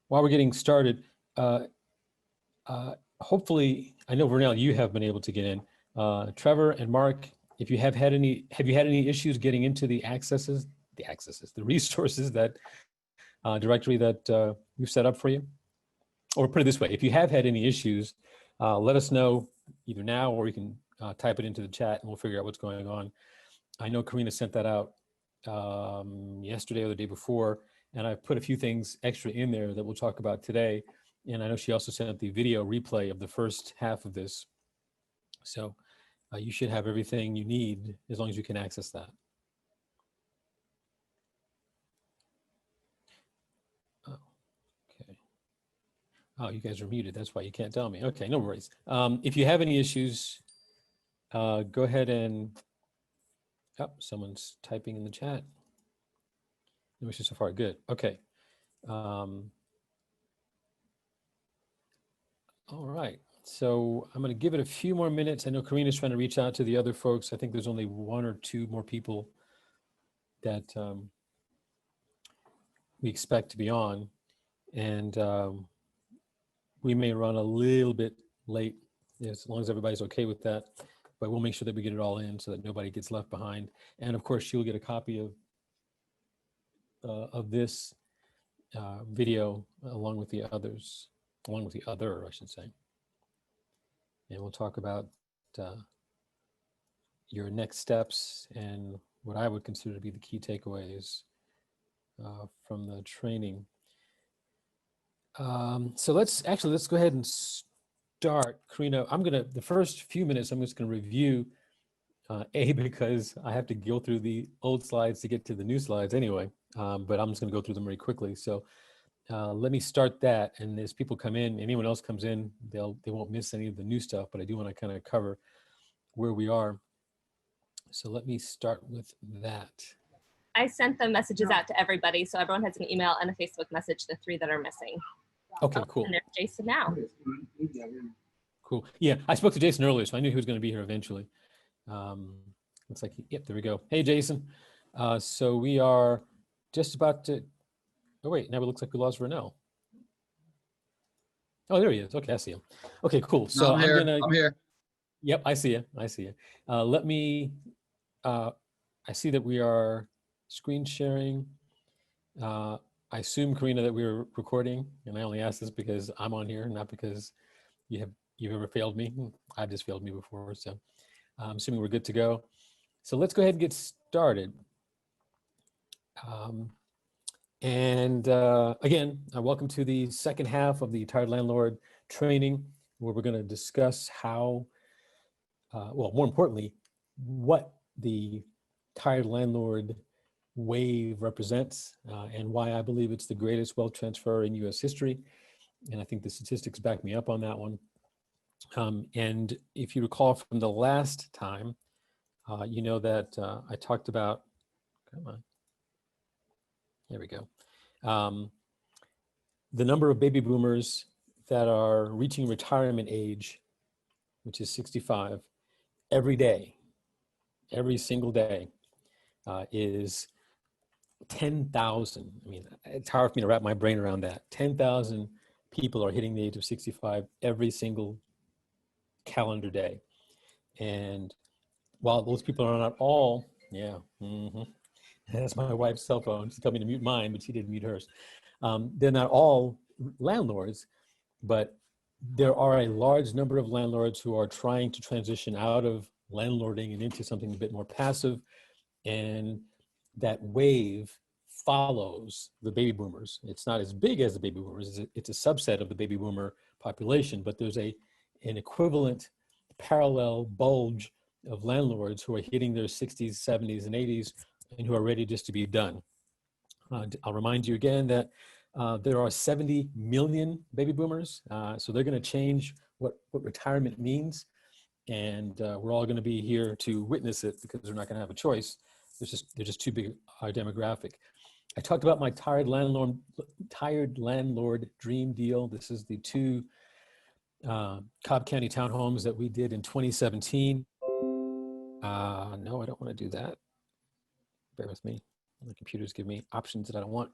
while we're getting started, hopefully, I know Vernell, you have been able to get in. Trevor and Mark, if you have had any issues getting into the resources that directory that we've set up for you? Or put it this way, if you have had any issues, let us know either now or you can type it into the chat and we'll figure out what's going on. I know Karina sent that out yesterday or the day before, and I put a few things extra in there that we'll talk about today. And I know she also sent the video replay of the first half of this. So you should have everything you need as long as you can access that. Oh, okay. Oh, you guys are muted. That's why you can't tell me. Okay, no worries. If you have any issues, go ahead and, oh, someone's typing in the chat. No issues so far, good, okay. All right, so I'm gonna give it a few more minutes. I know Karina's trying to reach out to the other folks. I think there's only one or two more people that we expect to be on. And we may run a little bit late, as long as everybody's okay with that, but we'll make sure that we get it all in so that nobody gets left behind. And of course, you'll get a copy of this video along with the others, I should say. And we'll talk about your next steps and what I would consider to be the key takeaways from the training. So let's go ahead and start. Karina, the first few minutes, I'm just gonna review, because I have to go through the old slides to get to the new slides anyway, but I'm just gonna go through them very quickly. So let me start that, and as people come in, anyone else comes in, they won't miss any of the new stuff, but I do wanna kind of cover where we are. So let me start with that. I sent the messages out to everybody, so everyone has an email and a Facebook message, the 3 that are missing. Okay, cool. And there's Jason now. Cool. Yeah, I spoke to Jason earlier, so I knew he was going to be here eventually. Looks like, yep, there we go. Hey, Jason. So we are just about to, oh wait, now it looks like we lost Vernell. Oh, there he is. Okay, I see him. Okay, cool. So I'm here. Yep, I see you. Let me, I see that we are screen sharing. I assume, Karina, that we were recording, and I only ask this because I'm on here, not because you've ever failed me. I've just failed me before, so I'm assuming we're good to go. So let's go ahead and get started. Again, welcome to the second half of the Tired Landlord training, where we're going to discuss how, well, more importantly, what the Tired Landlord wave represents and why I believe it's the greatest wealth transfer in US history. And I think the statistics back me up on that one. And if you recall from the last time, you know that I talked about, come on, there we go. The number of baby boomers that are reaching retirement age, which is 65, every day, every single day, is 10,000. I mean, it's hard for me to wrap my brain around that. 10,000 people are hitting the age of 65 every single calendar day. And while those people are not all, yeah, that's my wife's cell phone. She told me to mute mine, but she didn't mute hers. They're not all landlords, but there are a large number of landlords who are trying to transition out of landlording and into something a bit more passive. And that wave follows the baby boomers. It's not as big as the baby boomers. It's a subset of the baby boomer population, but there's an equivalent parallel bulge of landlords who are hitting their 60s, 70s, and 80s and who are ready just to be done. I'll remind you again that there are 70 million baby boomers, so they're going to change what retirement means, and we're all going to be here to witness it because we're not going to have a choice. They're just too big our demographic. I talked about my tired landlord dream deal. This is the 2 Cobb County townhomes that we did in 2017. No, I don't want to do that. Bear with me. The computers give me options that I don't want.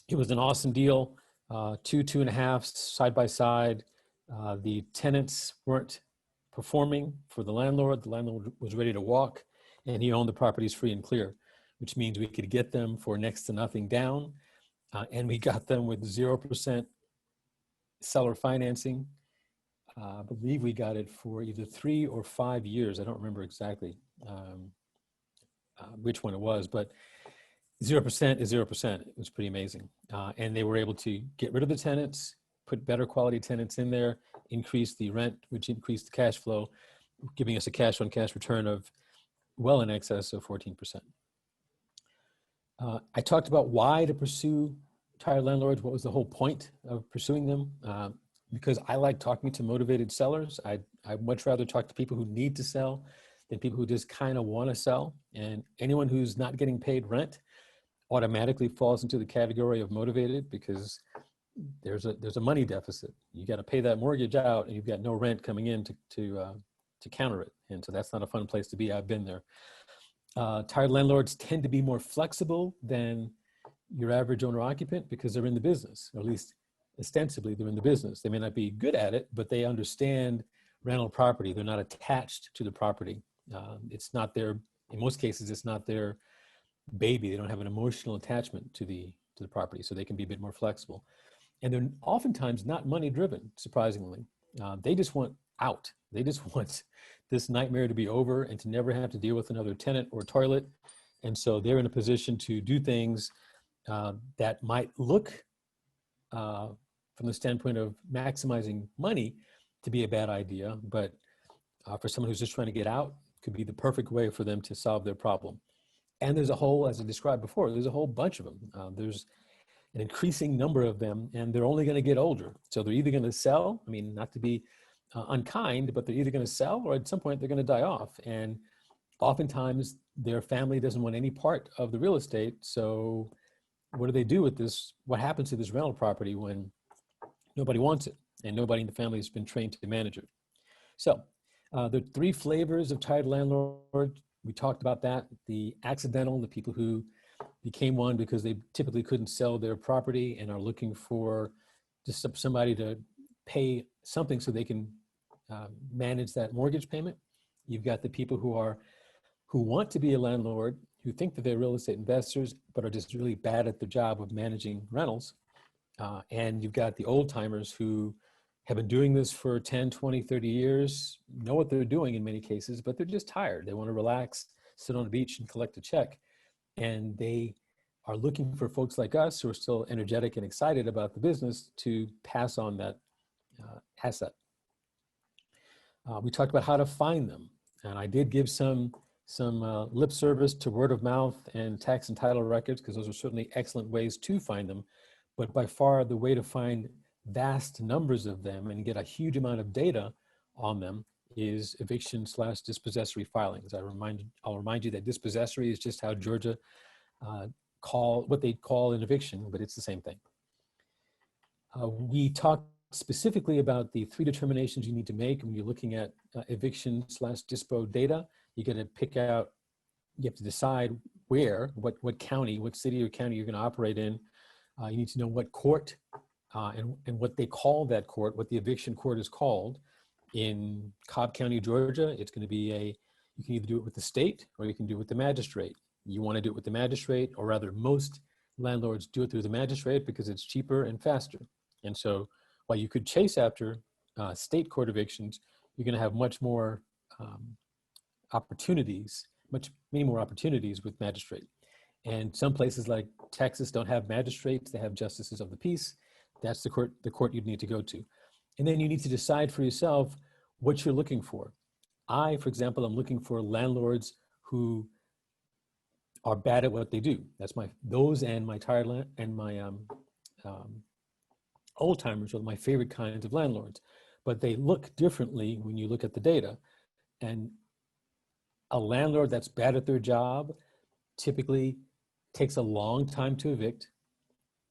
It was an awesome deal, two and a half side by side. The tenants weren't performing for the landlord. The landlord was ready to walk, and he owned the properties free and clear, which means we could get them for next to nothing down. And we got them with 0% seller financing. I believe we got it for either 3 or 5 years. I don't remember exactly which one it was, but 0% is 0%. It was pretty amazing. And they were able to get rid of the tenants, put better quality tenants in there, increase the rent, which increased the cash flow, giving us a cash on cash return of well in excess of 14%. I talked about why to pursue tired landlords. What was the whole point of pursuing them? Because I like talking to motivated sellers. I'd much rather talk to people who need to sell than people who just kind of want to sell. And anyone who's not getting paid rent automatically falls into the category of motivated, because there's a money deficit. You got to pay that mortgage out, and you've got no rent coming in to counter it. And so that's not a fun place to be. I've been there. Tired landlords tend to be more flexible than your average owner occupant because they're in the business, or at least ostensibly they're in the business. They may not be good at it, but they understand rental property. They're not attached to the property. It's not their, in most cases, it's not their baby. They don't have an emotional attachment to the property, so they can be a bit more flexible. And they're oftentimes not money driven, surprisingly. They just want out. They just want this nightmare to be over and to never have to deal with another tenant or toilet. And so they're in a position to do things that might look, from the standpoint of maximizing money, to be a bad idea. But for someone who's just trying to get out, could be the perfect way for them to solve their problem. And there's a whole, as I described before, there's a whole bunch of them. There's an increasing number of them, and they're only going to get older. So they're either going to sell, I mean, not to be unkind, but they're either going to sell, or at some point they're going to die off. And oftentimes their family doesn't want any part of the real estate. So what do they do with this? What happens to this rental property when nobody wants it and nobody in the family has been trained to manage it? So there are 3 flavors of tired landlord. We talked about that. The accidental, the people who became one because they typically couldn't sell their property and are looking for just somebody to pay something so they can manage that mortgage payment. You've got the people who want to be a landlord, who think that they're real estate investors, but are just really bad at the job of managing rentals. And you've got the old timers who have been doing this for 10, 20, 30 years, know what they're doing in many cases, but they're just tired. They want to relax, sit on the beach and collect a check. And they are looking for folks like us who are still energetic and excited about the business to pass on that asset. We talked about how to find them. And I did give some lip service to word of mouth and tax and title records, because those are certainly excellent ways to find them. But by far the way to find vast numbers of them and get a huge amount of data on them is eviction/dispossessory filings. I'll remind you that dispossessory is just how Georgia what they call an eviction, but it's the same thing. We talked specifically about the 3 determinations you need to make when you're looking at eviction/dispo data. You got to pick out, you have to decide where, what county, what city or county you're going to operate in. You need to know what court and what they call that court, what the eviction court is called. In Cobb County, Georgia, it's going to be you can either do it with the state or you can do it with the magistrate. You want to do it with the magistrate, or rather most landlords do it through the magistrate because it's cheaper and faster. And so while you could chase after state court evictions, you're going to have much more opportunities, many more opportunities with magistrate. And some places like Texas don't have magistrates, they have justices of the peace. That's the court you'd need to go to. And then you need to decide for yourself what you're looking for. I, for example, I'm looking for landlords who are bad at what they do. That's those and my tired and my old timers are my favorite kinds of landlords. But they look differently when you look at the data. And a landlord that's bad at their job typically takes a long time to evict,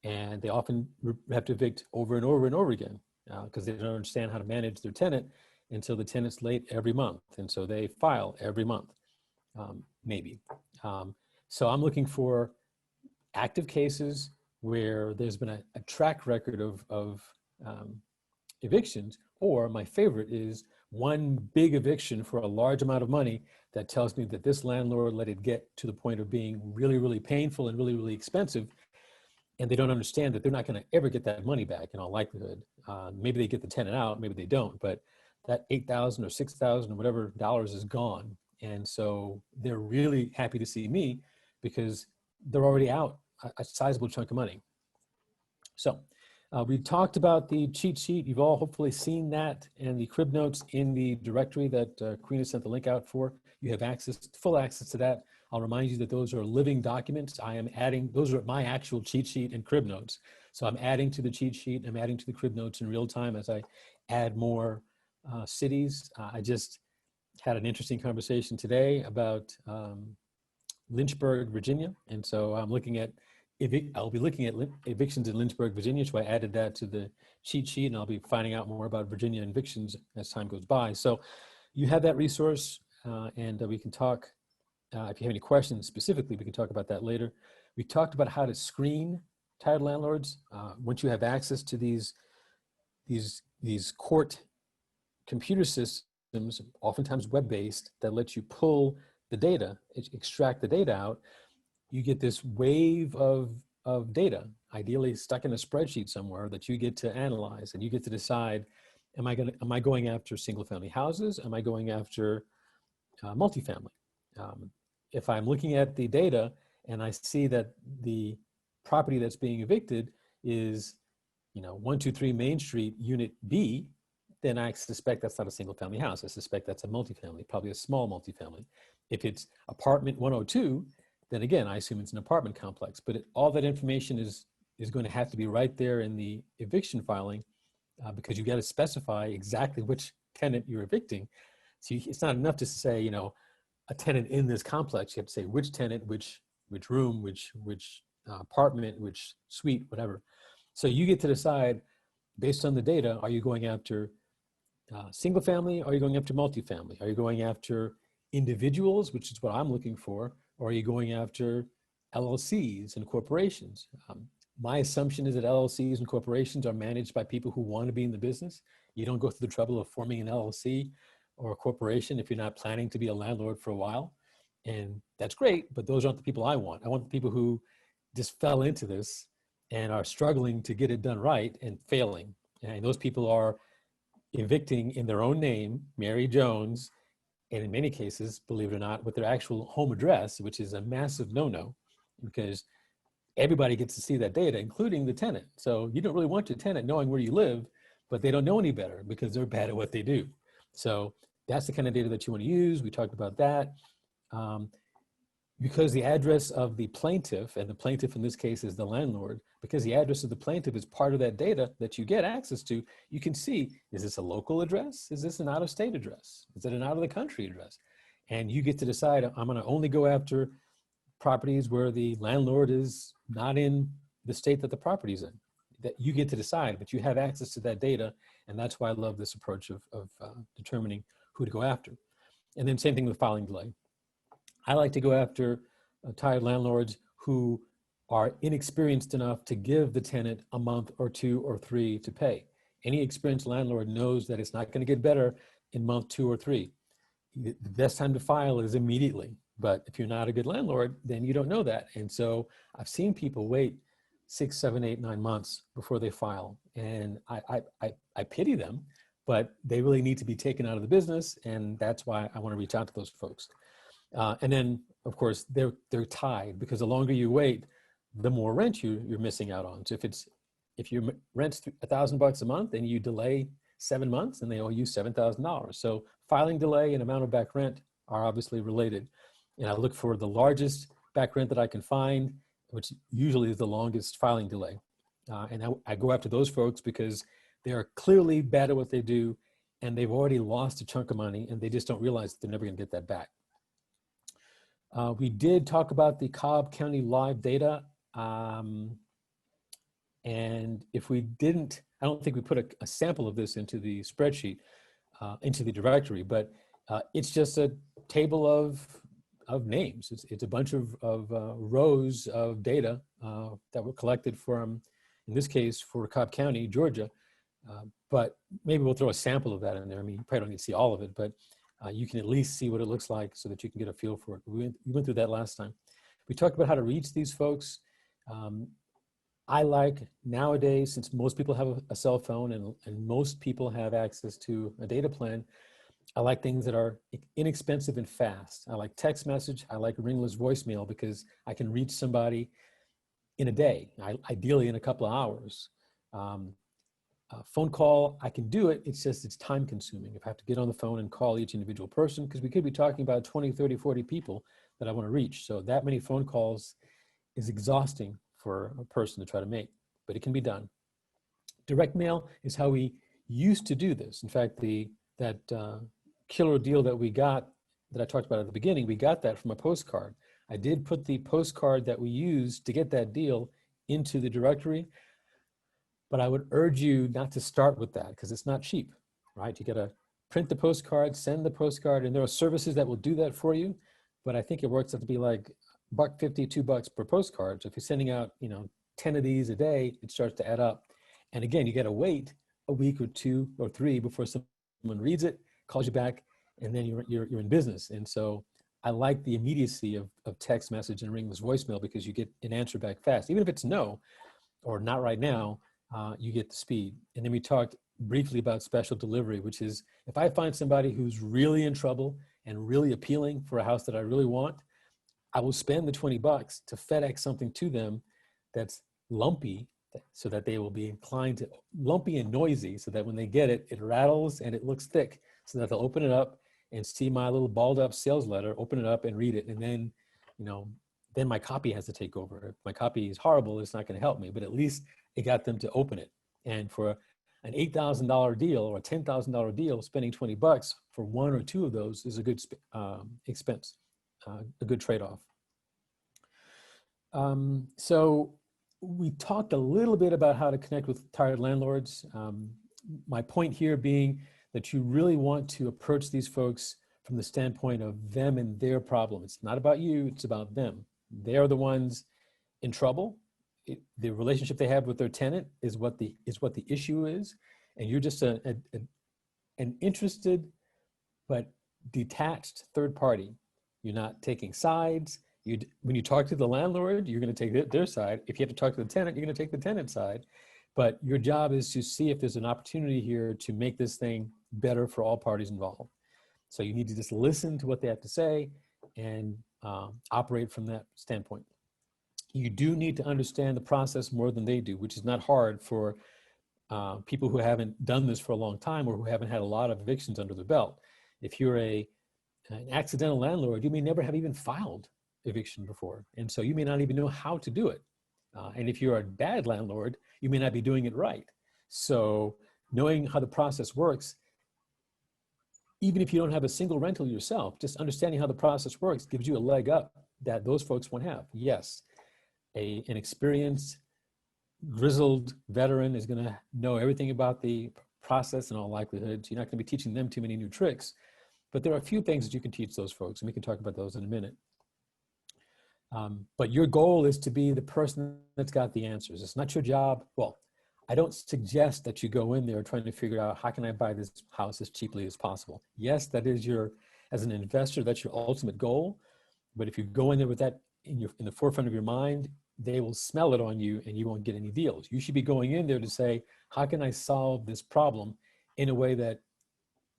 and they often have to evict over and over and over again because they don't understand how to manage their tenant until the tenant's late every month. And so they file every month, maybe. So I'm looking for active cases where there's been a track record of evictions, or my favorite is one big eviction for a large amount of money that tells me that this landlord let it get to the point of being really, really painful and really, really expensive. And they don't understand that they're not going to ever get that money back in all likelihood. Maybe they get the tenant out, maybe they don't, but that $8,000 or $6,000 or whatever dollars is gone. And so they're really happy to see me because they're already out a sizable chunk of money. So we talked about the cheat sheet. You've all hopefully seen that and the crib notes in the directory that Karina sent the link out for. You have access, full access to that. I'll remind you that those are living documents. I am adding, those are my actual cheat sheet and crib notes. So I'm adding to the cheat sheet, I'm adding to the crib notes in real time as I add more cities. I just had an interesting conversation today about Lynchburg, Virginia. And so I'm looking at, I'll be looking at evictions in Lynchburg, Virginia. So I added that to the cheat sheet, and I'll be finding out more about Virginia evictions as time goes by. So you have that resource, and we can talk, if you have any questions specifically, we can talk about that later. We talked about how to screen tired landlords. Once you have access to these court computer systems, oftentimes web-based, that lets you pull the data, extract the data out, you get this wave of data, ideally stuck in a spreadsheet somewhere that you get to analyze, and you get to decide, am I going after single family houses? Am I going after multifamily? If I'm looking at the data and I see that the property that's being evicted is, 123 Main Street, Unit B, then I suspect that's not a single family house. I suspect that's a multifamily, probably a small multifamily. If it's apartment 102, then again, I assume it's an apartment complex. But all that information is going to have to be right there in the eviction filing, because you got to specify exactly which tenant you're evicting. So it's not enough to say, a tenant in this complex. You have to say which tenant, which room, which apartment, which suite, whatever. So you get to decide based on the data, are you going after single family? Are you going after multifamily? Are you going after individuals, which is what I'm looking for? Or are you going after LLCs and corporations? My assumption is that LLCs and corporations are managed by people who want to be in the business. You don't go through the trouble of forming an LLC or a corporation if you're not planning to be a landlord for a while. And that's great, but those aren't the people I want. I want the people who just fell into this and are struggling to get it done right and failing. And those people are evicting in their own name, Mary Jones, and in many cases, believe it or not, with their actual home address, which is a massive no-no, because everybody gets to see that data, including the tenant. So you don't really want your tenant knowing where you live, but they don't know any better because they're bad at what they do. So that's the kind of data that you want to use. We talked about that. Because the address of the plaintiff, and the plaintiff in this case is the landlord, because the address of the plaintiff is part of that data that you get access to, you can see, is this a local address? Is this an out-of-state address? Is it an out-of-the-country address? And you get to decide, I'm going to only go after properties where the landlord is not in the state that the property is in. That you get to decide, but you have access to that data, and that's why I love this approach of determining who to go after. And then same thing with filing delay. I like to go after tired landlords who are inexperienced enough to give the tenant a month or 2 or 3 to pay. Any experienced landlord knows that it's not going to get better in month 2 or 3. The best time to file is immediately. But if you're not a good landlord, then you don't know that. And so I've seen people wait 6, 7, 8, 9 months before they file. And I pity them, but they really need to be taken out of the business. And that's why I want to reach out to those folks. And then, of course, they're tied, because the longer you wait, the more rent you're missing out on. So if your rent's $1,000 a month and you delay 7 months, then they owe you $7,000. So filing delay and amount of back rent are obviously related. And I look for the largest back rent that I can find, which usually is the longest filing delay. And I go after those folks because they are clearly bad at what they do, and they've already lost a chunk of money, and they just don't realize that they're never going to get that back. We did talk about the Cobb County live data. And if we didn't, I don't think we put a sample of this into the spreadsheet, into the directory, but it's just a table of of names. It's a bunch of rows of data that were collected from, in this case, for Cobb County, Georgia. But maybe we'll throw a sample of that in there. I mean, you probably don't need to see all of it, but you can at least see what it looks like so that you can get a feel for it. We went through that last time. We talked about how to reach these folks. I like nowadays, since most people have a cell phone and most people have access to a data plan, I like things that are inexpensive and fast. I like text message. I like ringless voicemail because I can reach somebody in a day, ideally in a couple of hours. Phone call, I can do it. It's just, it's time consuming. If I have to get on the phone and call each individual person, because we could be talking about 20, 30, 40 people that I want to reach. So that many phone calls is exhausting for a person to try to make, but it can be done. Direct mail is how we used to do this. In fact, that killer deal that we got, that I talked about at the beginning, we got that from a postcard. I did put the postcard that we used to get that deal into the directory, but I would urge you not to start with that because it's not cheap, right? You gotta print the postcard, send the postcard, and there are services that will do that for you, but I think it works out to be like $1.50, $2 per postcard. So if you're sending out, 10 of these a day, it starts to add up. And again, you gotta wait a week or 2 or 3 before someone reads it, calls you back, and then you're in business. And so I like the immediacy of text message and ringless voicemail because you get an answer back fast. Even if it's no, or not right now, you get the speed. And then we talked briefly about special delivery, which is if I find somebody who's really in trouble and really appealing for a house that I really want, I will spend the $20 to FedEx something to them that's lumpy, so that they will be inclined to, lumpy and noisy, so that when they get it, it rattles and it looks thick, so that they'll open it up and see my little balled up sales letter, open it up and read it. And then, then my copy has to take over. If my copy is horrible, it's not going to help me, but at least it got them to open it. And for an $8,000 deal or a $10,000 deal, spending $20 for 1 or 2 of those is a good expense, a good trade-off. So we talked a little bit about how to connect with tired landlords. My point here being that you really want to approach these folks from the standpoint of them and their problem. It's not about you, it's about them. They're the ones in trouble. The relationship they have with their tenant is what the issue is. And you're just an interested but detached third party. You're not taking sides. When you talk to the landlord, you're going to take their side. If you have to talk to the tenant, you're going to take the tenant side. But your job is to see if there's an opportunity here to make this thing better for all parties involved. So you need to just listen to what they have to say and operate from that standpoint. You do need to understand the process more than they do, which is not hard for people who haven't done this for a long time or who haven't had a lot of evictions under their belt. If you're an accidental landlord, you may never have even filed eviction before. And so you may not even know how to do it. And if you're a bad landlord, you may not be doing it right. So knowing how the process works, even if you don't have a single rental yourself, just understanding how the process works gives you a leg up that those folks won't have. Yes, an experienced, grizzled veteran is going to know everything about the process in all likelihood. So you're not going to be teaching them too many new tricks. But there are a few things that you can teach those folks, and we can talk about those in a minute. But your goal is to be the person that's got the answers. It's not your job. Well, I don't suggest that you go in there trying to figure out how can I buy this house as cheaply as possible. Yes, that is as an investor, that's your ultimate goal. But if you go in there with that in the forefront of your mind, they will smell it on you and you won't get any deals. You should be going in there to say, how can I solve this problem in a way that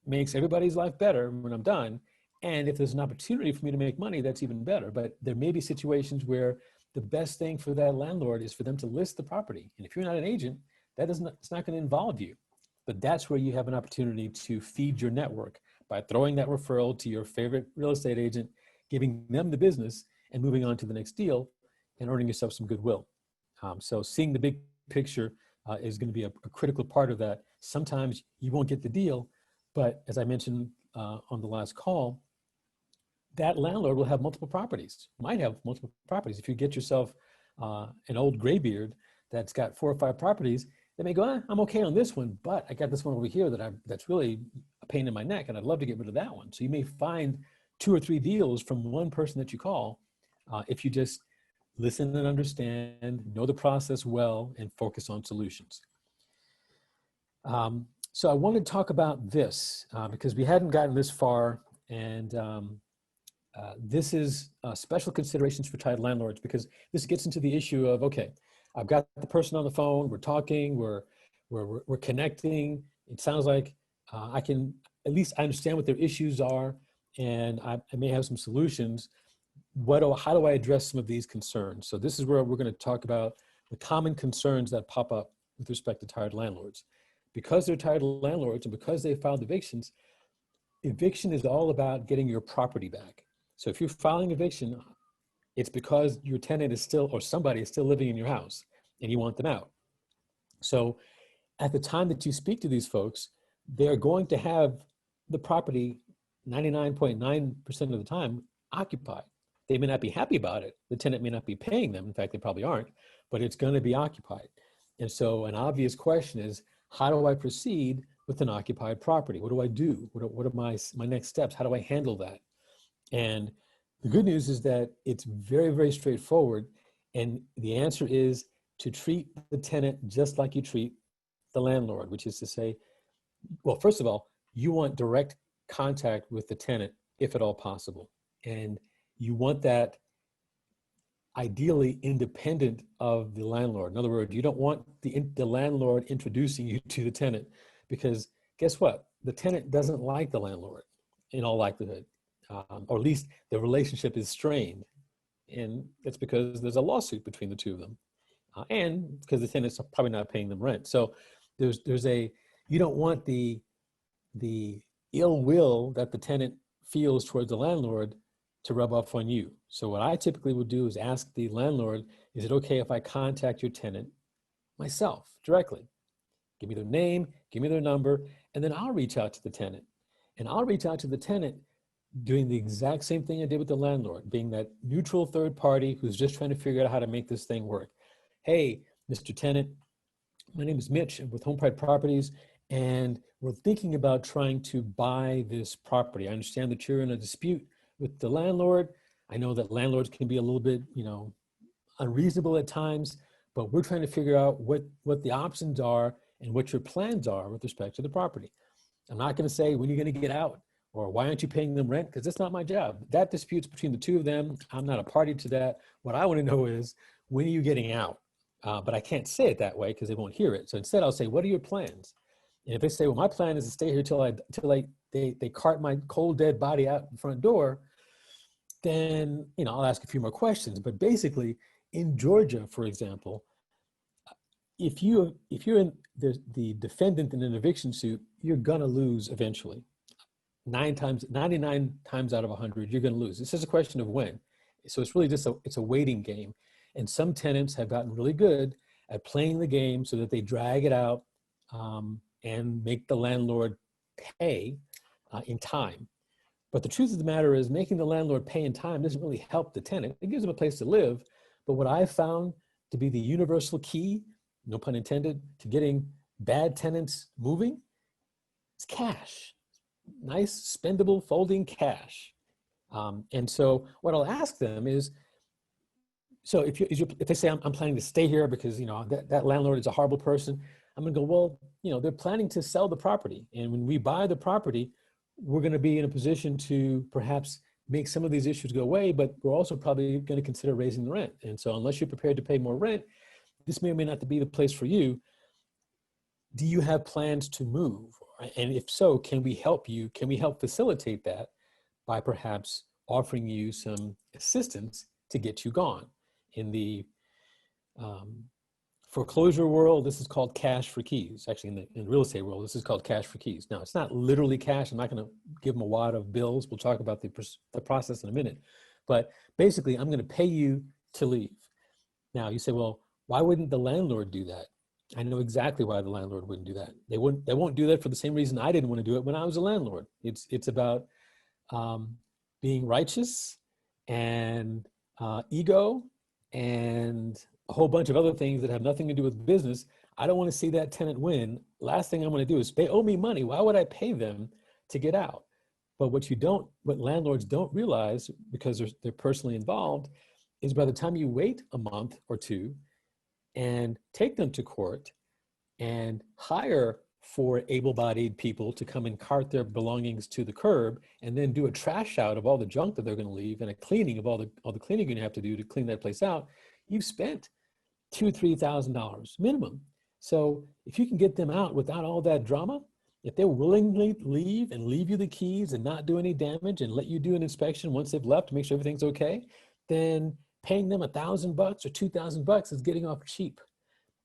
makes everybody's life better when I'm done? And if there's an opportunity for me to make money, that's even better. But there may be situations where the best thing for that landlord is for them to list the property. And if you're not an agent, it's not going to involve you. But that's where you have an opportunity to feed your network by throwing that referral to your favorite real estate agent, giving them the business and moving on to the next deal and earning yourself some goodwill. So seeing the big picture is going to be a critical part of that. Sometimes you won't get the deal, but as I mentioned on the last call, that landlord will have multiple properties, might have multiple properties. If you get yourself an old graybeard that's got 4 or 5 properties, they may go, I'm okay on this one, but I got this one over here that's really a pain in my neck and I'd love to get rid of that one. So you may find 2 or 3 deals from one person that you call, if you just listen and understand, know the process well, and focus on solutions. So I want to talk about this because we hadn't gotten this far, and this is special considerations for tired landlords, because this gets into the issue of, okay, I've got the person on the phone, we're talking, we're connecting. It sounds like I can, at least I understand what their issues are, and I may have some solutions. How do I address some of these concerns? So this is where we're going to talk about the common concerns that pop up with respect to tired landlords. Because they're tired landlords and because they filed evictions, eviction is all about getting your property back. So if you're filing eviction, it's because your tenant is still, or somebody is still living in your house and you want them out. So at the time that you speak to these folks, they're going to have the property 99.9% of the time occupied. They may not be happy about it. The tenant may not be paying them. In fact, they probably aren't, but it's going to be occupied. And so an obvious question is, how do I proceed with an occupied property? What do I do? What are my next steps? How do I handle that? And the good news is that it's very, very straightforward. And the answer is to treat the tenant just like you treat the landlord, which is to say, well, first of all, you want direct contact with the tenant if at all possible. And you want that ideally independent of the landlord. In other words, you don't want the landlord introducing you to the tenant, because guess what? The tenant doesn't like the landlord in all likelihood, or at least the relationship is strained. And that's because there's a lawsuit between the two of them, and because the tenant's probably not paying them rent. So you don't want the ill will that the tenant feels towards the landlord to rub off on you. So what I typically would do is ask the landlord, is it okay if I contact your tenant myself directly? Give me their name, give me their number, and then I'll reach out to the tenant. And I'll reach out to the tenant doing the exact same thing I did with the landlord, being that neutral third party who's just trying to figure out how to make this thing work. Hey, Mr. Tenant, my name is Mitch. I'm with Home Pride Properties, and we're thinking about trying to buy this property. I understand that you're in a dispute with the landlord. I know that landlords can be a little bit, unreasonable at times, but we're trying to figure out what the options are and what your plans are with respect to the property. I'm not going to say when you're going to get out or why aren't you paying them rent, because that's not my job. That dispute's between the two of them. I'm not a party to that. What I want to know is, when are you getting out? But I can't say it that way because they won't hear it. So instead I'll say, what are your plans? And if they say, well, my plan is to stay here till they cart my cold dead body out the front door, then I'll ask a few more questions. But basically, in Georgia, for example, if you're in the defendant in an eviction suit, you're gonna lose eventually. 99 times out of 100, you're gonna lose. It's just a question of when. So it's really just it's a waiting game. And some tenants have gotten really good at playing the game so that they drag it out and make the landlord pay in time. But the truth of the matter is, making the landlord pay in time doesn't really help the tenant. It gives them a place to live. But what I've found to be the universal key, no pun intended, to getting bad tenants moving, is cash. Nice, spendable, folding cash. And so what I'll ask them is, so if they say, I'm planning to stay here because that landlord is a horrible person, I'm gonna go, well, they're planning to sell the property. And when we buy the property, we're gonna be in a position to perhaps make some of these issues go away, but we're also probably gonna consider raising the rent. And so unless you're prepared to pay more rent, this may or may not be the place for you. Do you have plans to move? And if so, can we help you? Can we help facilitate that by perhaps offering you some assistance to get you gone? In the foreclosure world, this is called cash for keys. Actually, in the real estate world, this is called cash for keys. Now, it's not literally cash. I'm not going to give them a wad of bills. We'll talk about the process in a minute. But basically, I'm going to pay you to leave. Now, you say, well, why wouldn't the landlord do that? I know exactly why the landlord wouldn't do that. They won't do that for the same reason I didn't want to do it when I was a landlord. It's about being righteous and ego and a whole bunch of other things that have nothing to do with business. I don't want to see that tenant win. Last thing I'm going to do is, they owe me money. Why would I pay them to get out? But what landlords don't realize, because they're personally involved, is by the time you wait a month or two and take them to court and hire 4 able-bodied people to come and cart their belongings to the curb, and then do a trash out of all the junk that they're going to leave, and a cleaning of all the cleaning you're going to have to do to clean that place out, you've spent $2,000-3,000 minimum. So if you can get them out without all that drama, if they'll willingly leave and leave you the keys and not do any damage and let you do an inspection once they've left to make sure everything's okay, then paying them $1,000 or $2,000 is getting off cheap.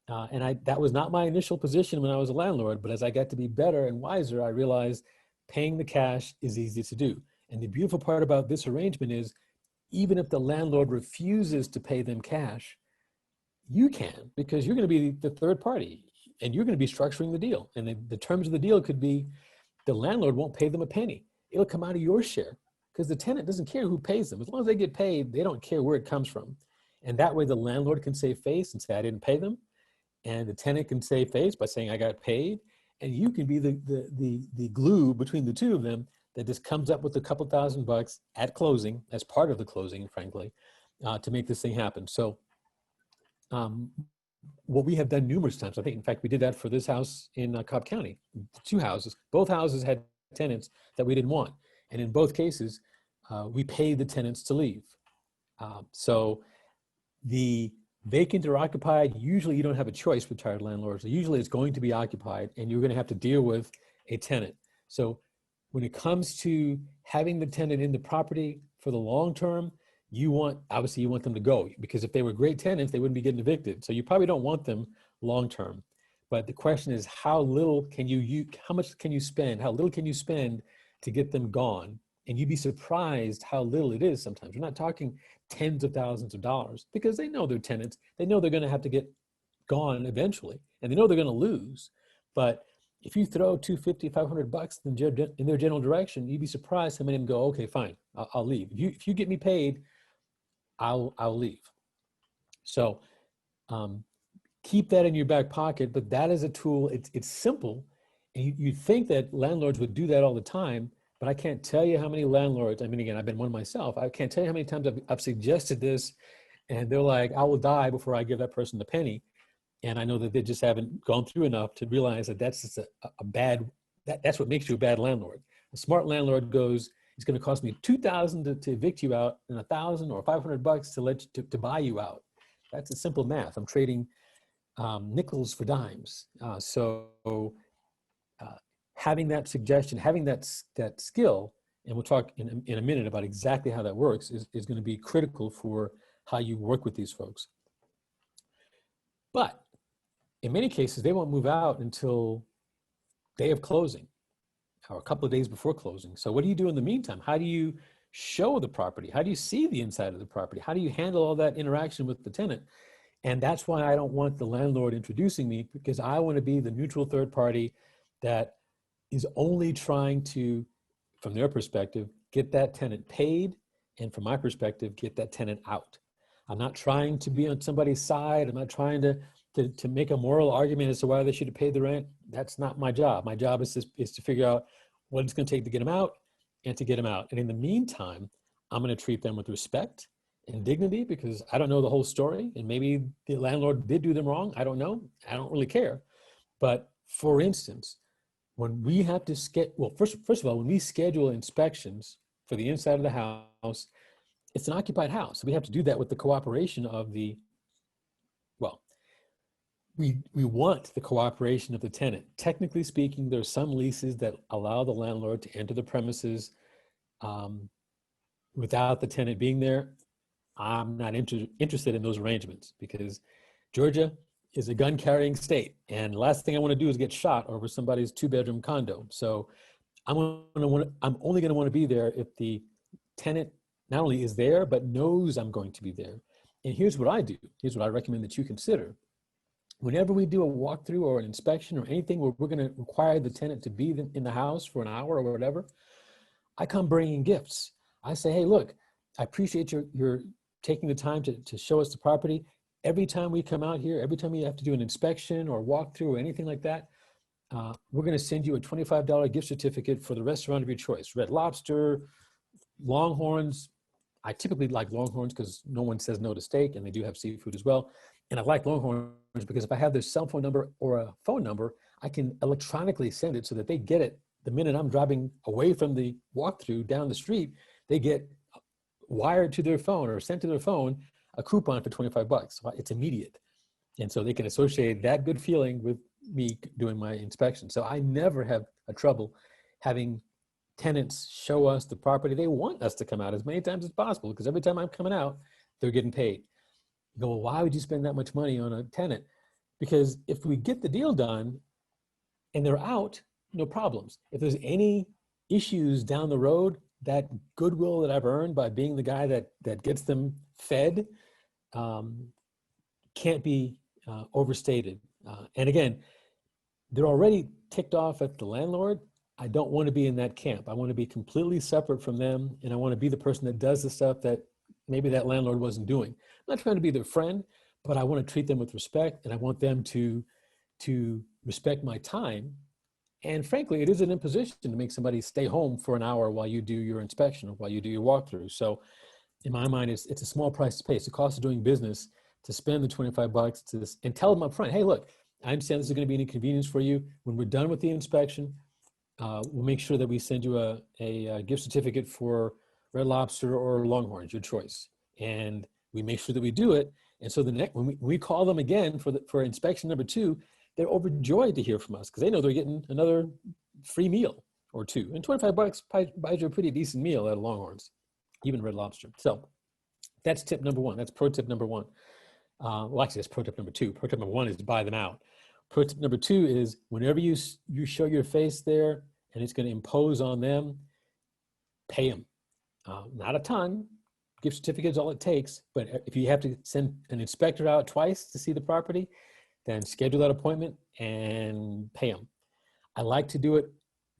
And that was not my initial position when I was a landlord, but as I got to be better and wiser, I realized paying the cash is easy to do. And the beautiful part about this arrangement is, even if the landlord refuses to pay them cash, you can, because you're going to be the third party and you're going to be structuring the deal. And the terms of the deal could be the landlord won't pay them a penny. It'll come out of your share, because the tenant doesn't care who pays them. As long as they get paid, they don't care where it comes from. And that way the landlord can save face and say, I didn't pay them. And the tenant can save face by saying, I got paid. And you can be the glue between the two of them that just comes up with a couple $1,000 at closing, as part of the closing, frankly, to make this thing happen. So what we have done numerous times, I think, in fact, we did that for this house in Cobb County, 2 houses. Both houses had tenants that we didn't want. And in both cases, we paid the tenants to leave. So the vacant or occupied, usually you don't have a choice with retired landlords. Usually it's going to be occupied and you're going to have to deal with a tenant. So when it comes to having the tenant in the property for the long term, obviously you want them to go, because if they were great tenants, they wouldn't be getting evicted. So you probably don't want them long term. But the question is, how much can you spend? How little can you spend to get them gone? And you'd be surprised how little it is sometimes. We're not talking tens of thousands of dollars, because they know they're tenants. They know they're going to have to get gone eventually, and they know they're going to lose. But if you throw $250, $500 in their general direction, you'd be surprised how many of them go, okay, fine, I'll leave. If you get me paid, I'll leave. So keep that in your back pocket, but that is a tool. It's simple. And you'd think that landlords would do that all the time, but I can't tell you how many landlords, I mean, again, I've been one myself. I can't tell you how many times I've suggested this, and they're like, I will die before I give that person the penny. And I know that they just haven't gone through enough to realize that that's just that's what makes you a bad landlord. A smart landlord goes, it's going to cost me $2,000 to evict you out, and $1,000 or $500 to buy you out. That's a simple math. I'm trading nickels for dimes. Having that suggestion, having that skill, and we'll talk in a minute about exactly how that works, is going to be critical for how you work with these folks. But in many cases, they won't move out until day of closing or a couple of days before closing. So what do you do in the meantime? How do you show the property? How do you see the inside of the property? How do you handle all that interaction with the tenant? And that's why I don't want the landlord introducing me, because I want to be the neutral third party that is only trying to, from their perspective, get that tenant paid, and from my perspective, get that tenant out. I'm not trying to be on somebody's side. I'm not trying to make a moral argument as to why they should have paid the rent. That's not my job. My job is to figure out what it's going to take to get them out and to get them out. And in the meantime, I'm going to treat them with respect and dignity, because I don't know the whole story, and maybe the landlord did do them wrong. I don't know. I don't really care. But for instance, when we have to first of all, when we schedule inspections for the inside of the house, it's an occupied house. So we have to do that with the cooperation of we want the cooperation of the tenant. Technically speaking, there's some leases that allow the landlord to enter the premises without the tenant being there. I'm not interested in those arrangements, because Georgia is a gun-carrying state, and the last thing I want to do is get shot over somebody's 2-bedroom condo. So I'm only going to want to be there if the tenant not only is there, but knows I'm going to be there. And here's what I do. Here's what I recommend that you consider. Whenever we do a walkthrough or an inspection or anything where we're going to require the tenant to be in the house for an hour or whatever, I come bringing gifts. I say, hey, look, I appreciate your taking the time to show us the property. Every time we come out here, every time we have to do an inspection or walkthrough or anything like that, we're going to send you a $25 gift certificate for the restaurant of your choice. Red Lobster, Longhorns. I typically like Longhorns because no one says no to steak, and they do have seafood as well. And I like Longhorns because if I have their cell phone number or a phone number, I can electronically send it so that they get it the minute I'm driving away from the walkthrough down the street. They get wired to their phone or sent to their phone a coupon for 25 bucks. It's immediate. And so they can associate that good feeling with me doing my inspection. So I never have a trouble having tenants show us the property. They want us to come out as many times as possible because every time I'm coming out, they're getting paid. You go, well, why would you spend that much money on a tenant? Because if we get the deal done and they're out, no problems. If there's any issues down the road, that goodwill that I've earned by being the guy that gets them fed can't be overstated. And again, they're already ticked off at the landlord. I don't want to be in that camp. I want to be completely separate from them, and I want to be the person that does the stuff that maybe that landlord wasn't doing. I'm not trying to be their friend, but I want to treat them with respect, and I want them to respect my time. And frankly, it is an imposition to make somebody stay home for an hour while you do your inspection or while you do your walkthrough. So in my mind, it's a small price to pay. It's the cost of doing business to spend the 25 bucks to this, and tell them up front, hey, look, I understand this is going to be an inconvenience for you. When we're done with the inspection, we'll make sure that we send you a gift certificate for Red Lobster or Longhorns, your choice. And we make sure that we do it. And so the next, when we call them again for inspection number 2, they're overjoyed to hear from us because they know they're getting another free meal or 2. And 25 bucks buys you a pretty decent meal at Longhorns, even Red Lobster. So that's tip number 1. That's pro tip number 1. Well, actually, that's pro tip number 2. Pro tip number 1 is to buy them out. Pro tip number 2 is whenever you show your face there and it's going to impose on them, pay them. Not a ton. Gift certificate is all it takes. But if you have to send an inspector out twice to see the property, then schedule that appointment and pay them. I like to do it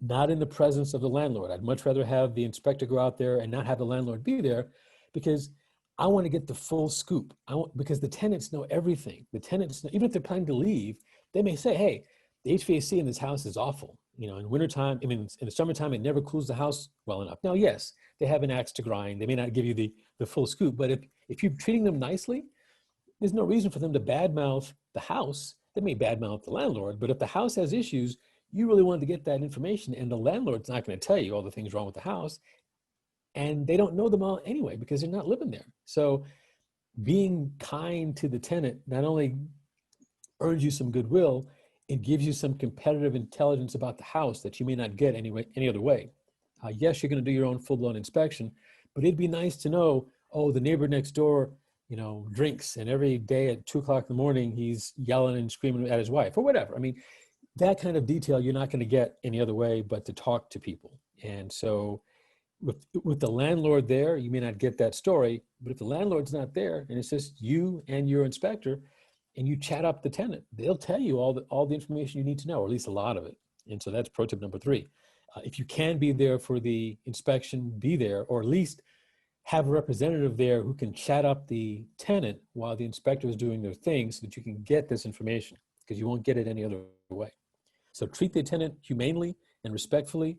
not in the presence of the landlord. I'd much rather have the inspector go out there and not have the landlord be there because I want to get the full scoop. Because the tenants know everything. The tenants, even if they're planning to leave, they may say, hey, the HVAC in this house is awful. You know, in wintertime, I mean, in the summertime, it never cools the house well enough. Now, yes, they have an axe to grind. They may not give you the full scoop, but if you're treating them nicely, there's no reason for them to badmouth the house. They may badmouth the landlord, but if the house has issues, you really wanted to get that information, and the landlord's not going to tell you all the things wrong with the house, and they don't know them all anyway because they're not living there. So being kind to the tenant not only earns you some goodwill, it gives you some competitive intelligence about the house that you may not get any other way. Yes, you're going to do your own full-blown inspection, but it'd be nice to know, oh, the neighbor next door, you know, drinks, and every day at 2 o'clock in the morning, he's yelling and screaming at his wife or whatever. I mean, that kind of detail you're not going to get any other way but to talk to people. And so with the landlord there, you may not get that story, but if the landlord's not there and it's just you and your inspector and you chat up the tenant, they'll tell you all the information you need to know, or at least a lot of it. And so that's pro tip number 3. If you can be there for the inspection, be there, or at least have a representative there who can chat up the tenant while the inspector is doing their thing so that you can get this information, because you won't get it any other way. So treat the tenant humanely and respectfully.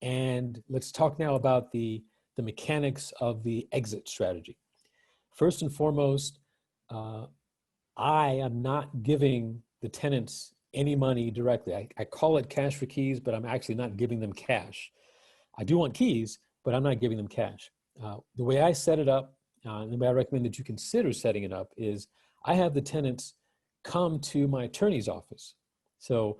And let's talk now about the mechanics of the exit strategy. First and foremost, I am not giving the tenants any money directly. I call it cash for keys, but I'm actually not giving them cash. I do want keys, but I'm not giving them cash. The way I set it up, and the way I recommend that you consider setting it up, is I have the tenants come to my attorney's office. So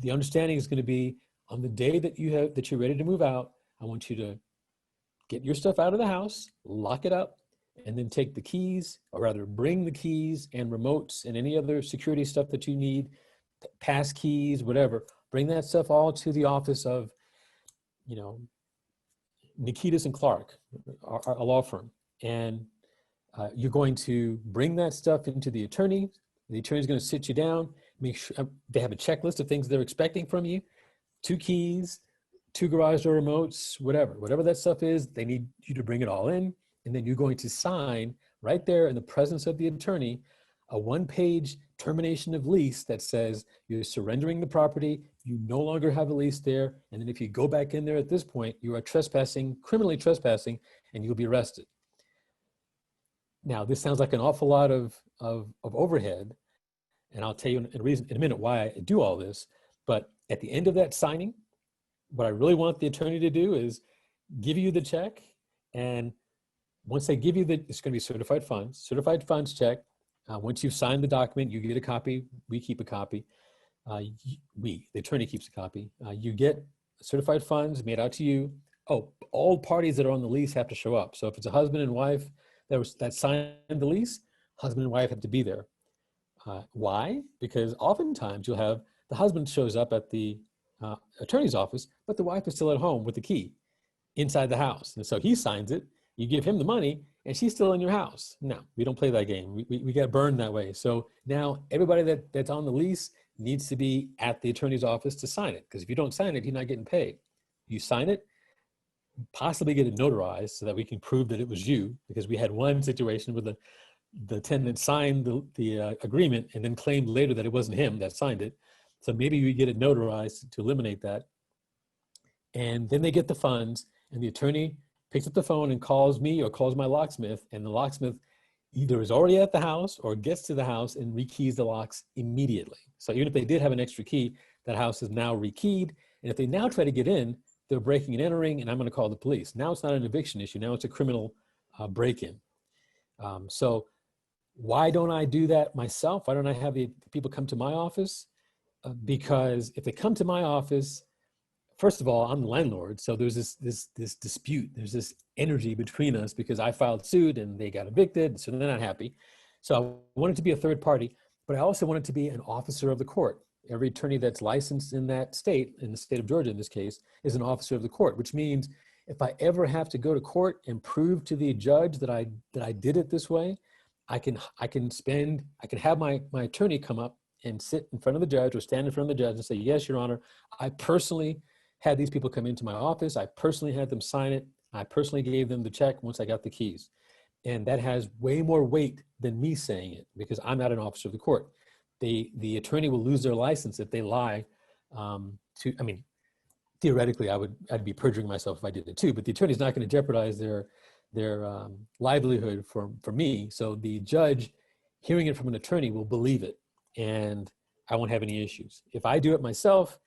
the understanding is going to be on the day that you're ready to move out, I want you to get your stuff out of the house, lock it up, and then take the keys, or rather bring the keys and remotes and any other security stuff that you need, pass keys, whatever. Bring that stuff all to the office of, you know, Nikitas and Clark, a law firm. And you're going to bring that stuff into the attorney. The attorney's going to sit you down, make sure they have a checklist of things they're expecting from you. 2 keys, 2 garage door remotes, whatever that stuff is, they need you to bring it all in. And then you're going to sign right there in the presence of the attorney, a 1-page termination of lease that says you're surrendering the property, you no longer have a lease there, and then if you go back in there at this point, you are trespassing, criminally trespassing, and you'll be arrested. Now, this sounds like an awful lot of overhead, and I'll tell you in a minute why I do all this, but at the end of that signing, what I really want the attorney to do is give you the check, and once they give you it's going to be certified funds check. Once you've signed the document, you get a copy. We keep a copy. The attorney keeps a copy. You get certified funds made out to you. Oh, all parties that are on the lease have to show up. So if it's a husband and wife that signed the lease, husband and wife have to be there. Why? Because oftentimes you'll have the husband shows up at the attorney's office, but the wife is still at home with the key inside the house. And so he signs it, you give him the money, and she's still in your house. No, we don't play that game. We get burned that way. So now everybody that's on the lease needs to be at the attorney's office to sign it. Because if you don't sign it, you're not getting paid. You sign it, possibly get it notarized so that we can prove that it was you. Because we had one situation where the tenant signed the agreement and then claimed later that it wasn't him that signed it. So maybe we get it notarized to eliminate that. And then they get the funds, and the attorney picks up the phone and calls me or calls my locksmith, and the locksmith either is already at the house or gets to the house and rekeys the locks immediately. So even if they did have an extra key, that house is now rekeyed. And if they now try to get in, they're breaking and entering, and I'm going to call the police. Now it's not an eviction issue. Now it's a criminal break-in. So why don't I do that myself? Why don't I have the people come to my office? Because if they come to my office, first of all, I'm the landlord, so there's this dispute. There's this energy between us because I filed suit and they got evicted, so they're not happy. So I want it to be a third party, but I also want it to be an officer of the court. Every attorney that's licensed in that state, in the state of Georgia in this case, is an officer of the court, which means if I ever have to go to court and prove to the judge that I did it this way, I can have my attorney come up and sit in front of the judge or stand in front of the judge and say, yes, Your Honor, I personally had these people come into my office. I personally had them sign it. I personally gave them the check once I got the keys. And that has way more weight than me saying it because I'm not an officer of the court. The attorney will lose their license if they lie theoretically I'd be perjuring myself if I did it too, but the attorney's not going to jeopardize their livelihood for me. So the judge hearing it from an attorney will believe it and I won't have any issues. If I do it myself,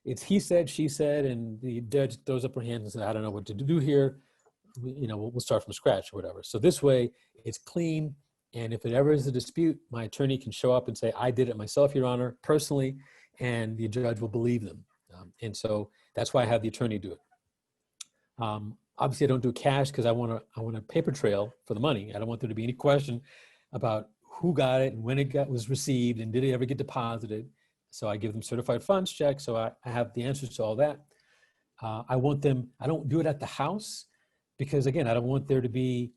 it's he said, she said, and the judge throws up her hands and says, I don't know what to do here. We'll start from scratch or whatever. So this way it's clean. And if it ever is a dispute, my attorney can show up and say, I did it myself, Your Honor, personally, and the judge will believe them. And so that's why I have the attorney do it. Obviously I don't do cash because I want a paper trail for the money. I don't want there to be any question about who got it and when it was received and did it ever get deposited. So I give them certified funds check. So I have the answers to all that. I don't do it at the house because again, I don't want there to be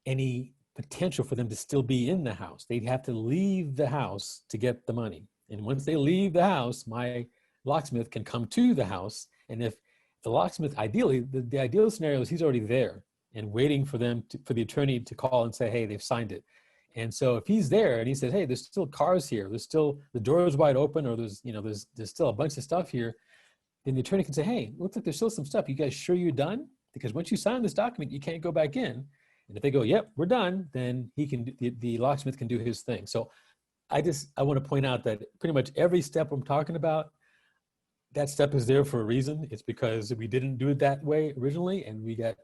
any potential for them to still be in the house. They'd have to leave the house to get the money. And once they leave the house, my locksmith can come to the house. And if the locksmith, ideally, the ideal scenario is he's already there and waiting for for the attorney to call and say, hey, they've signed it. And so if he's there and he says, hey, there's still cars here, there's still, the door is wide open, or there's still a bunch of stuff here, then the attorney can say, hey, looks like there's still some stuff. You guys sure you're done? Because once you sign this document, you can't go back in. And if they go, yep, we're done, then the locksmith can do his thing. So I want to point out that pretty much every step I'm talking about, that step is there for a reason. It's because we didn't do it that way originally and we got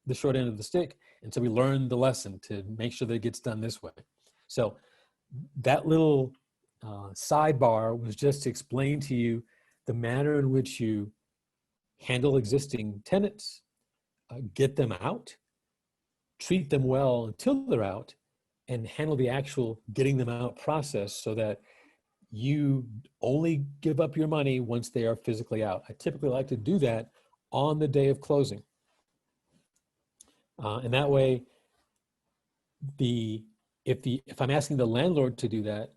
the short end of the stick. And so we learned the lesson to make sure that it gets done this way. So that little sidebar was just to explain to you the manner in which you handle existing tenants, get them out, treat them well until they're out, and handle the actual getting them out process so that you only give up your money once they are physically out. I typically like to do that on the day of closing. And that way, if I'm asking the landlord to do that,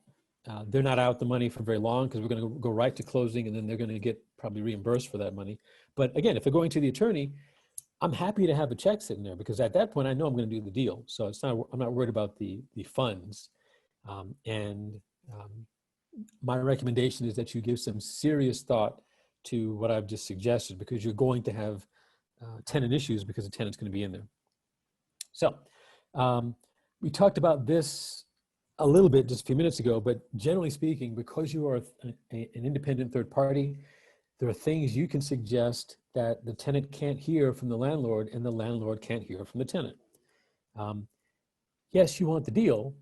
they're not out the money for very long because we're going to go right to closing and then they're going to get probably reimbursed for that money. But again, if they're going to the attorney, I'm happy to have a check sitting there because at that point I know I'm going to do the deal. So I'm not worried about the funds. And my recommendation is that you give some serious thought to what I've just suggested, because you're going to have tenant issues because the tenant's going to be in there. So we talked about this a little bit just a few minutes ago, but generally speaking, because you are an independent third party, there are things you can suggest that the tenant can't hear from the landlord and the landlord can't hear from the tenant. Yes, you want the deal,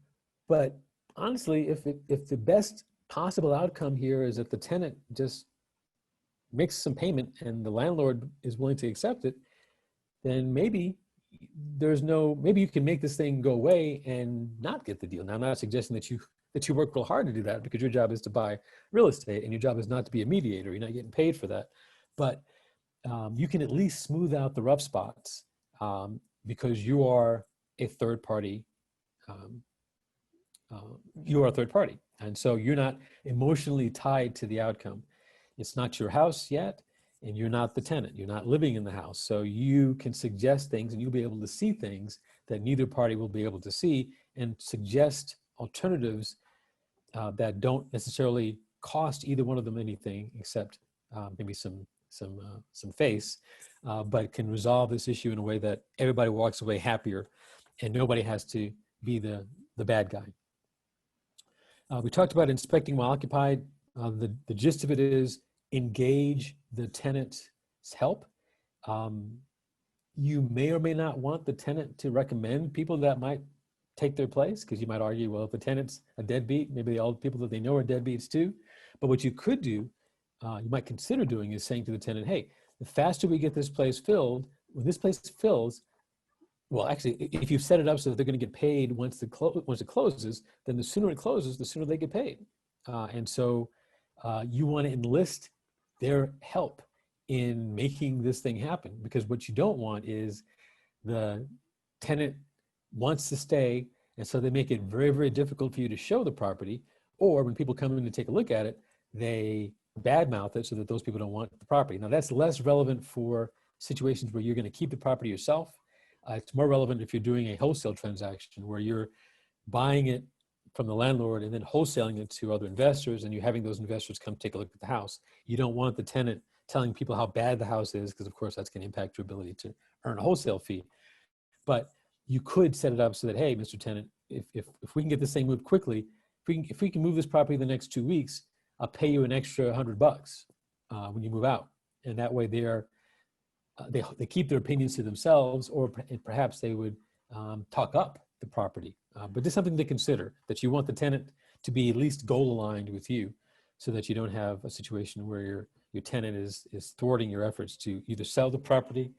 but honestly, if the best possible outcome here is that the tenant just makes some payment and the landlord is willing to accept it, then maybe maybe you can make this thing go away and not get the deal. Now, I'm not suggesting that you work real hard to do that, because your job is to buy real estate and your job is not to be a mediator. You're not getting paid for that. But you can at least smooth out the rough spots because you are a third party. You are a third party. And so you're not emotionally tied to the outcome. It's not your house yet, and you're not the tenant. You're not living in the house. So you can suggest things and you'll be able to see things that neither party will be able to see, and suggest alternatives that don't necessarily cost either one of them anything except maybe some face, but can resolve this issue in a way that everybody walks away happier and nobody has to be the bad guy. We talked about inspecting while occupied. The gist of it is engage the tenant's help. You may or may not want the tenant to recommend people that might take their place, because you might argue, well, if the tenant's a deadbeat, maybe all the people that they know are deadbeats too. But what you could do, you might consider doing, is saying to the tenant, hey, the faster we get this place filled, when this place fills, well, actually, if you set it up so that they're going to get paid once it closes, then the sooner it closes, the sooner they get paid. And so you want to enlist their help in making this thing happen, because what you don't want is the tenant wants to stay, and so they make it very, very difficult for you to show the property, or when people come in to take a look at it, they badmouth it so that those people don't want the property. Now, that's less relevant for situations where you're going to keep the property yourself. It's more relevant if you're doing a wholesale transaction where you're buying it from the landlord and then wholesaling it to other investors, and you're having those investors come take a look at the house. You don't want the tenant telling people how bad the house is, because of course that's going to impact your ability to earn a wholesale fee. But you could set it up so that, hey, Mr. Tenant, if we can get this thing moved quickly, if we can move this property the next 2 weeks, I'll pay you an extra $100 when you move out. And that way they keep their opinions to themselves, or perhaps they would talk up the property. But just something to consider, that you want the tenant to be at least goal aligned with you, so that you don't have a situation where your tenant is thwarting your efforts to either sell the property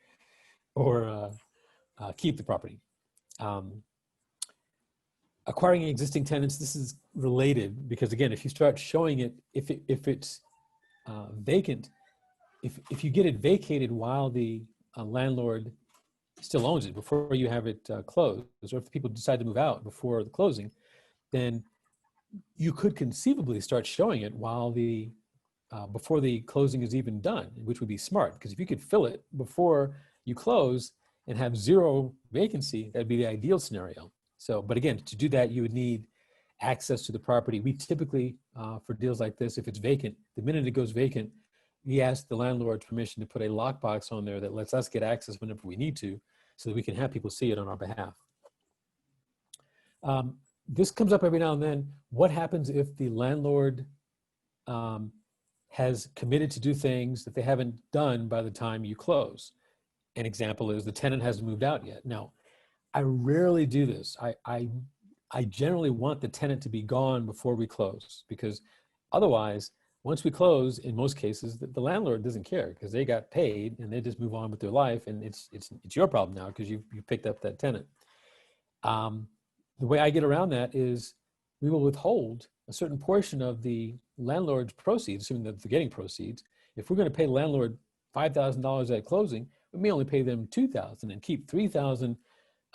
or keep the property. Acquiring existing tenants, this is related, because again, if you start showing it, if it's vacant, if you get it vacated while the landlord still owns it, before you have it closed, or if the people decide to move out before the closing, then you could conceivably start showing it while before the closing is even done, which would be smart, because if you could fill it before you close and have zero vacancy, that'd be the ideal scenario. So, but again, to do that, you would need access to the property. We typically, for deals like this, if it's vacant, the minute it goes vacant, we ask the landlord's permission to put a lockbox on there that lets us get access whenever we need to, so that we can have people see it on our behalf. This comes up every now and then. What happens if the landlord has committed to do things that they haven't done by the time you close? An example is the tenant hasn't moved out yet. Now, I rarely do this. I generally want the tenant to be gone before we close, because otherwise, once we close, in most cases, the landlord doesn't care, because they got paid and they just move on with their life, and it's your problem now because you picked up that tenant. The way I get around that is we will withhold a certain portion of the landlord's proceeds, assuming that they're getting proceeds. If we're going to pay the landlord $5,000 at closing, we may only pay them $2,000 and keep $3,000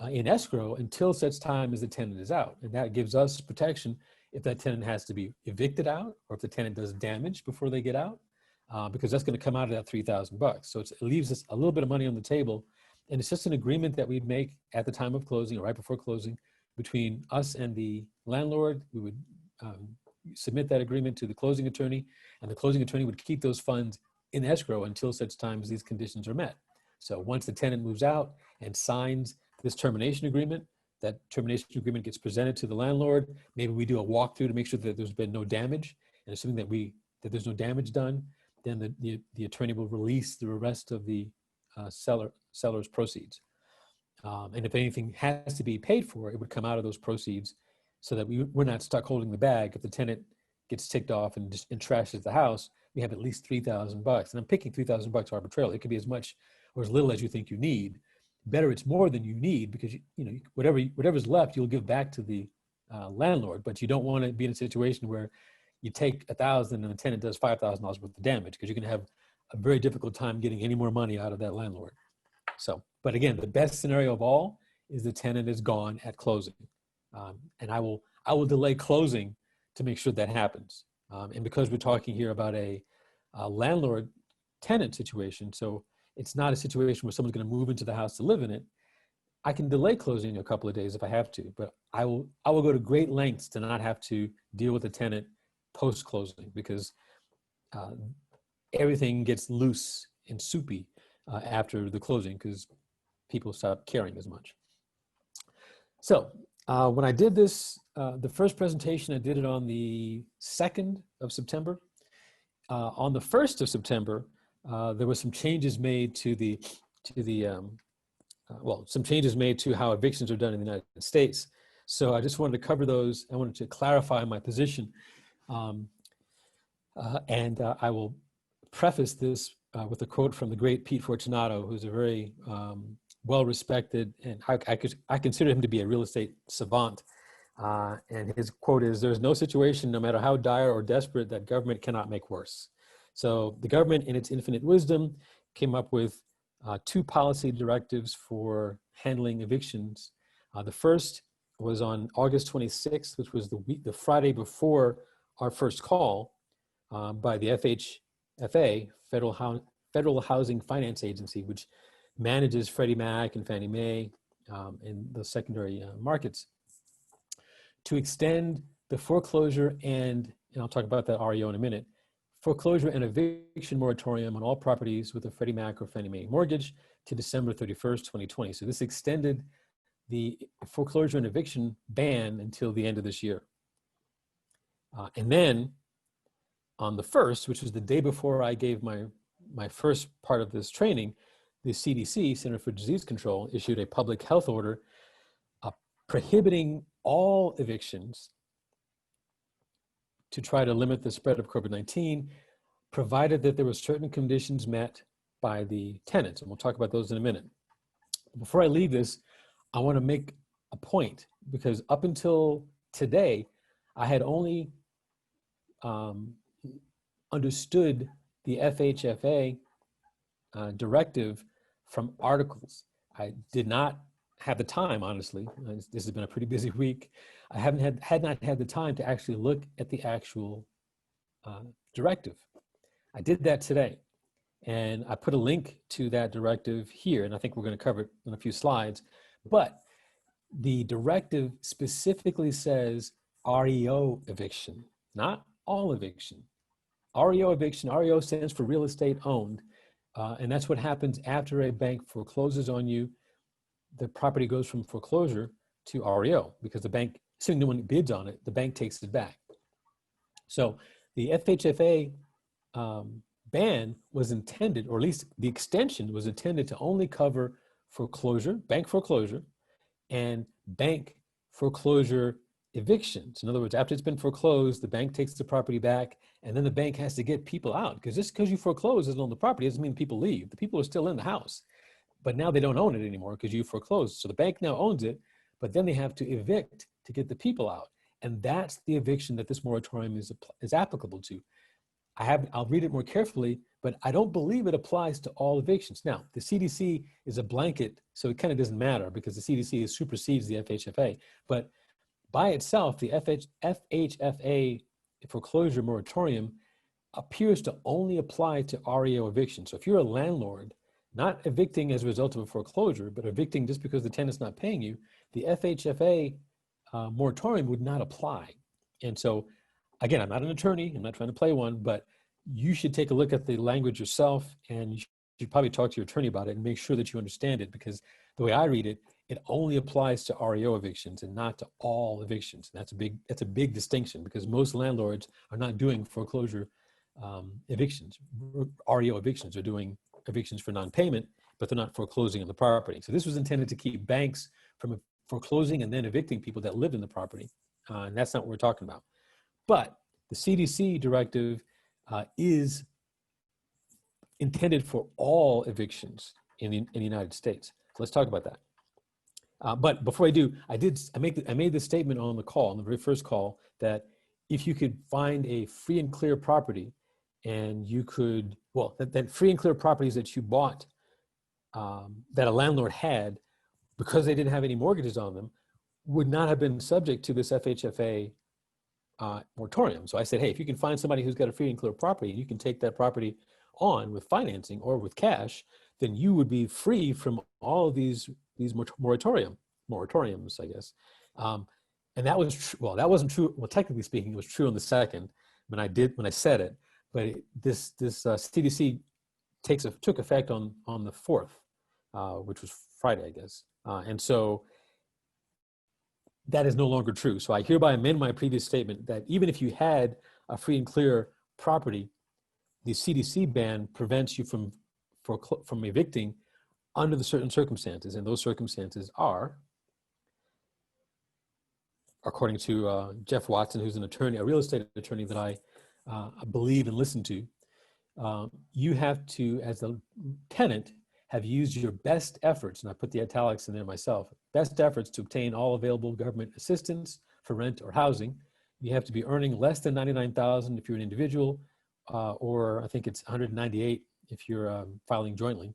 in escrow until such time as the tenant is out. And that gives us protection if that tenant has to be evicted out, or if the tenant does damage before they get out, because that's going to come out of that $3,000. So it leaves us a little bit of money on the table. And it's just an agreement that we'd make at the time of closing or right before closing, between us and the landlord. We would submit that agreement to the closing attorney, and the closing attorney would keep those funds in escrow until such time as these conditions are met. So once the tenant moves out and signs this termination agreement, that termination agreement gets presented to the landlord. Maybe we do a walkthrough to make sure that there's been no damage, and assuming that there's no damage done, then the attorney will release the rest of the seller's proceeds. And if anything has to be paid for, it would come out of those proceeds, so that we're not stuck holding the bag. If the tenant gets ticked off and trashes the house, we have at least $3,000. And I'm picking $3,000 arbitrarily. It could be as much or as little as you think you need. Better, it's more than you need, because whatever's left, you'll give back to the landlord. But you don't want to be in a situation where you take $1,000 and the tenant does $5,000 worth of damage, because you're going to have a very difficult time getting any more money out of that landlord. So, but again, the best scenario of all is the tenant is gone at closing, and I will delay closing to make sure that happens. And because we're talking here about a landlord-tenant situation, so it's not a situation where someone's going to move into the house to live in it, I can delay closing a couple of days if I have to, but I will go to great lengths to not have to deal with the tenant post-closing, because everything gets loose and soupy after the closing, because people stop caring as much. So when I did this, the first presentation, I did it on the 2nd of September. On the 1st of September, there were some changes made to some changes made to how evictions are done in the United States. So I just wanted to cover those. I wanted to clarify my position. And I will preface this with a quote from the great Pete Fortunato, who's a very well-respected, and I consider him to be a real estate savant. And his quote is, "There's no situation, no matter how dire or desperate, that government cannot make worse." So the government, in its infinite wisdom, came up with 2 policy directives for handling evictions. The first was on August 26th, which was the Friday before our first call, by the FHFA, Federal Housing Finance Agency, which manages Freddie Mac and Fannie Mae in the secondary markets, to extend the foreclosure and I'll talk about that REO in a minute, foreclosure and eviction moratorium on all properties with a Freddie Mac or Fannie Mae mortgage to December 31st, 2020. So this extended the foreclosure and eviction ban until the end of this year. And then on the 1st, which was the day before I gave my first part of this training, the CDC, Center for Disease Control, issued a public health order prohibiting all evictions to try to limit the spread of COVID-19, provided that there were certain conditions met by the tenants. And we'll talk about those in a minute. Before I leave this, I want to make a point, because up until today, I had only understood the FHFA directive from articles. I did not have the time, honestly. This has been a pretty busy week. I had not had the time to actually look at the actual directive. I did that today, and I put a link to that directive here, and I think we're going to cover it in a few slides. But the directive specifically says REO eviction, not all eviction. REO eviction, REO stands for real estate owned, and that's what happens after a bank forecloses on you. The property goes from foreclosure to REO, because the bank, assuming no one bids on it, the bank takes it back. So the FHFA ban was intended, or at least the extension was intended, to only cover foreclosure, bank foreclosure, and bank foreclosure evictions. In other words, after it's been foreclosed, the bank takes the property back, and then the bank has to get people out, because just because you foreclose and own the property doesn't mean people leave. The people are still in the house, but now they don't own it anymore because you foreclosed. So the bank now owns it, but then they have to evict to get the people out. And that's the eviction that this moratorium is applicable to. I'll read it more carefully, but I don't believe it applies to all evictions. Now, the CDC is a blanket, so it kind of doesn't matter, because the CDC supersedes the FHFA. But by itself, the FHFA foreclosure moratorium appears to only apply to REO eviction. So if you're a landlord, not evicting as a result of a foreclosure, but evicting just because the tenant's not paying you, the FHFA moratorium would not apply. And so, again, I'm not an attorney, I'm not trying to play one, but you should take a look at the language yourself, and you should probably talk to your attorney about it and make sure that you understand it, because the way I read it, it only applies to REO evictions and not to all evictions. And that's a big distinction, because most landlords are not doing foreclosure evictions. REO evictions are doing evictions for non-payment, but they're not foreclosing on the property. So this was intended to keep banks from foreclosing and then evicting people that lived in the property. And that's not what we're talking about. But the CDC directive is intended for all evictions in the United States. So let's talk about that. But before I do, I made this statement on the call, on the very first call, that if you could find a free and clear property, and you could, well, that free and clear properties that you bought, that a landlord had, because they didn't have any mortgages on them, would not have been subject to this FHFA moratorium. So I said, hey, if you can find somebody who's got a free and clear property, and you can take that property on with financing or with cash, then you would be free from all of these moratoriums, I guess. And that was well, that wasn't true. Well, technically speaking, it was true on the second when I said it. But this CDC took effect on the 4th, which was Friday, I guess. And so that is no longer true. So I hereby amend my previous statement that even if you had a free and clear property, the CDC ban prevents you from evicting under the certain circumstances. And those circumstances are, according to Jeff Watson, who's an attorney, a real estate attorney that I believe and listen to, you have to, as a tenant, have used your best efforts, and I put the italics in there myself, best efforts to obtain all available government assistance for rent or housing. You have to be earning less than $99,000 if you're an individual, or I think it's $198 if you're filing jointly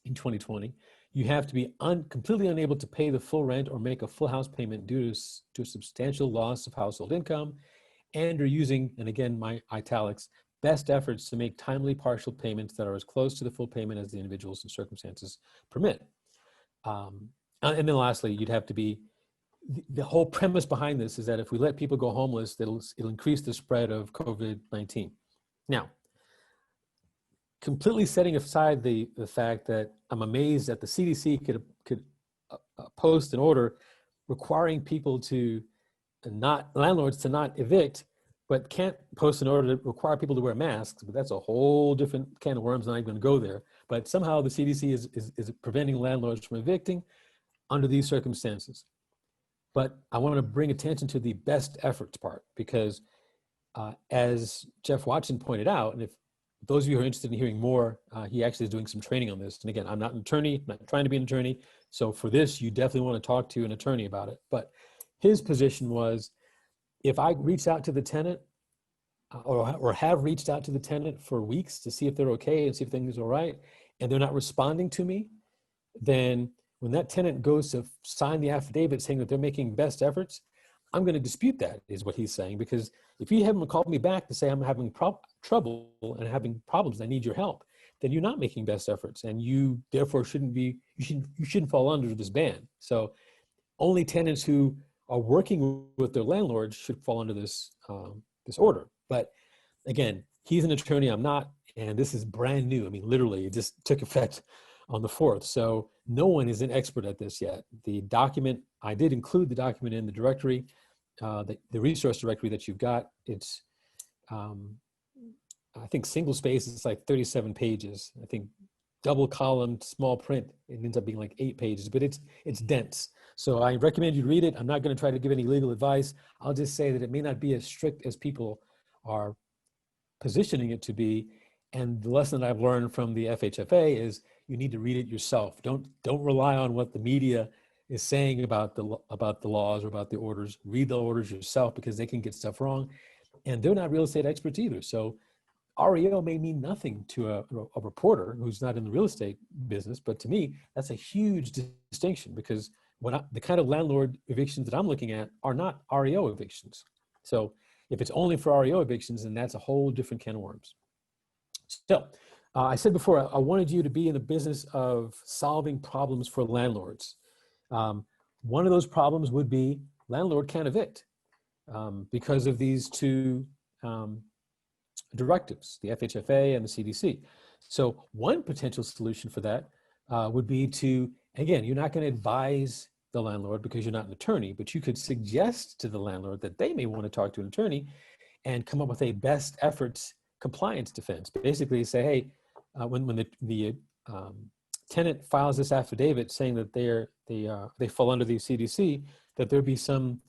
in 2020. You have to be completely unable to pay the full rent or make a full house payment due to a substantial loss of household income, and are using, and again, my italics, best efforts to make timely partial payments that are as close to the full payment as the individuals and circumstances permit. And then lastly, you'd have to be, the whole premise behind this is that if we let people go homeless, it'll increase the spread of COVID-19. Now, completely setting aside the fact that I'm amazed that the CDC could post an order requiring people landlords to not evict, but can't post an order to require people to wear masks. But that's a whole different can of worms, and I'm not going to go there. But somehow the CDC is preventing landlords from evicting under these circumstances. But I want to bring attention to the best efforts part, because as Jeff Watson pointed out, and if those of you who are interested in hearing more, he actually is doing some training on this. And again, I'm not an attorney, I'm not trying to be an attorney. So for this, you definitely want to talk to an attorney about it. But his position was, if I reach out to the tenant or have reached out to the tenant for weeks to see if they're okay and see if things are all right, and they're not responding to me, then when that tenant goes to sign the affidavit saying that they're making best efforts, I'm going to dispute that, is what he's saying. Because if you haven't called me back to say I'm having trouble and having problems, I need your help, then you're not making best efforts, and you therefore you shouldn't fall under this ban. So only tenants who are working with their landlords should fall under this order. But again, he's an attorney, I'm not, and this is brand new. I mean, literally, it just took effect on the 4th. So no one is an expert at this yet. The document, I did include the document in the directory, the resource directory that you've got. It's, I think single space is like 37 pages. I think double column, small print, it ends up being like 8 pages, but it's dense. So I recommend you read it. I'm not going to try to give any legal advice. I'll just say that it may not be as strict as people are positioning it to be. And the lesson I've learned from the FHFA is you need to read it yourself. Don't rely on what the media is saying about the laws or about the orders. Read the orders yourself, because they can get stuff wrong, and they're not real estate experts either. So REO may mean nothing to a reporter who's not in the real estate business, but to me, that's a huge distinction, because the kind of landlord evictions that I'm looking at are not REO evictions. So if it's only for REO evictions, then that's a whole different can of worms. So I said before, I wanted you to be in the business of solving problems for landlords. One of those problems would be landlord can't evict because of these two directives, the FHFA and the CDC. So one potential solution for that would be to, again, you're not going to advise the landlord because you're not an attorney, but you could suggest to the landlord that they may want to talk to an attorney and come up with a best efforts compliance defense. Basically say, hey, when the tenant files this affidavit saying that they fall under the CDC, that there be some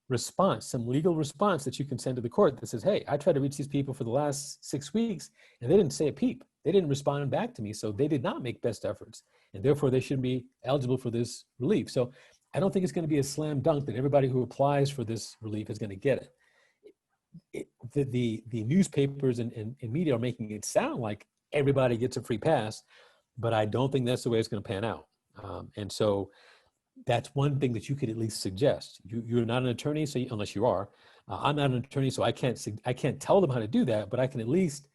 response, some legal response that you can send to the court that says, hey, I tried to reach these people for the last 6 weeks and they didn't say a peep. They didn't respond back to me. So they did not make best efforts. And therefore they shouldn't be eligible for this relief. So I don't think it's going to be a slam dunk that everybody who applies for this relief is going to get it. The newspapers and media are making it sound like everybody gets a free pass, but I don't think that's the way it's going to pan out. And so that's one thing that you could at least suggest. You're not an attorney, so unless you are, I'm not an attorney, so I can't tell them how to do that, but I can at least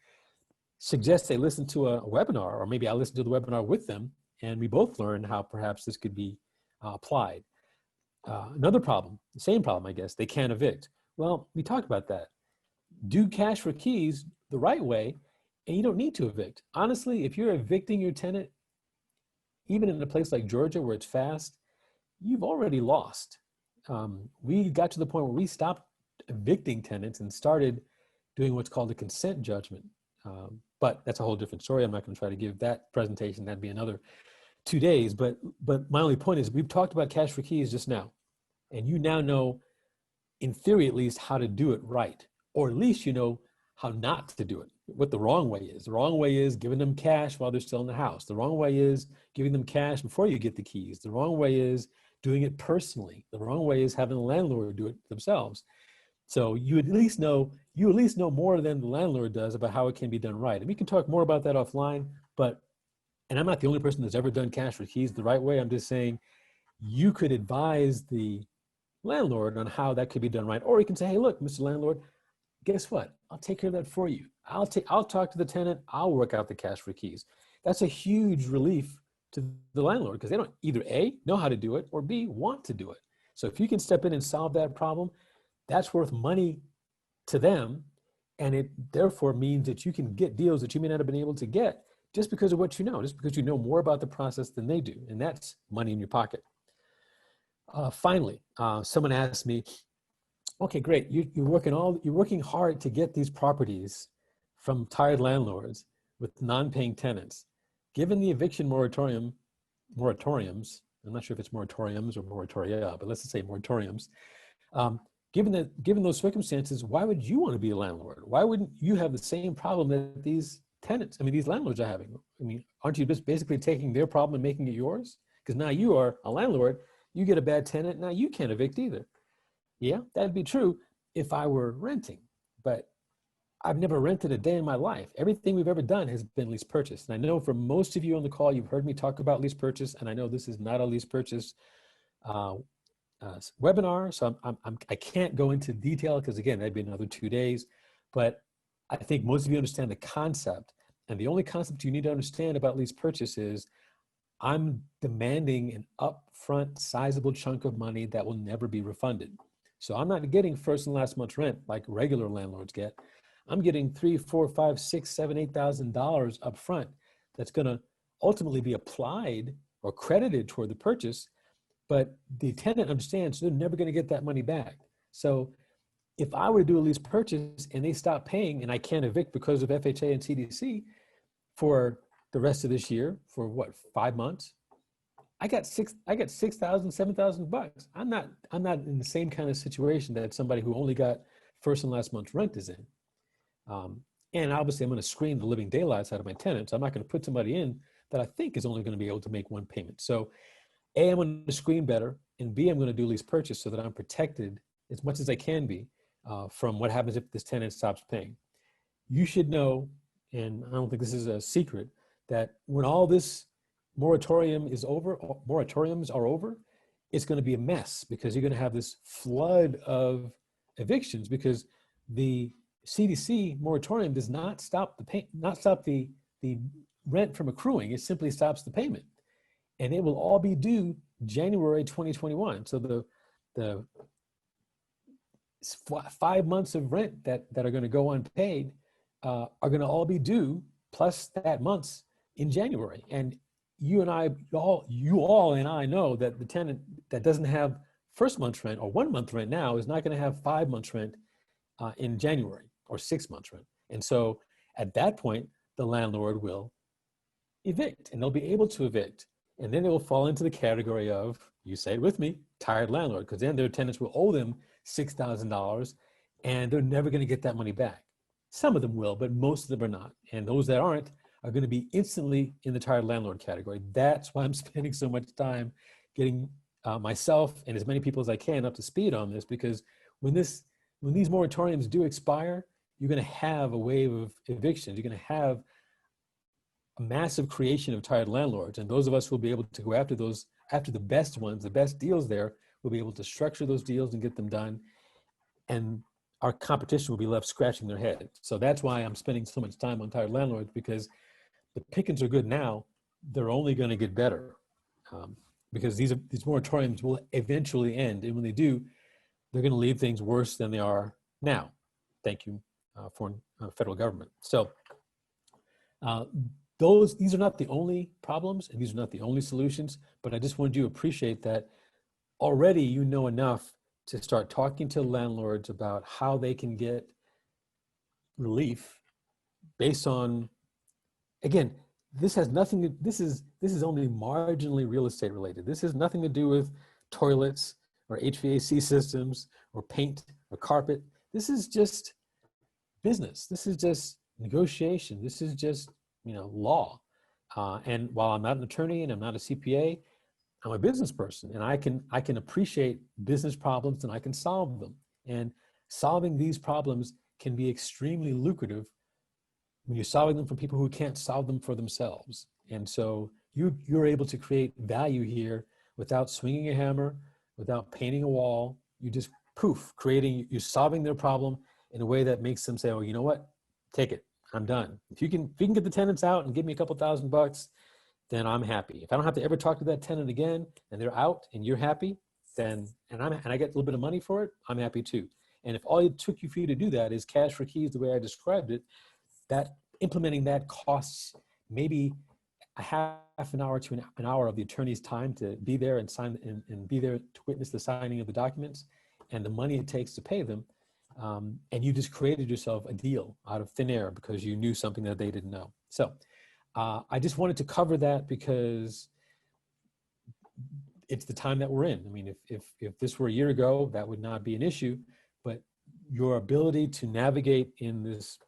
suggest they listen to a webinar, or maybe I listen to the webinar with them, and we both learn how perhaps this could be applied. Another problem, the same problem, I guess, they can't evict. Well, we talked about that. Do cash for keys the right way, and you don't need to evict. Honestly, if you're evicting your tenant, even in a place like Georgia where it's fast, you've already lost. We got to the point where we stopped evicting tenants and started doing what's called a consent judgment. But that's a whole different story. I'm not going to try to give that presentation. That'd be another 2 days. But my only point is we've talked about cash for keys just now. And you now know, in theory at least, how to do it right. Or at least you know how not to do it, what the wrong way is. The wrong way is giving them cash while they're still in the house. The wrong way is giving them cash before you get the keys. The wrong way is doing it personally. The wrong way is having the landlord do it themselves. So you at least know more than the landlord does about how it can be done right. And we can talk more about that offline, and I'm not the only person that's ever done cash for keys the right way. I'm just saying you could advise the landlord on how that could be done right. Or you can say, hey, look, Mr. Landlord, guess what? I'll take care of that for you. I'll talk to the tenant. I'll work out the cash for keys. That's a huge relief to the landlord because they don't either A, know how to do it, or B, want to do it. So if you can step in and solve that problem, that's worth money to them. And it therefore means that you can get deals that you may not have been able to get just because of what you know, just because you know more about the process than they do. And that's money in your pocket. Finally, someone asked me, okay, great. You're working hard to get these properties from tired landlords with non-paying tenants. Given the eviction moratoriums, I'm not sure if it's moratoriums or moratoria, but let's just say moratoriums. Given those circumstances, why would you want to be a landlord? Why wouldn't you have the same problem that these landlords are having? I mean, aren't you just basically taking their problem and making it yours? Because now you are a landlord, you get a bad tenant, now you can't evict either. Yeah, that'd be true if I were renting, but I've never rented a day in my life. Everything we've ever done has been lease purchase. And I know for most of you on the call, you've heard me talk about lease purchase, and I know this is not a lease purchase webinar, so I can't go into detail because again, that'd be another 2 days, but I think most of you understand the concept. And the only concept you need to understand about lease purchase is I'm demanding an upfront sizable chunk of money that will never be refunded. So I'm not getting first and last month's rent like regular landlords get. I'm getting $3,000, $4,000, $5,000, $6,000, $7,000, $8,000 up front that's going to ultimately be applied or credited toward the purchase, but the tenant understands they're never going to get that money back. So if I were to do a lease purchase and they stop paying and I can't evict because of FHA and CDC for the rest of this year, for what, 5 months, I got $6,000, $7,000. I'm not in the same kind of situation that somebody who only got first and last month's rent is in. And obviously I'm going to screen the living daylights out of my tenants. I'm not going to put somebody in that I think is only going to be able to make one payment. So A, I'm going to screen better, and B, I'm going to do lease purchase so that I'm protected as much as I can be from what happens if this tenant stops paying. You should know, and I don't think this is a secret, that when all this moratoriums are over, it's going to be a mess because you're going to have this flood of evictions because the CDC moratorium does not stop the rent from accruing. It simply stops the payment, and it will all be due January 2021. So the 5 months of rent that are going to go unpaid are going to all be due, plus that month's in January. And you and I, you all and I know that the tenant that doesn't have first month's rent or 1 month rent now is not going to have 5 months rent in January, or 6 months rent. And so at that point, the landlord will evict, and they'll be able to evict. And then they will fall into the category of, you say it with me, tired landlord, because then their tenants will owe them $6,000 and they're never going to get that money back. Some of them will, but most of them are not. And those that aren't are going to be instantly in the tired landlord category. That's why I'm spending so much time getting myself and as many people as I can up to speed on this, because when these moratoriums do expire, you're going to have a wave of evictions. You're going to have a massive creation of tired landlords. And those of us who will be able to go after the best ones, the best deals there, will be able to structure those deals and get them done. And our competition will be left scratching their head. So that's why I'm spending so much time on tired landlords, because the pickings are good now. They're only going to get better because these moratoriums will eventually end. And when they do, they're going to leave things worse than they are now. Thank you, foreign federal government. So these are not the only problems, and these are not the only solutions, but I just wanted you to appreciate that already you know enough to start talking to landlords about how they can get relief based on, again, this has nothing to, this is only marginally real estate related. This has nothing to do with toilets or HVAC systems or paint or carpet. This is just business. This is just negotiation. This is just, law. And while I'm not an attorney and I'm not a CPA, I'm a business person, and I can appreciate business problems and I can solve them. And solving these problems can be extremely lucrative when you're solving them for people who can't solve them for themselves. And so you're able to create value here without swinging a hammer, without painting a wall. You just you're solving their problem in a way that makes them say, oh, you know what? Take it. I'm done. If you can get the tenants out and give me a couple $1,000, then I'm happy. If I don't have to ever talk to that tenant again and they're out and you're happy, then, and I get a little bit of money for it, I'm happy too. And if all it took for you to do that is cash for keys the way I described it, that implementing that costs maybe a half an hour to an hour of the attorney's time to be there and sign and be there to witness the signing of the documents and the money it takes to pay them. And you just created yourself a deal out of thin air because you knew something that they didn't know. So I just wanted to cover that because it's the time that we're in. I mean, if this were a year ago, that would not be an issue, but your ability to navigate in this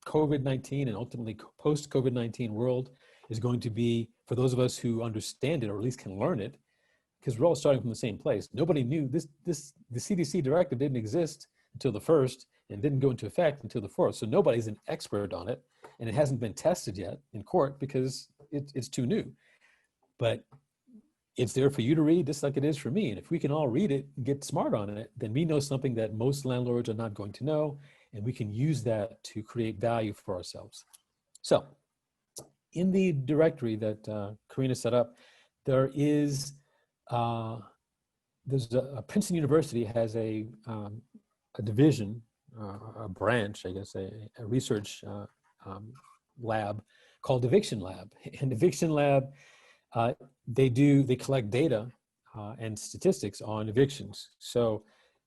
COVID-19 and ultimately post-COVID-19 world is going to be, for those of us who understand it or at least can learn it, because we're all starting from the same place. Nobody knew the CDC directive didn't exist until the 1st and didn't go into effect until the 4th. So nobody's an expert on it, and it hasn't been tested yet in court because it's too new. But it's there for you to read just like it is for me. And if we can all read it and get smart on it, then we know something that most landlords are not going to know, and we can use that to create value for ourselves. So in the directory that Karina set up, there is, Princeton University has a division, a branch, I guess, a research lab called Eviction Lab. And Eviction Lab, they collect data and statistics on evictions. So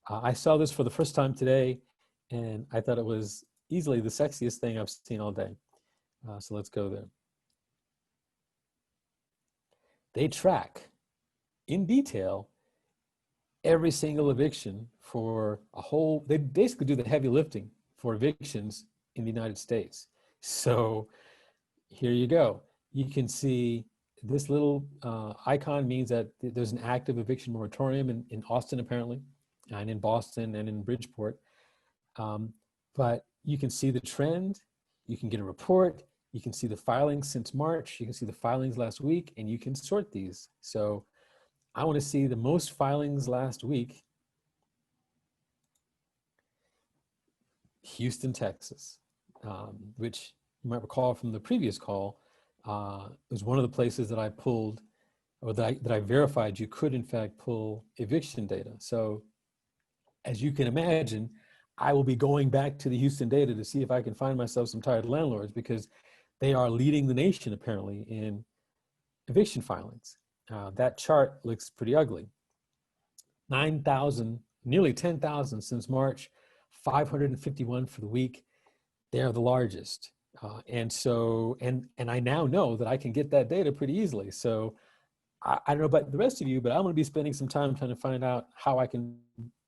I saw this for the first time today, and I thought it was easily the sexiest thing I've seen all day. So let's go there. They track in detail every single eviction for they basically do the heavy lifting for evictions in the United States. So here you go. You can see this little icon means that there's an active eviction moratorium in Austin, apparently, and in Boston and in Bridgeport. But you can see the trend, you can get a report, you can see the filings since March, you can see the filings last week, and you can sort these. So I want to see the most filings last week. Houston, Texas, which you might recall from the previous call, was one of the places that I pulled, or that I verified you could in fact pull eviction data. So as you can imagine, I will be going back to the Houston data to see if I can find myself some tired landlords, because they are leading the nation apparently in eviction filings. That chart looks pretty ugly. 9,000, nearly 10,000 since March, 551 for the week. They are the largest. And so, and I now know that I can get that data pretty easily. So I don't know about the rest of you, but I'm going to be spending some time trying to find out how I can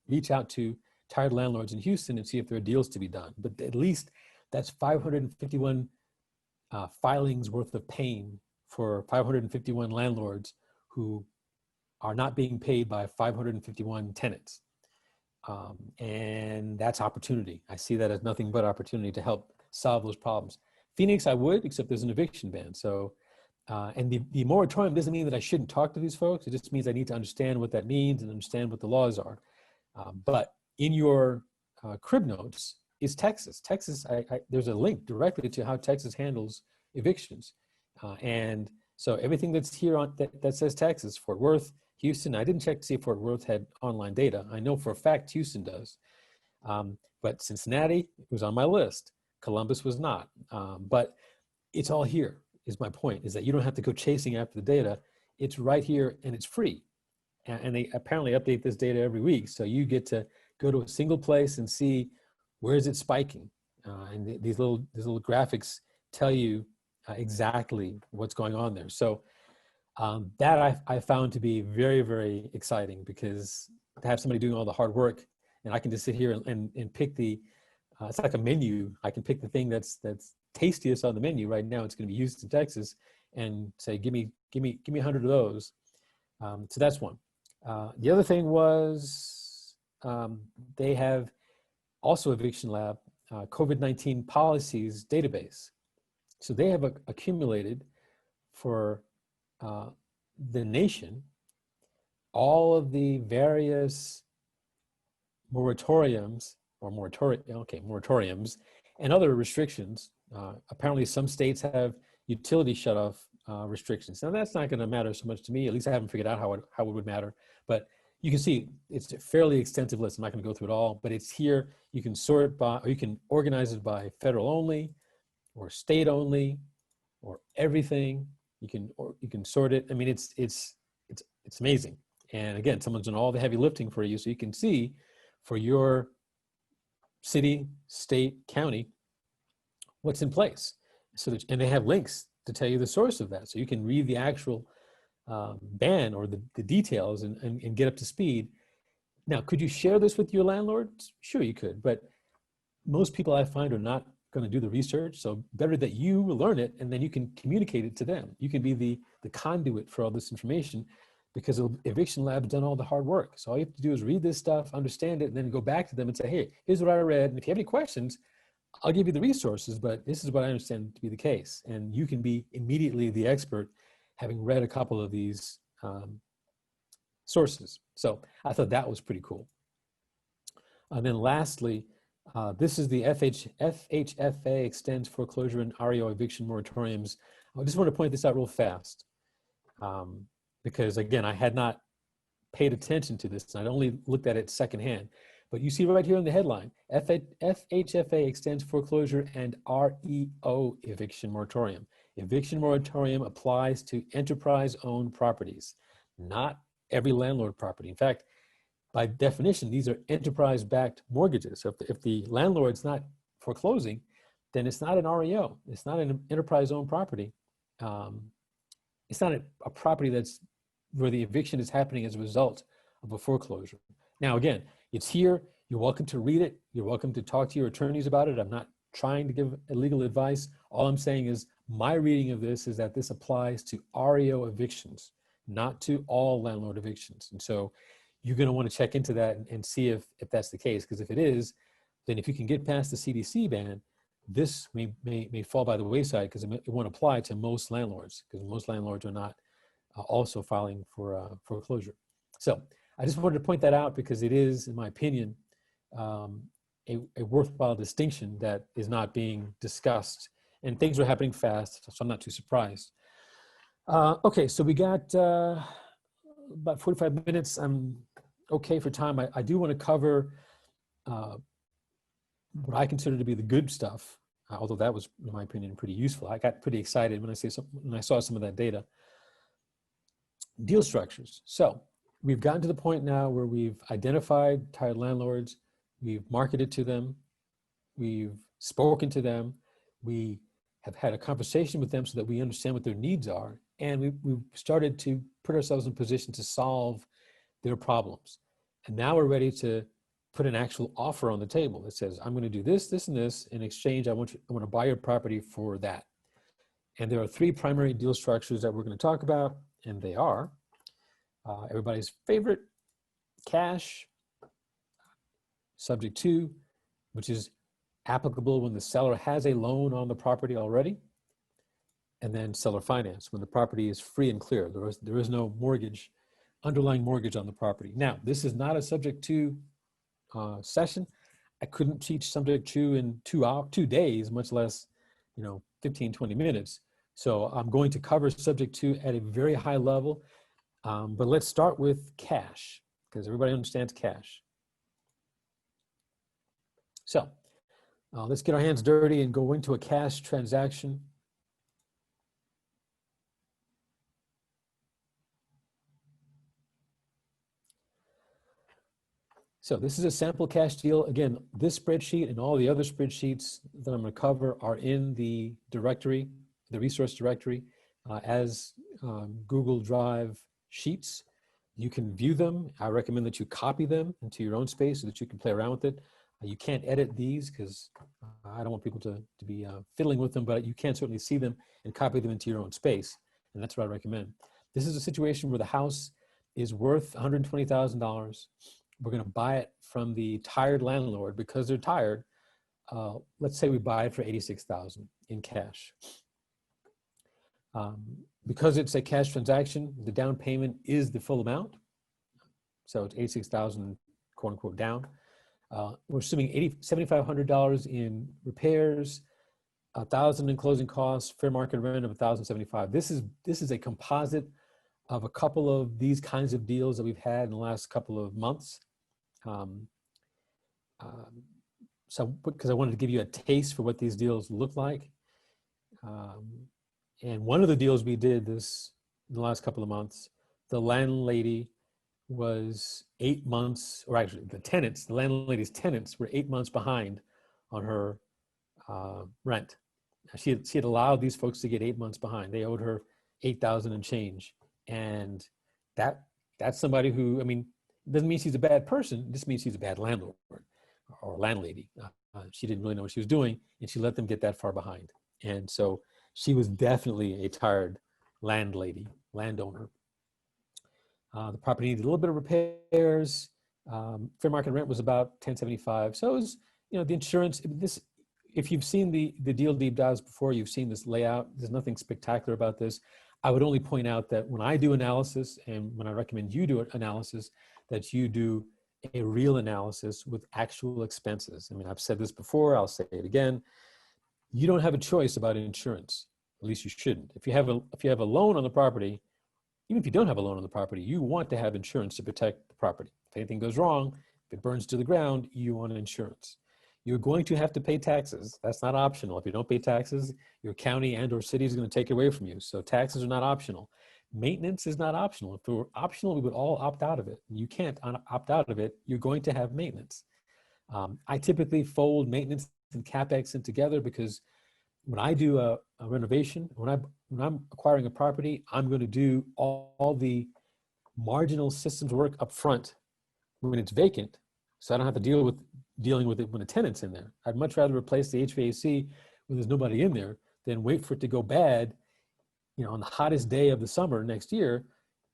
reach out to tired landlords in Houston and see if there are deals to be done. But at least that's 551 filings worth of pain for 551 landlords who are not being paid by 551 tenants. And that's opportunity. I see that as nothing but opportunity to help solve those problems. Phoenix, I would, except there's an eviction ban. So, and the moratorium doesn't mean that I shouldn't talk to these folks. It just means I need to understand what that means and understand what the laws are. But in your crib notes is Texas. Texas, there's a link directly to how Texas handles evictions. And so everything that's here on that says Texas, Fort Worth, Houston, I didn't check to see if Fort Worth had online data. I know for a fact Houston does. But Cincinnati was on my list. Columbus was not. But it's all here, is my point, is that you don't have to go chasing after the data. It's right here and it's free. And they apparently update this data every week. So you get to go to a single place and see where is it spiking. And these little graphics tell you exactly what's going on there. So that I found to be very, very exciting, because to have somebody doing all the hard work, and I can just sit here and pick the, it's like a menu. I can pick the thing that's tastiest on the menu. Right now it's going to be Houston, Texas, and say, give me 100 of those. So that's one. The other thing was they have also Eviction Lab, COVID-19 policies database. So they have accumulated for the nation all of the various moratoriums and other restrictions. Apparently some states have utility shutoff restrictions. Now that's not going to matter so much to me. At least I haven't figured out how it would matter. But you can see it's a fairly extensive list. I'm not going to go through it all, but it's here. You can sort it by, or you can organize it by federal only, or state only, or everything. You can sort it. I mean, it's amazing. And again, someone's done all the heavy lifting for you, so you can see for your city, state, county, what's in place. So that, and they have links to tell you the source of that, so you can read the actual ban or the details and get up to speed. Now, could you share this with your landlord? Sure, you could, but most people I find are not going to do the research. So better that you learn it and then you can communicate it to them. You can be the conduit for all this information, because Eviction Lab's done all the hard work. So all you have to do is read this stuff, understand it, and then go back to them and say, hey, here's what I read. And if you have any questions, I'll give you the resources, but this is what I understand to be the case. And you can be immediately the expert, having read a couple of these sources. So I thought that was pretty cool. And then lastly, this is the FHFA extends foreclosure and REO eviction moratoriums. I just want to point this out real fast, because again, I had not paid attention to this, and I'd only looked at it secondhand. But you see right here in the headline, FHFA extends foreclosure and REO eviction moratorium. Eviction moratorium applies to enterprise-owned properties, not every landlord property. In fact, by definition, these are enterprise-backed mortgages. So if the landlord's not foreclosing, then it's not an REO. It's not an enterprise-owned property. It's not a property that's where the eviction is happening as a result of a foreclosure. Now, again, it's here. You're welcome to read it. You're welcome to talk to your attorneys about it. I'm not trying to give legal advice. All I'm saying is my reading of this is that this applies to REO evictions, not to all landlord evictions. And so you're going to want to check into that and see if that's the case. Because if it is, then if you can get past the CDC ban, this may fall by the wayside, because it won't apply to most landlords, because most landlords are not also filing for foreclosure. So I just wanted to point that out, because it is, in my opinion, a worthwhile distinction that is not being discussed, and things are happening fast, so I'm not too surprised. Okay, so we got about 45 minutes. I'm okay for time. I do want to cover what I consider to be the good stuff, although that was, in my opinion, pretty useful. I got pretty excited when I saw some of that data. Deal structures. So we've gotten to the point now where we've identified tired landlords, we've marketed to them, we've spoken to them, we have had a conversation with them so that we understand what their needs are, and we've started to put ourselves in position to solve their problems. And now we're ready to put an actual offer on the table that says, I'm going to do this, this, and this. In exchange, I want to buy your property for that. And there are three primary deal structures that we're going to talk about, and they are everybody's favorite: cash, subject to, which is applicable when the seller has a loan on the property already, and then seller finance, when the property is free and clear. There is no mortgage, underlying mortgage on the property. Now, this is not a subject to session. I couldn't teach subject to in 2 days, much less 15, 20 minutes. So I'm going to cover subject to at a very high level. But let's start with cash, because everybody understands cash. So let's get our hands dirty and go into a cash transaction. So this is a sample cash deal. Again, this spreadsheet and all the other spreadsheets that I'm going to cover are in the directory, the resource directory, as Google Drive sheets. You can view them. I recommend that you copy them into your own space so that you can play around with it. You can't edit these because I don't want people to be fiddling with them, but you can certainly see them and copy them into your own space. And that's what I recommend. This is a situation where the house is worth $120,000. We're going to buy it from the tired landlord because they're tired. Let's say we buy it for $86,000 in cash. Because it's a cash transaction, the down payment is the full amount. So it's $86,000, quote unquote, down. We're assuming $7,500 in repairs, $1,000 in closing costs, fair market rent of $1,075. This is a composite of a couple of these kinds of deals that we've had in the last couple of months. So because I wanted to give you a taste for what these deals look like. And one of the deals we did this in the last couple of months, the landlady was 8 months, or actually the landlady's tenants were 8 months behind on her rent. She had allowed these folks to get 8 months behind. They owed her $8,000 and change. And that's somebody who, I mean, doesn't mean she's a bad person. This means she's a bad landlord or landlady. She didn't really know what she was doing, and she let them get that far behind. And so she was definitely a tired landowner. The property needed a little bit of repairs. Fair market rent was about $1,075. So it was, the insurance, if you've seen the deal deep dives before, you've seen this layout. There's nothing spectacular about this. I would only point out that when I do analysis, and when I recommend you do analysis, that you do a real analysis with actual expenses. I mean, I've said this before, I'll say it again. You don't have a choice about insurance. At least you shouldn't. If you have a loan on the property, even if you don't have a loan on the property, you want to have insurance to protect the property. If anything goes wrong, if it burns to the ground, you want insurance. You're going to have to pay taxes. That's not optional. If you don't pay taxes, your county and or city is going to take it away from you. So taxes are not optional. Maintenance is not optional. If it were optional, we would all opt out of it. You can't opt out of it. You're going to have maintenance. I typically fold maintenance and CapEx in together because when I do a renovation, when I'm acquiring a property, I'm going to do all the marginal systems work up front when it's vacant, so I don't have to dealing with it when a tenant's in there. I'd much rather replace the HVAC when there's nobody in there than wait for it to go bad, on the hottest day of the summer next year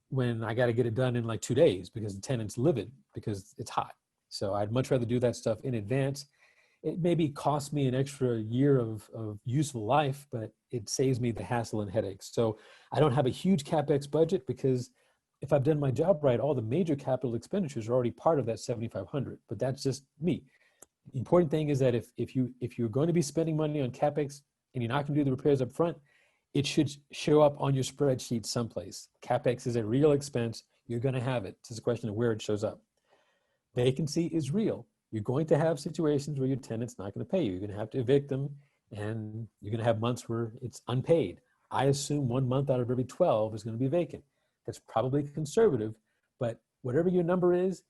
when I got to get it done in like 2 days because the tenant's livid because it's hot. So I'd much rather do that stuff in advance. It maybe costs me an extra year of useful life, but it saves me the hassle and headaches. So I don't have a huge CapEx budget because if I've done my job right, all the major capital expenditures are already part of that $7,500, but that's just me. The important thing is that if you're going to be spending money on CapEx and you're not going to do the repairs up front, it should show up on your spreadsheet someplace. CapEx is a real expense. You're going to have it. It's just a question of where it shows up. Vacancy is real. you're going to have situations where your tenant's not going to pay you. You're going to have to evict them, and you're going to have months where it's unpaid. I assume 1 month out of every 12 is going to be vacant. That's probably conservative, but whatever your number is,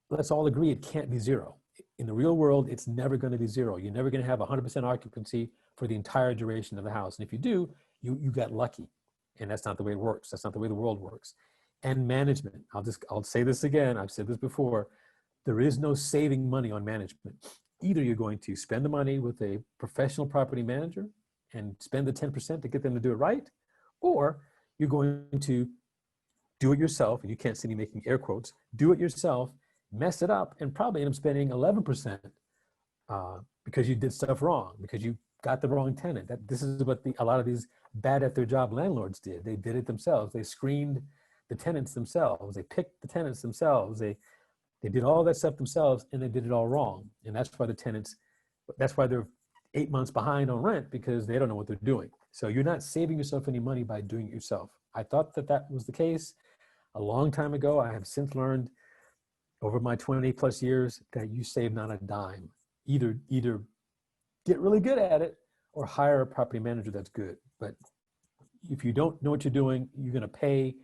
let's all agree it can't be zero. In the real world, it's never going to be zero. You're never going to have 100% occupancy for the entire duration of the house. And if you do, you got lucky. And that's not the way it works. That's not the way the world works. And management, I'll say this again, I've said this before, there is no saving money on management. Either you're going to spend the money with a professional property manager and spend the 10% to get them to do it right, or you're going to do it yourself, and you can't see me making air quotes, do it yourself, mess it up, and probably end up spending 11% because you did stuff wrong, because you got the wrong tenant. This is what a lot of these bad at their job landlords did. They did it themselves. They screened the tenants themselves. They picked the tenants themselves. They did all that stuff themselves, and they did it all wrong. And that's why that's why they're 8 months behind on rent, because they don't know what they're doing. So you're not saving yourself any money by doing it yourself. I thought that was the case a long time ago. I have since learned over my 20 plus years that you save not a dime. Either get really good at it or hire a property manager that's good. But if you don't know what you're doing, you're going to pay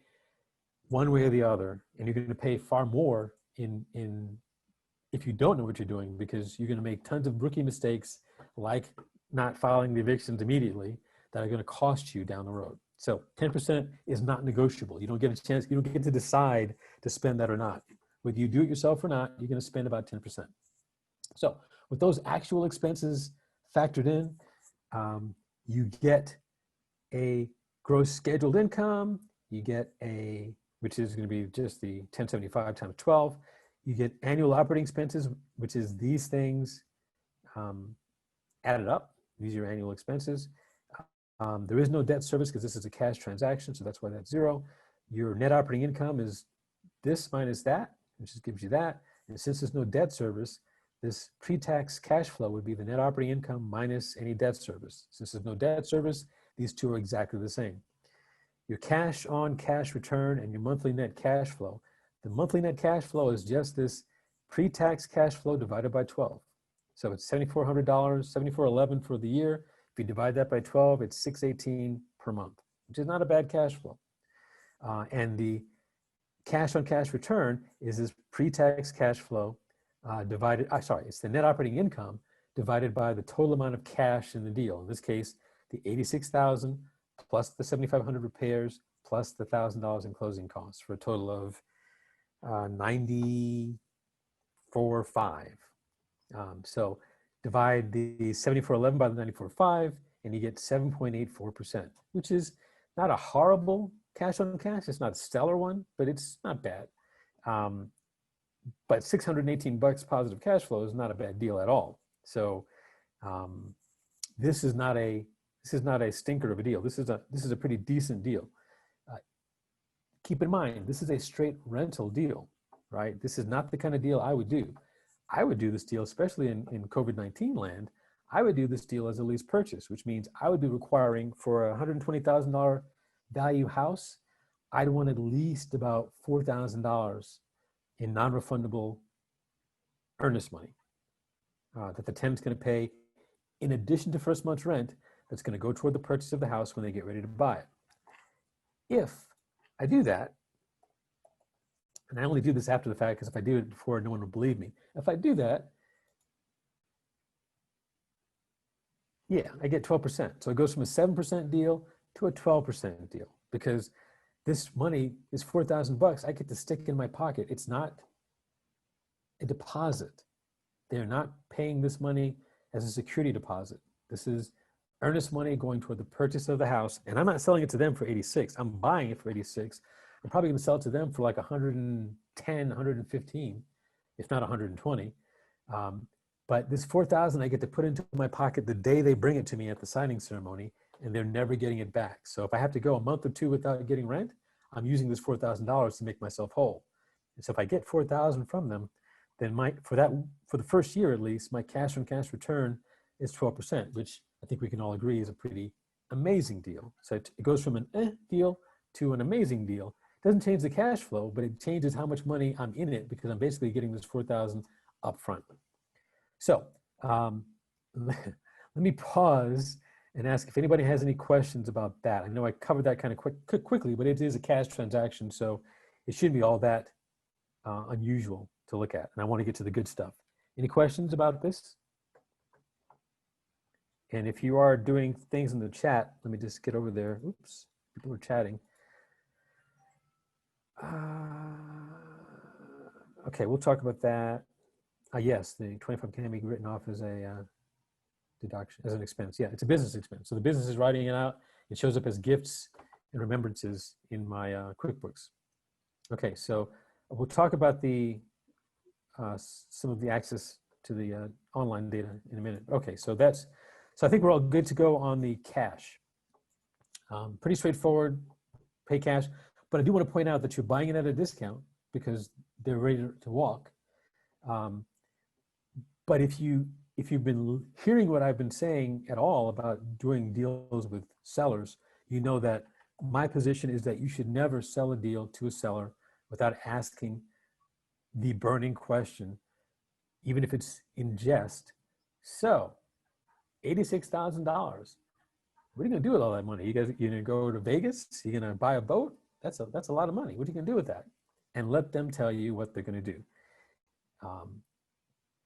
one way or the other, and you're going to pay far more if you don't know what you're doing, because you're going to make tons of rookie mistakes, like not filing the evictions immediately, that are going to cost you down the road. So 10% is not negotiable. You don't get a chance. You don't get to decide to spend that or not. Whether you do it yourself or not, you're going to spend about 10%. So with those actual expenses factored in, you get a gross scheduled income. You get which is going to be just the 1075 times 12. You get annual operating expenses, which is these things added up. These are your annual expenses. There is no debt service because this is a cash transaction, so that's why that's zero. Your net operating income is this minus that, which just gives you that. And since there's no debt service, this pre-tax cash flow would be the net operating income minus any debt service. Since there's no debt service, these two are exactly the same. Your cash on cash return and your monthly net cash flow. The monthly net cash flow is just this pre-tax cash flow divided by 12. So it's $7,400, $7,411 for the year. If you divide that by 12, it's $618 per month, which is not a bad cash flow. And the cash on cash return is this pre-tax cash flow it's the net operating income divided by the total amount of cash in the deal. In this case, the $86,000 plus the $7,500 repairs plus the $1,000 in closing costs for a total of $94,500. So divide the 7,411 by the 94.5 and you get 7.84%, which is not a horrible cash on cash. It's not a stellar one, but it's not bad. But $618 positive cash flow is not a bad deal at all. So this is not a stinker of a deal. This is a pretty decent deal. Keep in mind, this is a straight rental deal, right? This is not the kind of deal I would do. I would do this deal, especially in COVID-19 land, I would do this deal as a lease purchase, which means I would be requiring for a $120,000 value house, I'd want at least about $4,000 in non-refundable earnest money that the tenant's going to pay in addition to first month's rent that's going to go toward the purchase of the house when they get ready to buy it. If I do that, and I only do this after the fact because if I do it before, no one will believe me. If I do that, yeah, I get 12%. So it goes from a 7% deal to a 12% deal because this money is $4,000 I get to stick in my pocket. It's not a deposit. They're not paying this money as a security deposit. This is earnest money going toward the purchase of the house. And I'm not selling it to them for 86. I'm buying it for 86. I'm probably going to sell it to them for like 110, 115, if not 120. But this 4,000 I get to put into my pocket the day they bring it to me at the signing ceremony, and they're never getting it back. So if I have to go a month or two without getting rent, I'm using this $4,000 to make myself whole. And so if I get 4,000 from them, then for the first year at least, my cash on cash return is 12%, which I think we can all agree is a pretty amazing deal. So it goes from an deal to an amazing deal. It doesn't change the cash flow, but it changes how much money I'm in it because I'm basically getting this 4,000 up front. So let me pause and ask if anybody has any questions about that. I know I covered that kind of quickly, but it is a cash transaction, so it shouldn't be all that unusual to look at. And I want to get to the good stuff. Any questions about this? And if you are doing things in the chat, let me just get over there. Oops, people are chatting. Okay, we'll talk about that. Yes, the 25 can be written off as a deduction, as an expense. Yeah, it's a business expense. So the business is writing it out. It shows up as gifts and remembrances in my QuickBooks. Okay, so we'll talk about the some of the access to the online data in a minute. Okay, so I think we're all good to go on the cash. Pretty straightforward, pay cash. But I do want to point out that you're buying it at a discount because they're ready to walk. But if you've been hearing what I've been saying at all about doing deals with sellers, you know that my position is that you should never sell a deal to a seller without asking the burning question, even if it's in jest. So, $86,000. What are you gonna do with all that money? You gonna go to Vegas? You gonna buy a boat? That's a lot of money. What are you gonna do with that? And let them tell you what they're gonna do.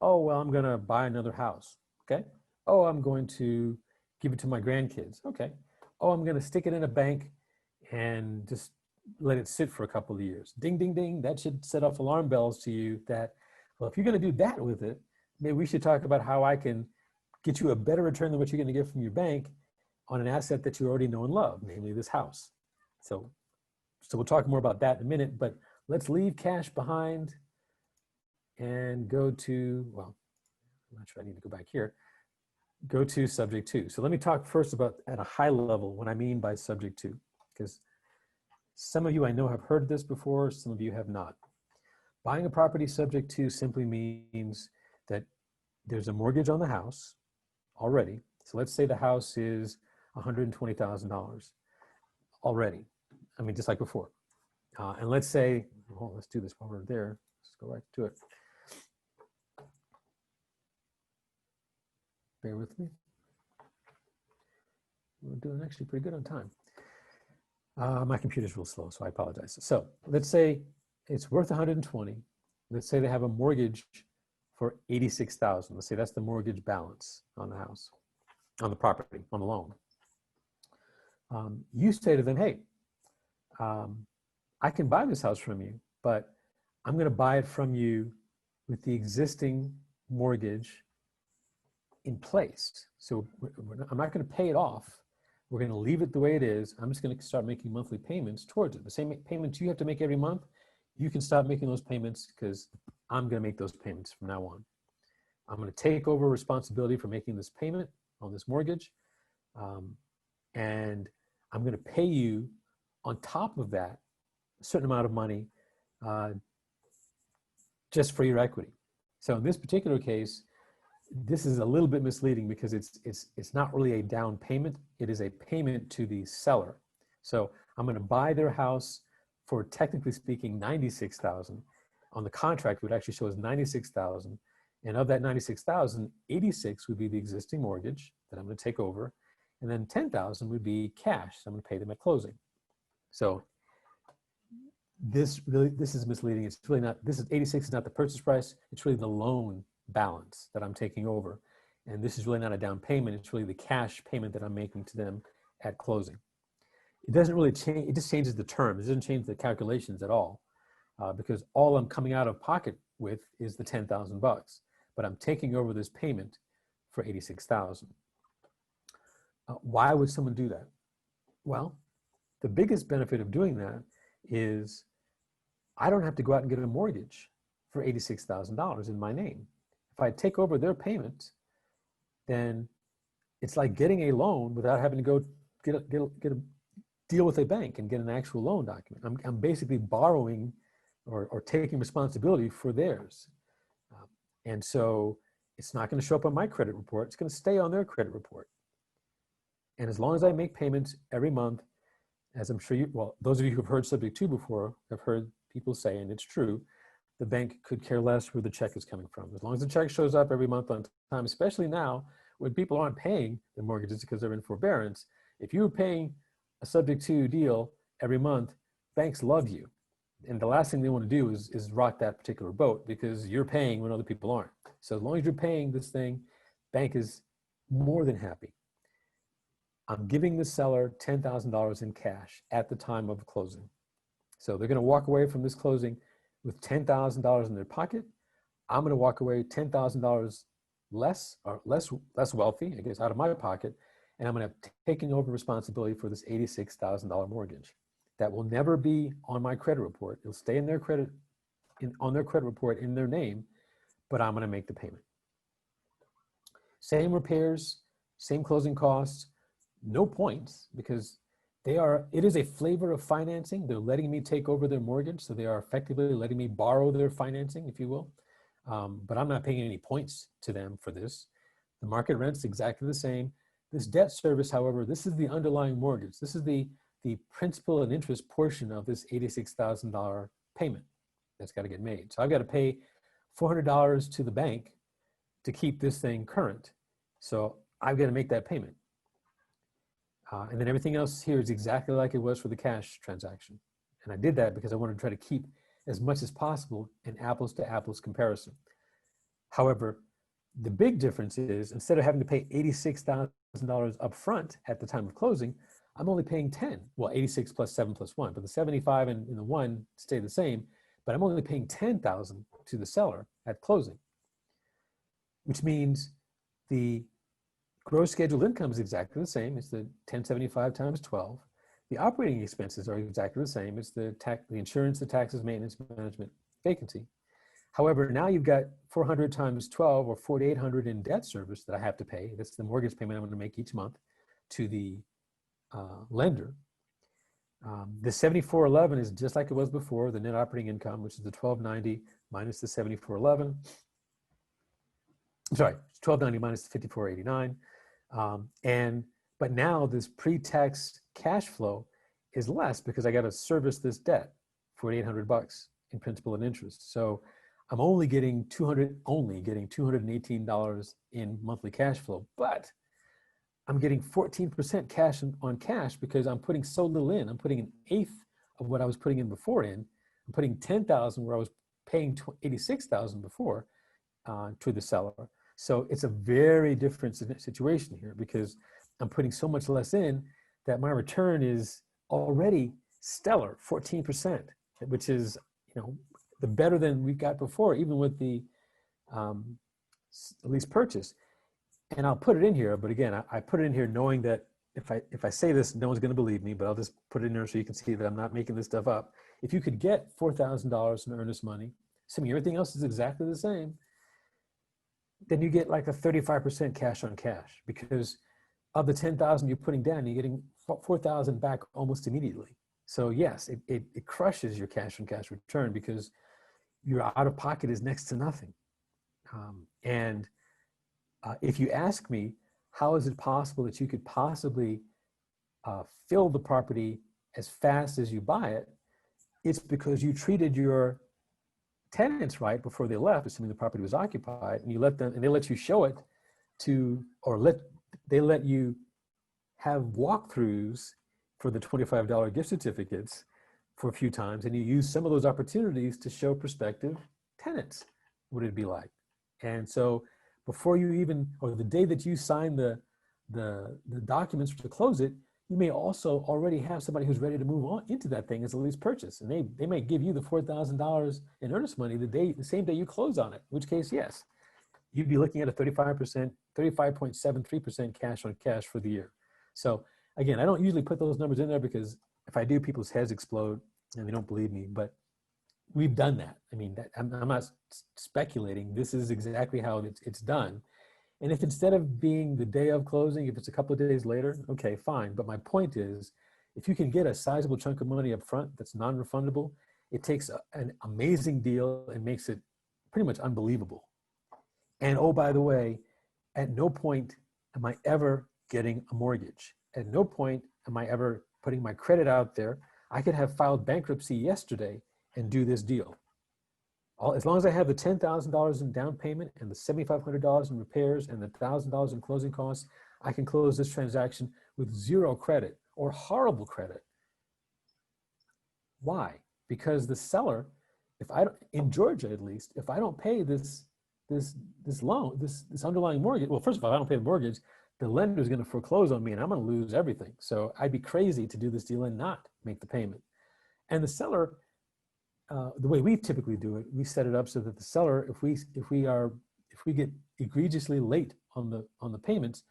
Oh, well, I'm gonna buy another house. Okay. Oh, I'm going to give it to my grandkids. Okay. Oh, I'm gonna stick it in a bank and just let it sit for a couple of years. Ding, ding, ding. That should set off alarm bells to you that, well, if you're gonna do that with it, maybe we should talk about how I can get you a better return than what you're gonna get from your bank on an asset that you already know and love, namely this house. So we'll talk more about that in a minute, but let's leave cash behind and go to, well, I'm not sure I need to go back here. Go to subject to. So let me talk first about at a high level what I mean by subject to, because some of you I know have heard this before, some of you have not. Buying a property subject to simply means that there's a mortgage on the house already. So let's say the house is $120,000 already. I mean, just like before. And let's say, well, let's do this while we're there. Let's go right to it. Bear with me. We're doing actually pretty good on time. My computer's real slow, so I apologize. So let's say it's worth 120. Let's say they have a mortgage for 86,000. Let's say that's the mortgage balance on the house, on the property, on the loan. You say to them, hey, I can buy this house from you, but I'm going to buy it from you with the existing mortgage in place. So I'm not going to pay it off. We're going to leave it the way it is. I'm just going to start making monthly payments towards it. The same payments you have to make every month, you can stop making those payments because I'm going to make those payments from now on. I'm going to take over responsibility for making this payment on this mortgage. And I'm going to pay you on top of that a certain amount of money just for your equity. So in this particular case, this is a little bit misleading because it's not really a down payment. It is a payment to the seller. So I'm going to buy their house for, technically speaking, $96,000. On the contract, it would actually show as $96,000. And of that $96,000, $86,000 would be the existing mortgage that I'm going to take over. And then $10,000 would be cash. So I'm going to pay them at closing. So this is misleading. It's really not, this is 86 is not the purchase price. It's really the loan balance that I'm taking over. And this is really not a down payment. It's really the cash payment that I'm making to them at closing. It doesn't really change. It just changes the terms. It doesn't change the calculations at all because all I'm coming out of pocket with is the $10,000, but I'm taking over this payment for $86,000. Why would someone do that? Well, the biggest benefit of doing that is I don't have to go out and get a mortgage for $86,000 in my name. If I take over their payment, then it's like getting a loan without having to go get a deal with a bank and get an actual loan document. I'm basically borrowing or taking responsibility for theirs. And so it's not going to show up on my credit report. It's going to stay on their credit report. And as long as I make payments every month, as I'm sure you, well, those of you who've heard subject to before have heard people say, and it's true, the bank could care less where the check is coming from. As long as the check shows up every month on time, especially now when people aren't paying their mortgages because they're in forbearance. If you're paying a subject to deal every month, banks love you. And the last thing they want to do is rock that particular boat because you're paying when other people aren't. So as long as you're paying this thing, bank is more than happy. I'm giving the seller $10,000 in cash at the time of closing. So they're going to walk away from this closing with $10,000 in their pocket. I'm going to walk away $10,000 less wealthy, I guess, out of my pocket, and I'm going to have taken over responsibility for this $86,000 mortgage. That will never be on my credit report. It'll stay in their on their credit report in their name, but I'm going to make the payment. Same repairs, same closing costs, no points because it is a flavor of financing. They're letting me take over their mortgage, so they are effectively letting me borrow their financing, if you will. But I'm not paying any points to them for this. The market rent's exactly the same. This debt service, however, this is the underlying mortgage. This is the principal and interest portion of this $86,000 payment that's got to get made. So I've got to pay $400 to the bank to keep this thing current. So I've got to make that payment. And then everything else here is exactly like it was for the cash transaction. And I did that because I wanted to try to keep as much as possible an apples to apples comparison. However, the big difference is instead of having to pay $86,000 up front at the time of closing, I'm only paying 10. Well, 86 plus 7 plus 1, but the 75 and the 1 stay the same, but I'm only paying 10,000 to the seller at closing, which means the gross scheduled income is exactly the same. It's the 1075 times 12. The operating expenses are exactly the same. It's the insurance, the taxes, maintenance, management, vacancy. However, now you've got 400 times 12 or 4,800 in debt service that I have to pay. That's the mortgage payment I'm going to make each month to the lender. The 7411 is just like it was before, the net operating income, which is the 1290 minus the 7411. Sorry, 1290 minus the 5489. But now this pre-tax cash flow is less because I got to service this debt, $4,800 in principal and interest. So I'm only getting $218 in monthly cash flow, but I'm getting 14% cash on cash because I'm putting so little in. I'm putting an eighth of what I was putting in before in. I'm putting 10,000 where I was paying 86,000 before to the seller. So it's a very different situation here because I'm putting so much less in that my return is already stellar, 14%, which is, the better than we got before, even with the lease purchase. And I'll put it in here, but again, I put it in here knowing that if I say this, no one's going to believe me, but I'll just put it in there so you can see that I'm not making this stuff up. If you could get $4,000 in earnest money, assuming everything else is exactly the same, then you get like a 35% cash on cash because of the 10,000 you're putting down, you're getting 4,000 back almost immediately. So yes, it crushes your cash on cash return because your out of pocket is next to nothing. If you ask me, how is it possible that you could possibly fill the property as fast as you buy it? It's because you treated your tenants right before they left, assuming the property was occupied, and you let them, and they let you show it to, or they let you have walkthroughs for the $25 gift certificates for a few times, and you use some of those opportunities to show prospective tenants what it'd be like. And so before you even, or the day that you sign the documents to close it, you may also already have somebody who's ready to move on into that thing as a lease purchase. And they may give you the $4,000 in earnest money the same day you close on it, in which case, yes, you'd be looking at a 35.73% cash on cash for the year. So again, I don't usually put those numbers in there because if I do, people's heads explode and they don't believe me, but we've done that. I mean, I'm not speculating. This is exactly how it's done. And if instead of being the day of closing, if it's a couple of days later, okay, fine. But my point is, if you can get a sizable chunk of money up front that's non-refundable, it takes an amazing deal and makes it pretty much unbelievable. And oh, by the way, at no point am I ever getting a mortgage. At no point am I ever putting my credit out there. I could have filed bankruptcy yesterday and do this deal. As long as I have the $10,000 in down payment and the $7,500 in repairs and the $1,000 in closing costs, I can close this transaction with zero credit or horrible credit. Why? Because the seller, if I don't, in Georgia at least, if I don't pay this loan, this underlying mortgage, well, first of all, if I don't pay the mortgage, the lender is going to foreclose on me and I'm going to lose everything. So I'd be crazy to do this deal and not make the payment. And the seller, the way we typically do it, we set it up so that the seller, if we get egregiously late on the payments,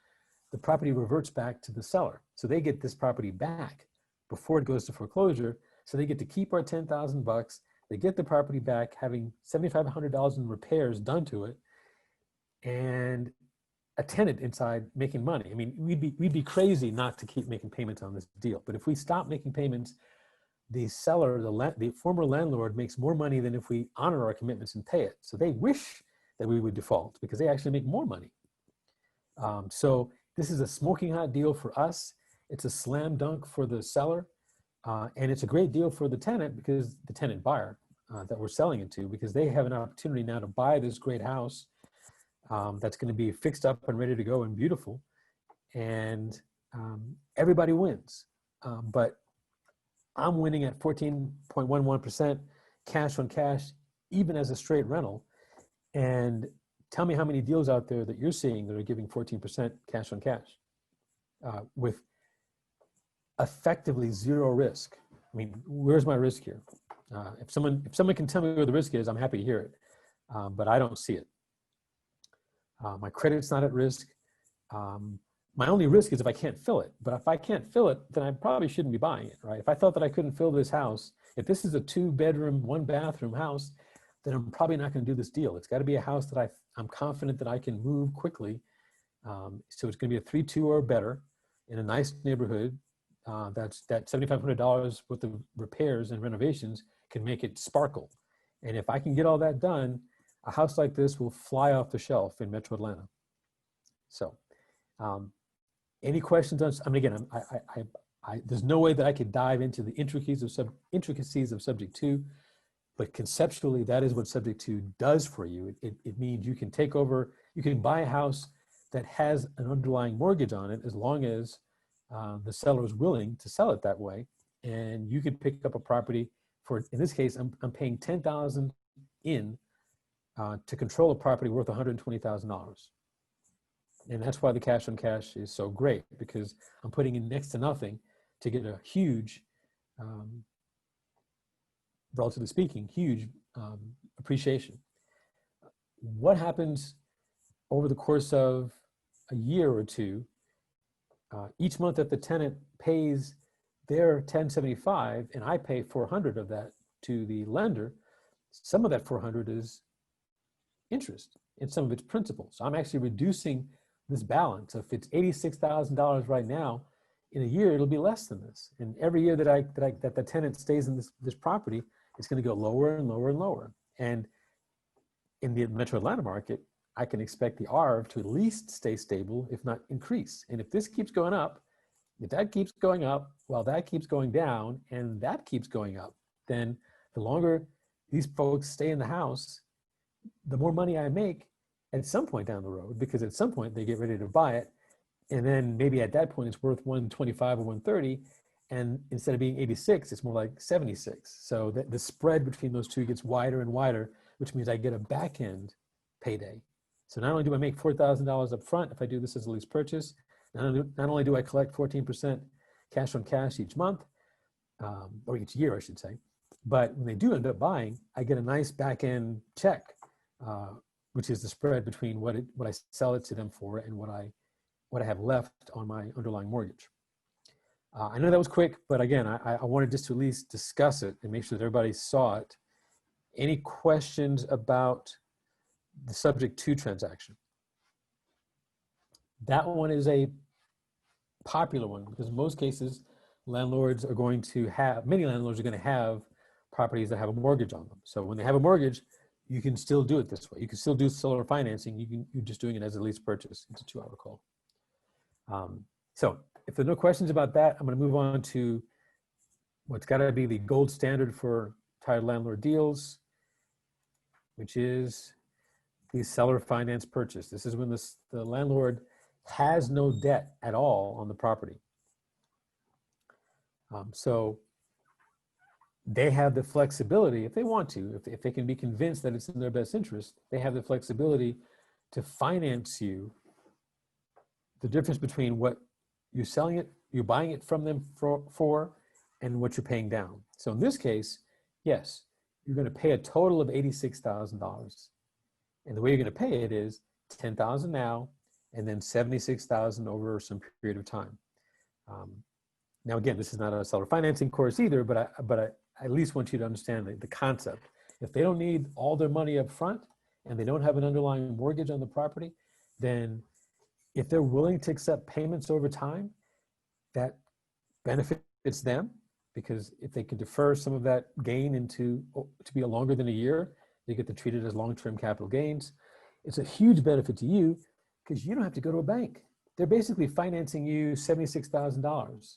the property reverts back to the seller. So they get this property back before it goes to foreclosure. So they get to keep our $10,000. They get the property back, having $7,500 in repairs done to it, and a tenant inside making money. I mean, we'd be crazy not to keep making payments on this deal. But if we stop making payments, the seller, the former landlord, makes more money than if we honor our commitments and pay it. So they wish that we would default because they actually make more money. So this is a smoking hot deal for us. It's a slam dunk for the seller. And it's a great deal for the tenant, because the tenant buyer that we're selling it to, because they have an opportunity now to buy this great house that's going to be fixed up and ready to go and beautiful. And everybody wins. But I'm winning at 14.11% cash on cash, even as a straight rental. And tell me how many deals out there that you're seeing that are giving 14% cash on cash with effectively zero risk. I mean, where's my risk here? If someone can tell me where the risk is, I'm happy to hear it, but I don't see it. My credit's not at risk. My only risk is if I can't fill it. But if I can't fill it, then I probably shouldn't be buying it, right? If I thought that I couldn't fill this house, if this is a 2-bedroom, 1-bathroom house, then I'm probably not going to do this deal. It's got to be a house that I'm confident that I can move quickly. So it's going to be a 3-2 or better in a nice neighborhood. That $7,500 worth of repairs and renovations can make it sparkle. And if I can get all that done, a house like this will fly off the shelf in Metro Atlanta. So, any questions on? I mean, again, there's no way that I could dive into the intricacies of Subject 2, but conceptually, that is what Subject 2 does for you. It means you can take over. You can buy a house that has an underlying mortgage on it, as long as the seller is willing to sell it that way, and you could pick up a property for, in this case, I'm paying $10,000 in to control a property worth $120,000, and that's why the cash on cash is so great, because I'm putting in next to nothing to get a huge, relatively speaking, huge appreciation. What happens over the course of a year or two? Each month that the tenant pays their $1,075 and I pay $400 of that to the lender, some of that $400 is interest and some of it's principal. So I'm actually reducing this balance. If it's $86,000 right now, in a year it'll be less than this. And every year that the tenant stays in this property, it's going to go lower and lower and lower. And in the Metro Atlanta market, I can expect the ARV to at least stay stable, if not increase. And if this keeps going up, if that keeps going up, while that keeps going down, and that keeps going up, then the longer these folks stay in the house, the more money I make at some point down the road, because at some point they get ready to buy it. And then maybe at that point it's worth 125 or 130. And instead of being 86, it's more like 76. So the spread between those two gets wider and wider, which means I get a back end payday. So not only do I make $4,000 up front if I do this as a lease purchase, not only do I collect 14% cash on cash each month, or each year, I should say, but when they do end up buying, I get a nice back end check, which is the spread between what I sell it to them for and what I have left on my underlying mortgage. I know that was quick, but again, I wanted just to at least discuss it and make sure that everybody saw it. Any questions about the Subject 2 transaction? That one is a popular one because in most cases, many landlords are going to have properties that have a mortgage on them. So when they have a mortgage, you can still do it this way. You can still do solar financing. You're just doing it as a lease purchase. It's a 2-hour call. So if there are no questions about that, I'm going to move on to what's got to be the gold standard for tired landlord deals. which is the seller finance purchase. This is when the landlord has no debt at all on the property. So they have the flexibility, if they want to, if they can be convinced that it's in their best interest, they have the flexibility to finance you the difference between what you're buying it from them for and what you're paying down. So in this case, yes, you're going to pay a total of $86,000. And the way you're going to pay it is $10,000 now, and then $76,000 over some period of time. Now, again, this is not a seller financing course either, but I at least want you to understand the concept. If they don't need all their money up front and they don't have an underlying mortgage on the property, then if they're willing to accept payments over time, that benefits them, because if they can defer some of that gain to be longer than a year, they get to treat it as long-term capital gains. It's a huge benefit to you because you don't have to go to a bank. They're basically financing you $76,000,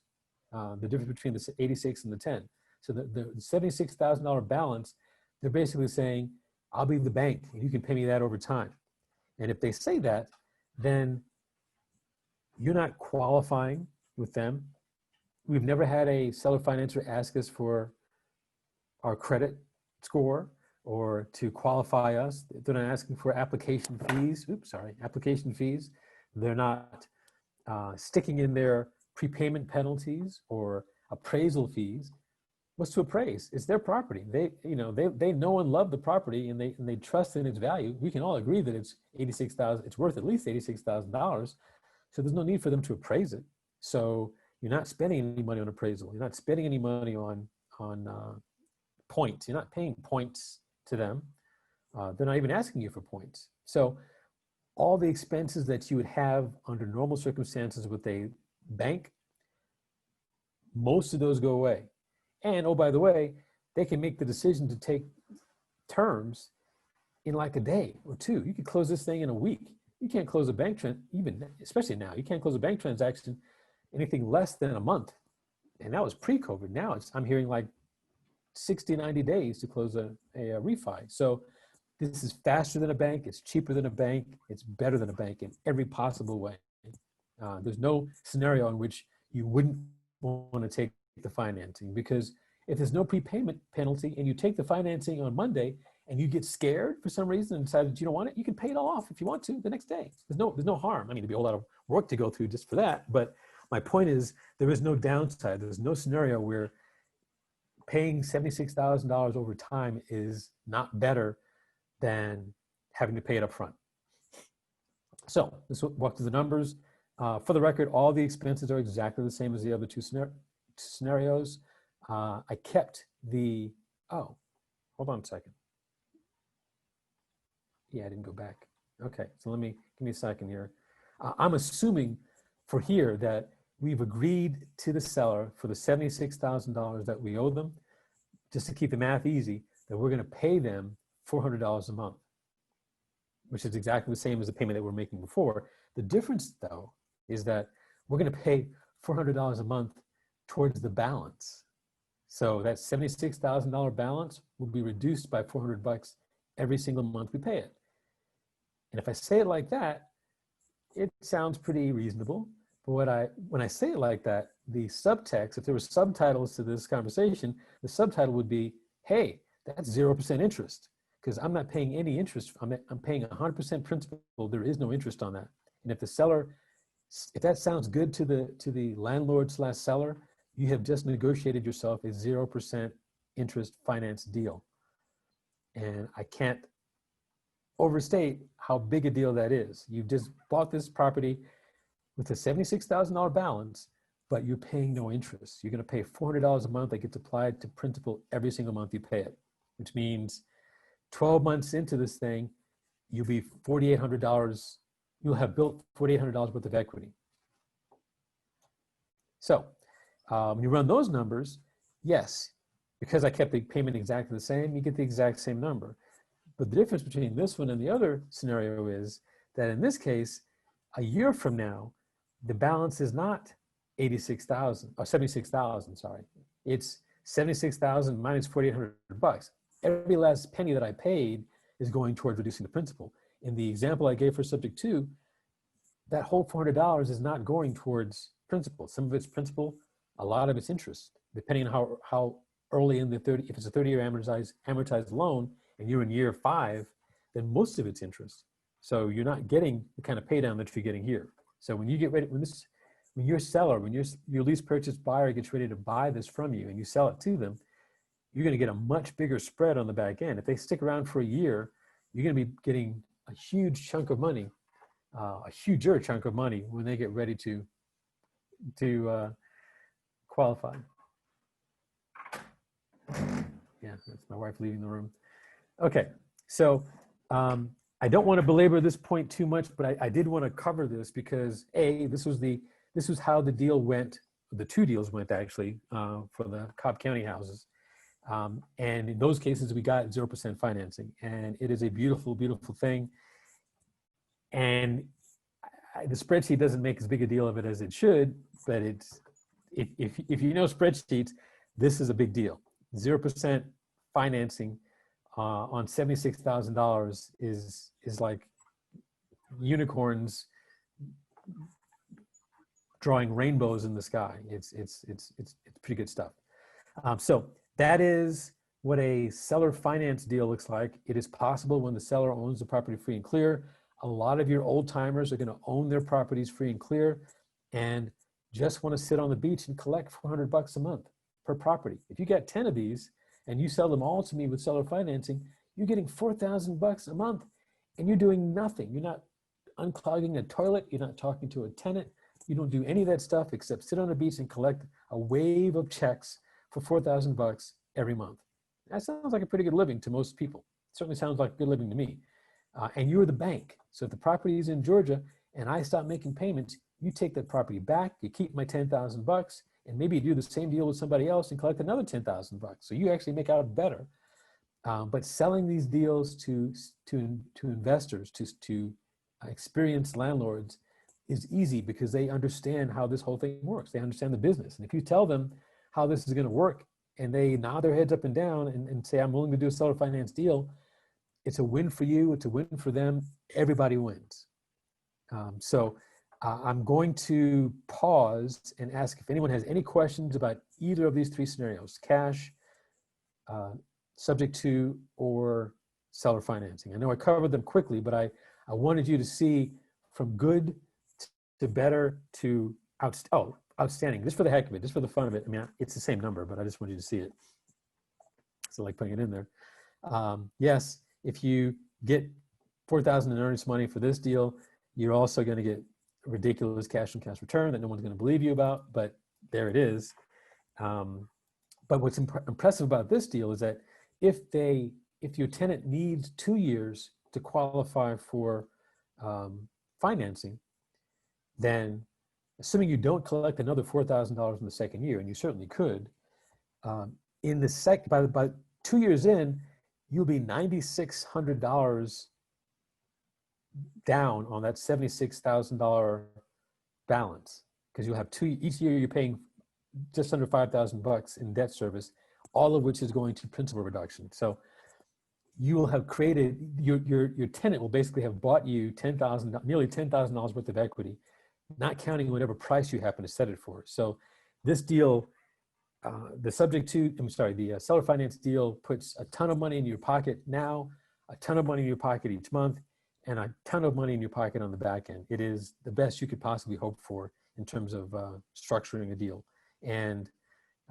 the difference between the 86 and the 10. So the $76,000 balance, they're basically saying, I'll be the bank and you can pay me that over time. And if they say that, then you're not qualifying with them. We've never had a seller financer ask us for our credit score or to qualify us. They're not asking for application fees. Application fees. They're not sticking in their prepayment penalties or appraisal fees. What's to appraise? It's their property. They know and love the property, and they trust in its value. We can all agree that it's $86,000. It's worth at least $86,000. So there's no need for them to appraise it. So you're not spending any money on appraisal. You're not spending any money on points. You're not paying points to them. They're not even asking you for points. So all the expenses that you would have under normal circumstances with a bank, most of those go away. And oh, by the way, they can make the decision to take terms in like a day or two. You could close this thing in a week. You can't close a bank especially now, you can't close a bank transaction anything less than a month. And that was pre-COVID. Now I'm hearing like 60, 90 days to close a refi. So this is faster than a bank. It's cheaper than a bank. It's better than a bank in every possible way. There's no scenario in which you wouldn't want to take the financing, because if there's no prepayment penalty and you take the financing on Monday and you get scared for some reason and decide that you don't want it, you can pay it all off if you want to the next day. There's no harm. I mean, there'd be a whole lot of work to go through just for that. But my point is, there is no downside. There's no scenario where paying $76,000 over time is not better than having to pay it up front. So let's walk through the numbers. For the record, all the expenses are exactly the same as the other two scenarios. I kept hold on a second. Yeah, I didn't go back. Okay, so give me a second here. I'm assuming for here that we've agreed to the seller for the $76,000 that we owe them, just to keep the math easy, that we're gonna pay them $400 a month, which is exactly the same as the payment that we're making before. The difference though, is that we're gonna pay $400 a month towards the balance. So that $76,000 balance will be reduced by $400 every single month we pay it. And if I say it like that, it sounds pretty reasonable. But when I say it like that, the subtext, if there were subtitles to this conversation, the subtitle would be, hey, that's 0% interest, because I'm not paying any interest. I'm paying 100% principal. There is no interest on that. And if that sounds good to the landlord/seller, you have just negotiated yourself a 0% interest finance deal. And I can't overstate how big a deal that is. You just bought this property with a $76,000 balance, but you're paying no interest. You're gonna pay $400 a month that gets applied to principal every single month you pay it, which means 12 months into this thing, you'll be $4,800. You'll have built $4,800 worth of equity. So when you run those numbers, yes, because I kept the payment exactly the same, you get the exact same number. But the difference between this one and the other scenario is that in this case, a year from now, the balance is not 86,000 or 76,000, sorry. It's 76,000 minus $4,800. Every last penny that I paid is going towards reducing the principal. In the example I gave for subject 2, that whole $400 is not going towards principal. Some of it's principal, a lot of it's interest, depending on how early in the 30, if it's a 30-year amortized loan and you're in year 5, then most of it's interest. So you're not getting the kind of pay down that you're getting here. So when you get ready, when your seller, when your lease purchase buyer gets ready to buy this from you and you sell it to them, you're going to get a much bigger spread on the back end. If they stick around for a year, you're going to be getting a huge chunk of money, a huger chunk of money when they get ready to qualify. Yeah, that's my wife leaving the room. Okay, so I don't want to belabor this point too much, but I did want to cover this because this was how the deal went. The 2 deals went actually for the Cobb County houses. And in those cases, we got 0% financing, and it is a beautiful, beautiful thing. And the spreadsheet doesn't make as big a deal of it as it should, but if you know spreadsheets, this is a big deal. 0% financing on $76,000 is like unicorns drawing rainbows in the sky. It's pretty good stuff. So that is what a seller finance deal looks like. It is possible when the seller owns the property free and clear. A lot of your old timers are going to own their properties free and clear and just want to sit on the beach and collect $400 a month per property. If you get 10 of these and you sell them all to me with seller financing, you're getting $4,000 a month and you're doing nothing. You're not unclogging a toilet. You're not talking to a tenant. You don't do any of that stuff except sit on the beach and collect a wave of checks for $4,000 every month. That sounds like a pretty good living to most people. It certainly sounds like good living to me. And you're the bank. So if the property is in Georgia and I stop making payments, you take that property back, you keep my $10,000, and maybe you do the same deal with somebody else and collect another $10,000. So you actually make out better. But selling these deals to investors, to experienced landlords, is easy because they understand how this whole thing works. They understand the business. And if you tell them how this is going to work and they nod their heads up and down and say, I'm willing to do a seller finance deal, it's a win for you. It's a win for them. Everybody wins. So I'm going to pause and ask if anyone has any questions about either of these 3 scenarios: cash, subject to, or seller financing. I know I covered them quickly, but I wanted you to see from good to better to outstanding, just for the heck of it, just for the fun of it. I mean, it's the same number, but I just want you to see it. So like putting it in there. Yes, if you get $4,000 in earnest money for this deal, you're also going to get ridiculous cash on cash return that no one's going to believe you about, but there it is. But what's impressive about this deal is that if your tenant needs 2 years to qualify for financing, then assuming you don't collect another $4,000 in the second year, and you certainly could, by 2 years in, you'll be $9,600 down on that $76,000 balance, because you'll have each year you're paying just under $5,000 in debt service, all of which is going to principal reduction. So you will have created, your tenant will basically have bought you nearly $10,000 worth of equity, not counting whatever price you happen to set it for. So this deal, the seller finance deal puts a ton of money in your pocket now, a ton of money in your pocket each month, and a ton of money in your pocket on the back end. It is the best you could possibly hope for in terms of structuring a deal. And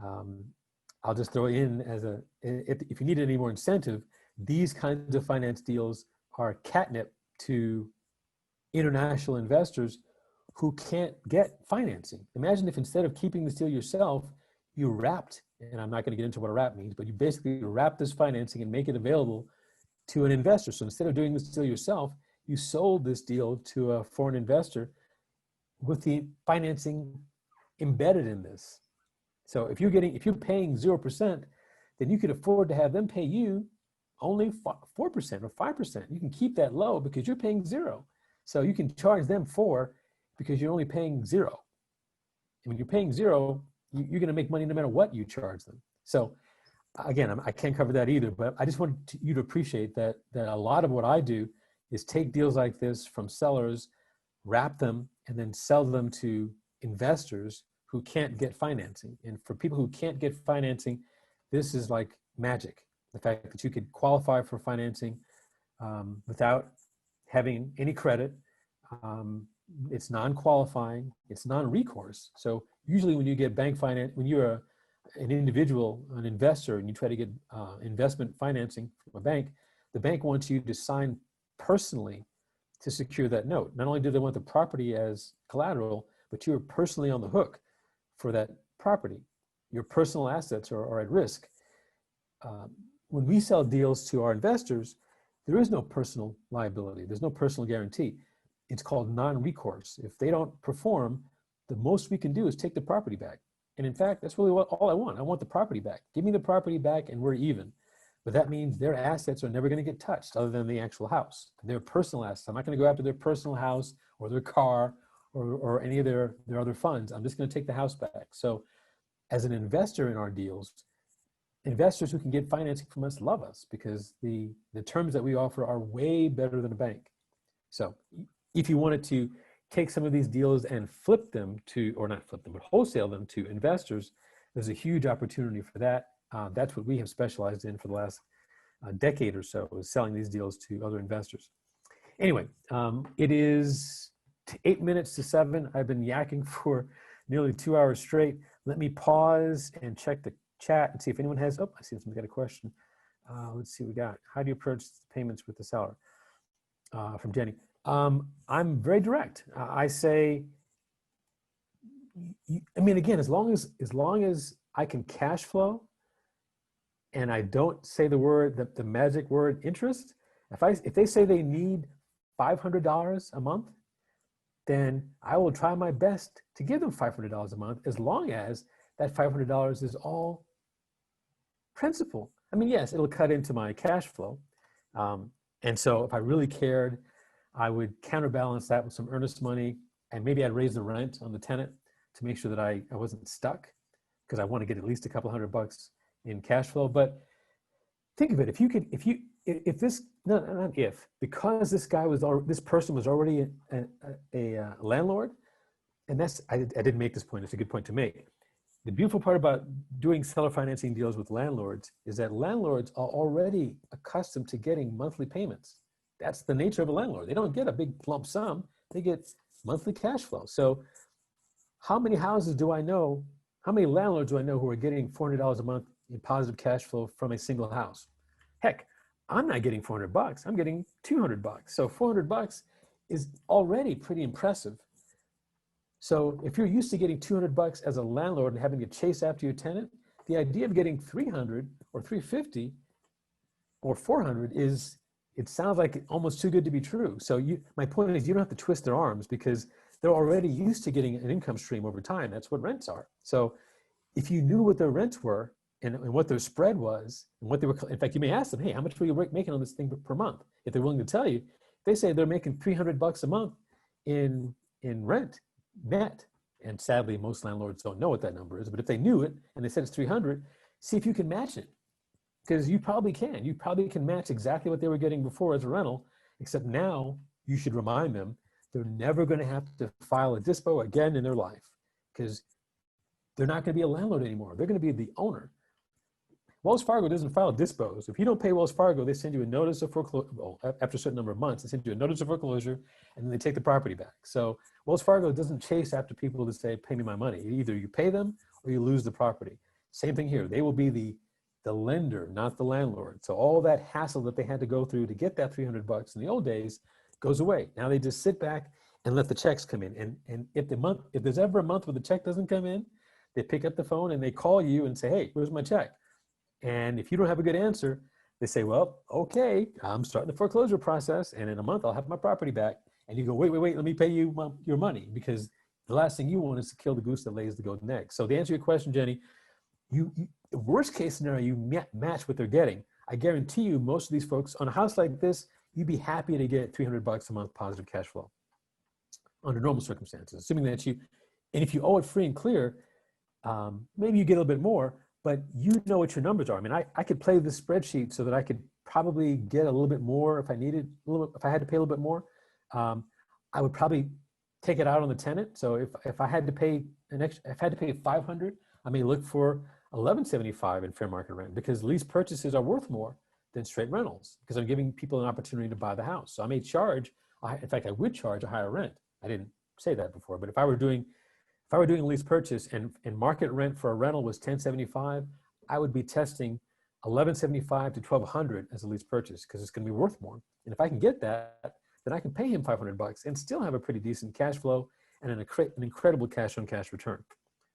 I'll just throw in if you need any more incentive, these kinds of finance deals are catnip to international investors who can't get financing. Imagine if instead of keeping this deal yourself, you wrapped, and I'm not going to get into what a wrap means, but you basically wrap this financing and make it available to an investor. So instead of doing this deal yourself, you sold this deal to a foreign investor with the financing embedded in this. So if you're paying 0%, then you could afford to have them pay you only 4% or 5%. You can keep that low because you're paying 0. So you can charge them 4 because you're only paying 0. And when you're paying 0, you're going to make money no matter what you charge them. So again, I can't cover that either, but I just want you to appreciate that a lot of what I do is take deals like this from sellers, wrap them, and then sell them to investors who can't get financing. And for people who can't get financing, this is like magic. The fact that you could qualify for financing without having any credit. It's non-qualifying, it's non-recourse. So usually when you get bank finance, when you're an individual, an investor, and you try to get investment financing from a bank, the bank wants you to sign personally to secure that note. Not only do they want the property as collateral, but you're personally on the hook for that property. Your personal assets are at risk. When we sell deals to our investors, there is no personal liability. There's no personal guarantee. It's called non-recourse. If they don't perform, the most we can do is take the property back. And in fact, that's really all I want. I want the property back. Give me the property back and we're even. But that means their assets are never going to get touched other than the actual house. Their personal assets. I'm not going to go after their personal house or their car or any of their other funds. I'm just going to take the house back. So as an investor in our deals, investors who can get financing from us love us because the terms that we offer are way better than a bank. So if you wanted to take some of these deals and flip them to, or not flip them, but wholesale them to investors, there's a huge opportunity for that. That's what we have specialized in for the last decade or so, is selling these deals to other investors. Anyway, it is 8 minutes to 7. I've been yakking for nearly 2 hours straight. Let me pause and check the chat and see if anyone has, I see someone's got a question. Let's see what we got. How do you approach payments with the seller? From Jenny. I'm very direct. I say, I mean, again, as long as I can cash flow and I don't say the magic word interest, if they say they need $500 a month, then I will try my best to give them $500 a month, as long as that $500 is all principal. I mean, yes, it'll cut into my cash flow. And so if I really cared, I would counterbalance that with some earnest money, and maybe I'd raise the rent on the tenant to make sure that I wasn't stuck, because I want to get at least a couple $100 in cash flow. But think of it, because this person was already a landlord, and I didn't make this point, it's a good point to make. The beautiful part about doing seller financing deals with landlords is that landlords are already accustomed to getting monthly payments. That's the nature of a landlord. They don't get a big lump sum, they get monthly cash flow. So how many houses do I know, how many landlords do I know who are getting $400 a month in positive cash flow from a single house? Heck, I'm not getting $400, I'm getting $200. So $400 is already pretty impressive. So if you're used to getting $200 as a landlord and having to chase after your tenant, the idea of getting $300 or $350 or $400 it sounds like almost too good to be true. So my point is, you don't have to twist their arms, because they're already used to getting an income stream over time. That's what rents are. So if you knew what their rents were and what their spread was, and what they were, in fact, you may ask them, hey, how much were you making on this thing per month? If they're willing to tell you, they say they're making $300 a month in rent net. And sadly, most landlords don't know what that number is, but if they knew it and they said it's 300, see if you can match it. Because you probably can. You probably can match exactly what they were getting before as a rental, except now you should remind them they're never going to have to file a dispo again in their life, because they're not going to be a landlord anymore. They're going to be the owner. Wells Fargo doesn't file dispos. If you don't pay Wells Fargo, they send you a notice of foreclosure. Well, after a certain number of months, they send you a notice of foreclosure, and then they take the property back. So Wells Fargo doesn't chase after people to say, pay me my money. Either you pay them or you lose the property. Same thing here. They will be the lender, not the landlord. So all that hassle that they had to go through to get that $300 in the old days goes away. Now they just sit back and let the checks come in. And if there's ever a month where the check doesn't come in, they pick up the phone and they call you and say, hey, where's my check? And if you don't have a good answer, they say, well, okay, I'm starting the foreclosure process, and in a month I'll have my property back. And you go, wait, let me pay you your money, because the last thing you want is to kill the goose that lays the golden egg. So to answer your question, Jenny, the worst case scenario, you match what they're getting. I guarantee you, most of these folks on a house like this, you'd be happy to get $300 a month positive cash flow under normal circumstances, assuming that and if you owe it free and clear, maybe you get a little bit more, but you know what your numbers are. I mean, I could play this spreadsheet so that I could probably get a little bit more if I needed, if I had to pay a little bit more. I would probably take it out on the tenant. So if I had to pay if I had to pay 500, I may look for 1175 in fair market rent, because lease purchases are worth more than straight rentals, because I'm giving people an opportunity to buy the house. So I may charge, in fact, I would charge a higher rent. I didn't say that before, but if I were doing a lease purchase and market rent for a rental was 1075, I would be testing 1175 to 1200 as a lease purchase, because it's going to be worth more. And if I can get that, then I can pay him $500 and still have a pretty decent cash flow and an incredible cash on cash return.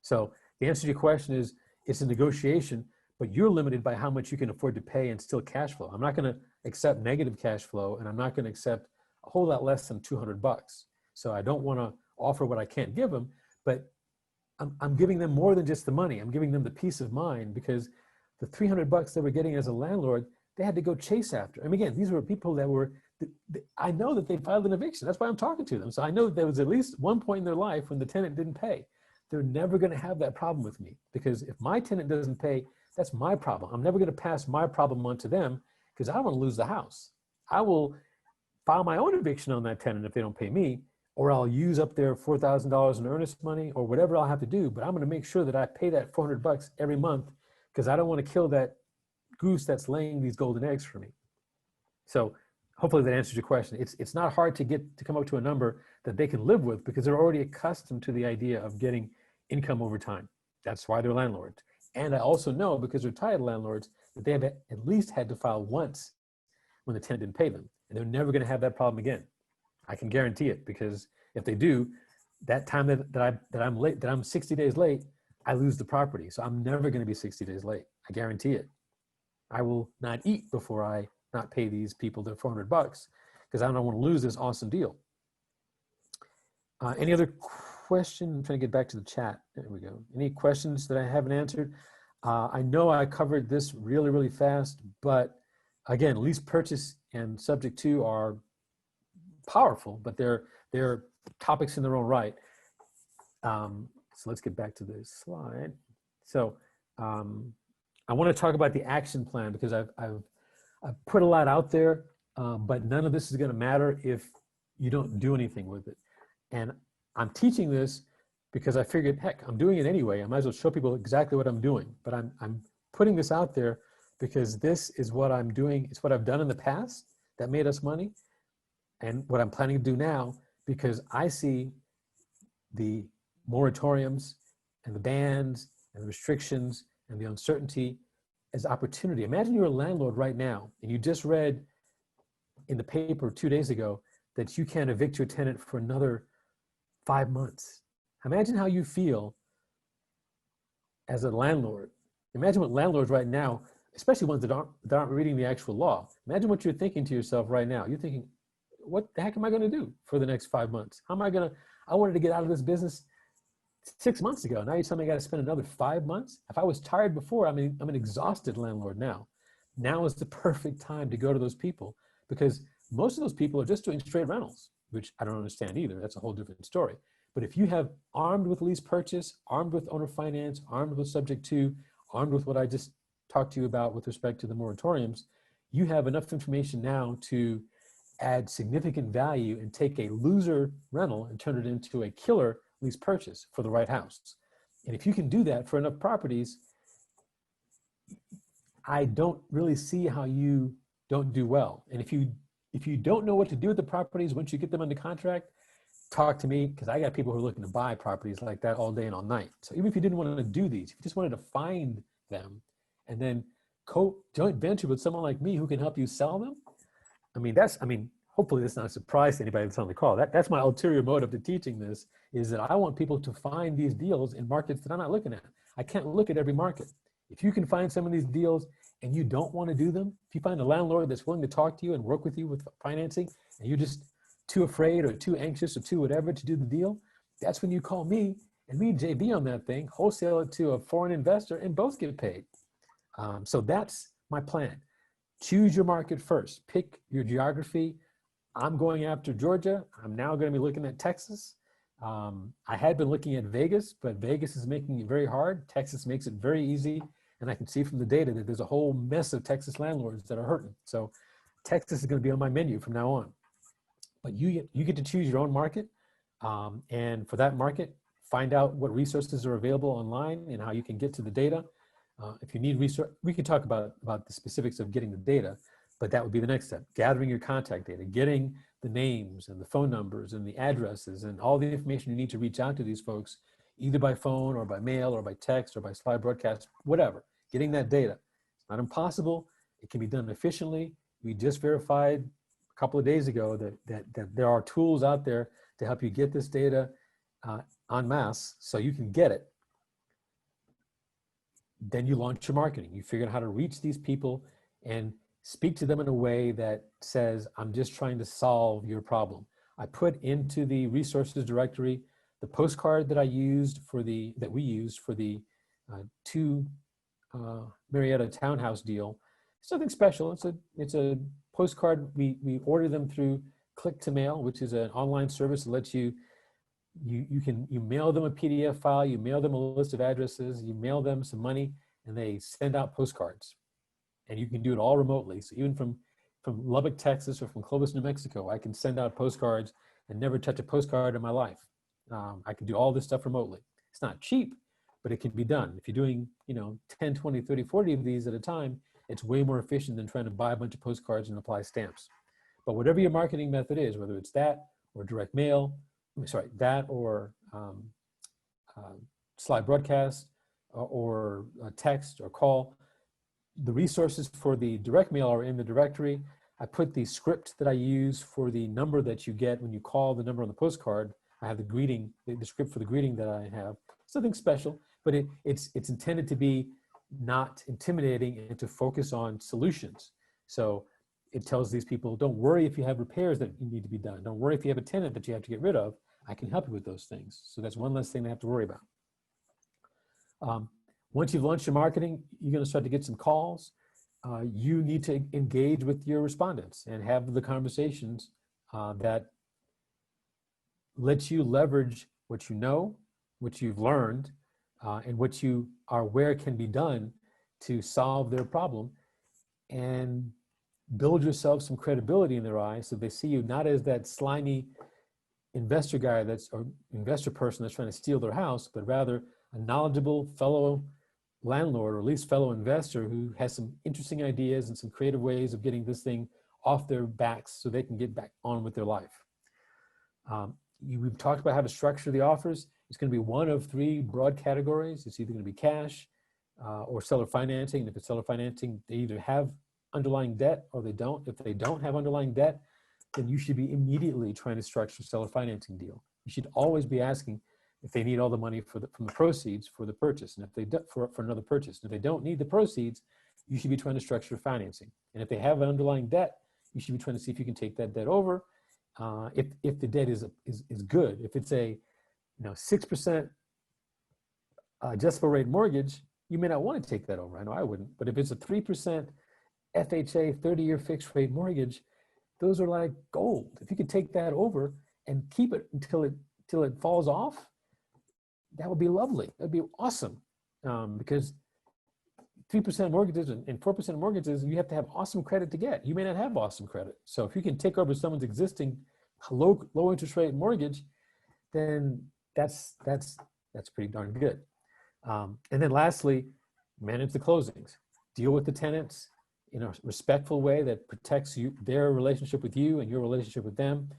So the answer to your question is, it's a negotiation, but you're limited by how much you can afford to pay and still cash flow. I'm not going to accept negative cash flow, and I'm not going to accept a whole lot less than $200. So I don't want to offer what I can't give them, but I'm giving them more than just the money. I'm giving them the peace of mind, because the $300 they were getting as a landlord, they had to go chase after. And again, these were people that were, I know that they filed an eviction. That's why I'm talking to them. So I know that there was at least one point in their life when the tenant didn't pay. They're never going to have that problem with me, because if my tenant doesn't pay, that's my problem. I'm never going to pass my problem on to them, because I don't want to lose the house. I will file my own eviction on that tenant if they don't pay me, or I'll use up their $4,000 in earnest money, or whatever I'll have to do. But I'm going to make sure that I pay that $400 every month, because I don't want to kill that goose that's laying these golden eggs for me. So hopefully that answers your question. It's not hard to come up to a number that they can live with, because they're already accustomed to the idea of getting income over time. That's why they're landlords. And I also know, because they're tired landlords, that they have at least had to file once when the tenant didn't pay them. And they're never going to have that problem again. I can guarantee it, because if they do, that time that I'm late, that I'm 60 days late, I lose the property. So I'm never going to be 60 days late. I guarantee it. I will not eat before I not pay these people their $400, because I don't want to lose this awesome deal. Any other question? I'm trying to get back to the chat. There we go. Any questions that I haven't answered? I know I covered this really, really fast, but again, lease purchase and subject to are powerful, but they're topics in their own right. So let's get back to this slide. So I want to talk about the action plan, because I've put a lot out there, but none of this is going to matter if you don't do anything with it. And I'm teaching this because I figured, heck, I'm doing it anyway. I might as well show people exactly what I'm doing. But I'm putting this out there because this is what I'm doing. It's what I've done in the past that made us money, and what I'm planning to do now, because I see the moratoriums and the bans and the restrictions and the uncertainty as opportunity. Imagine you're a landlord right now, and you just read in the paper 2 days ago that you can't evict your tenant for another 5 months. Imagine how you feel as a landlord. Imagine what landlords right now, especially ones that aren't reading the actual law. Imagine what you're thinking to yourself right now. You're thinking, what the heck am I going to do for the next 5 months? How am I going to, I wanted to get out of this business 6 months ago. Now you're telling me I got to spend another 5 months? If I was tired before, I'm an exhausted landlord now. Now is the perfect time to go to those people, because most of those people are just doing straight rentals, which I don't understand either. That's a whole different story. But if you have armed with lease purchase, armed with owner finance, armed with subject to, armed with what I just talked to you about with respect to the moratoriums, you have enough information now to add significant value and take a loser rental and turn it into a killer lease purchase for the right house. And if you can do that for enough properties, I don't really see how you don't do well. And if you don't know what to do with the properties once you get them under contract, talk to me, because I got people who are looking to buy properties like that all day and all night. So even if you didn't want to do these, if you just wanted to find them and then joint venture with someone like me who can help you sell them, hopefully that's not a surprise to anybody that's on the call. That's my ulterior motive to teaching this, is that I want people to find these deals in markets that I'm not looking at. I can't look at every market. If you can find some of these deals and you don't want to do them, if you find a landlord that's willing to talk to you and work with you with financing, and you're just too afraid or too anxious or too whatever to do the deal, that's when you call me and me and JB on that thing, wholesale it to a foreign investor, and both get paid. So that's my plan. Choose your market first. Pick your geography. I'm going after Georgia. I'm now going to be looking at Texas. I had been looking at Vegas, but Vegas is making it very hard. Texas makes it very easy. And I can see from the data that there's a whole mess of Texas landlords that are hurting. So Texas is going to be on my menu from now on. But you get to choose your own market. And for that market, find out what resources are available online and how you can get to the data. If you need research, we can talk about the specifics of getting the data, but that would be the next step. Gathering your contact data, getting the names and the phone numbers and the addresses and all the information you need to reach out to these folks, either by phone or by mail or by text or by slide broadcast, whatever. Getting that data. It's not impossible. It can be done efficiently. We just verified a couple of days ago that there are tools out there to help you get this data en masse so you can get it. Then you launch your marketing. You figure out how to reach these people and speak to them in a way that says, I'm just trying to solve your problem. I put into the resources directory the postcard that we used for the 2 Marietta townhouse deal. It's nothing special. It's a postcard. We order them through Click to Mail, which is an online service that lets you mail them a PDF file, you mail them a list of addresses, you mail them some money, and they send out postcards. And you can do it all remotely. So even from Lubbock, Texas, or from Clovis, New Mexico, I can send out postcards and never touch a postcard in my life. I can do all this stuff remotely. It's not cheap, but it can be done. If you're doing 10, 20, 30, 40 of these at a time, it's way more efficient than trying to buy a bunch of postcards and apply stamps. But whatever your marketing method is, whether it's that or direct mail, that or slide broadcast or text or call, the resources for the direct mail are in the directory. I put the script that I use for the number that you get when you call the number on the postcard. I have the greeting, the script for the greeting that I have. It's nothing special, but it's intended to be not intimidating and to focus on solutions. So it tells these people, don't worry if you have repairs that need to be done. Don't worry if you have a tenant that you have to get rid of. I can help you with those things. So that's one less thing to have to worry about. Once you've launched your marketing, you're going to start to get some calls. You need to engage with your respondents and have the conversations that let you leverage what you know, what you've learned, and what you are aware can be done to solve their problem, and build yourself some credibility in their eyes so they see you not as that slimy investor guy or investor person that's trying to steal their house, but rather a knowledgeable fellow landlord, or at least fellow investor, who has some interesting ideas and some creative ways of getting this thing off their backs so they can get back on with their life. We've talked about how to structure the offers. It's going to be one of 3 broad categories. It's either going to be cash or seller financing. And if it's seller financing, they either have underlying debt or they don't. If they don't have underlying debt, then you should be immediately trying to structure a seller financing deal. You should always be asking if they need all the money from the proceeds for the purchase, and if they do, for another purchase. And if they don't need the proceeds, you should be trying to structure financing. And if they have an underlying debt, you should be trying to see if you can take that debt over. If the debt is good, if it's a 6% adjustable rate mortgage, you may not want to take that over. I know I wouldn't. But if it's a 3% FHA 30-year fixed rate mortgage, those are like gold. If you could take that over and keep it until it falls off, that would be lovely. That'd be awesome. Because 3% mortgages and 4% mortgages, you have to have awesome credit to get. You may not have awesome credit. So if you can take over someone's existing low interest rate mortgage, then that's pretty darn good. And then lastly, manage the closings. Deal with the tenants in a respectful way that protects their relationship with you and your relationship with them,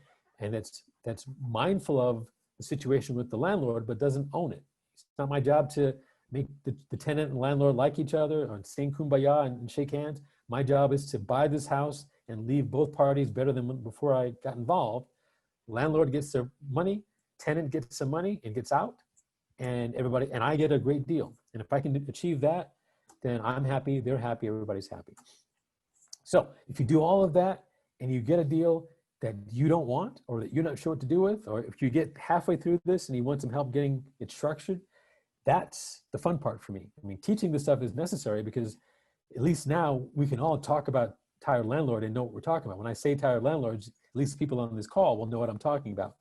and that's mindful of the situation with the landlord, but doesn't own it. It's not my job to make the tenant and landlord like each other or sing kumbaya and shake hands. My job is to buy this house and leave both parties better than before I got involved. Landlord gets their money, tenant gets some money and gets out, and I get a great deal. And if I can achieve that, then I'm happy, they're happy, everybody's happy. So if you do all of that and you get a deal that you don't want, or that you're not sure what to do with, or if you get halfway through this and you want some help getting it structured, that's the fun part for me. I mean, teaching this stuff is necessary because at least now we can all talk about tired landlord and know what we're talking about. When I say tired landlords, at least people on this call will know what I'm talking about.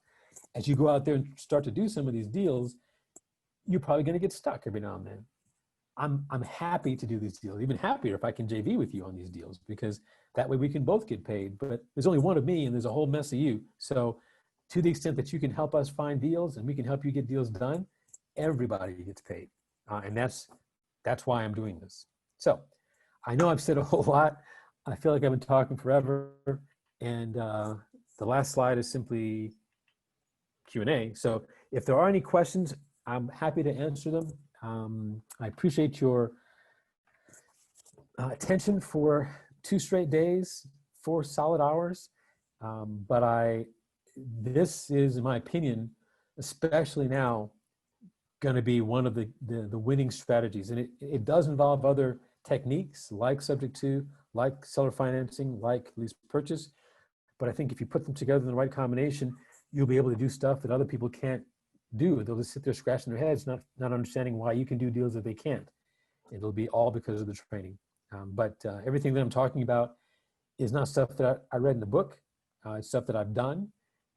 As you go out there and start to do some of these deals, you're probably going to get stuck every now and then. I'm happy to do these deals, even happier if I can JV with you on these deals, because that way we can both get paid. But there's only one of me and there's a whole mess of you. So to the extent that you can help us find deals and we can help you get deals done, everybody gets paid. And that's why I'm doing this. So I know I've said a whole lot. I feel like I've been talking forever. And the last slide is simply Q&A. So if there are any questions, I'm happy to answer them. I appreciate your attention for 2 straight days, 4 solid hours. But this is, in my opinion, especially now, going to be one of the winning strategies. And it does involve other techniques like subject to, like seller financing, like lease purchase. But I think if you put them together in the right combination, you'll be able to do stuff that other people can't do. They'll just sit there scratching their heads, not understanding why you can do deals that they can't. It'll be all because of the training. But everything that I'm talking about is not stuff that I read in the book. It's stuff that I've done.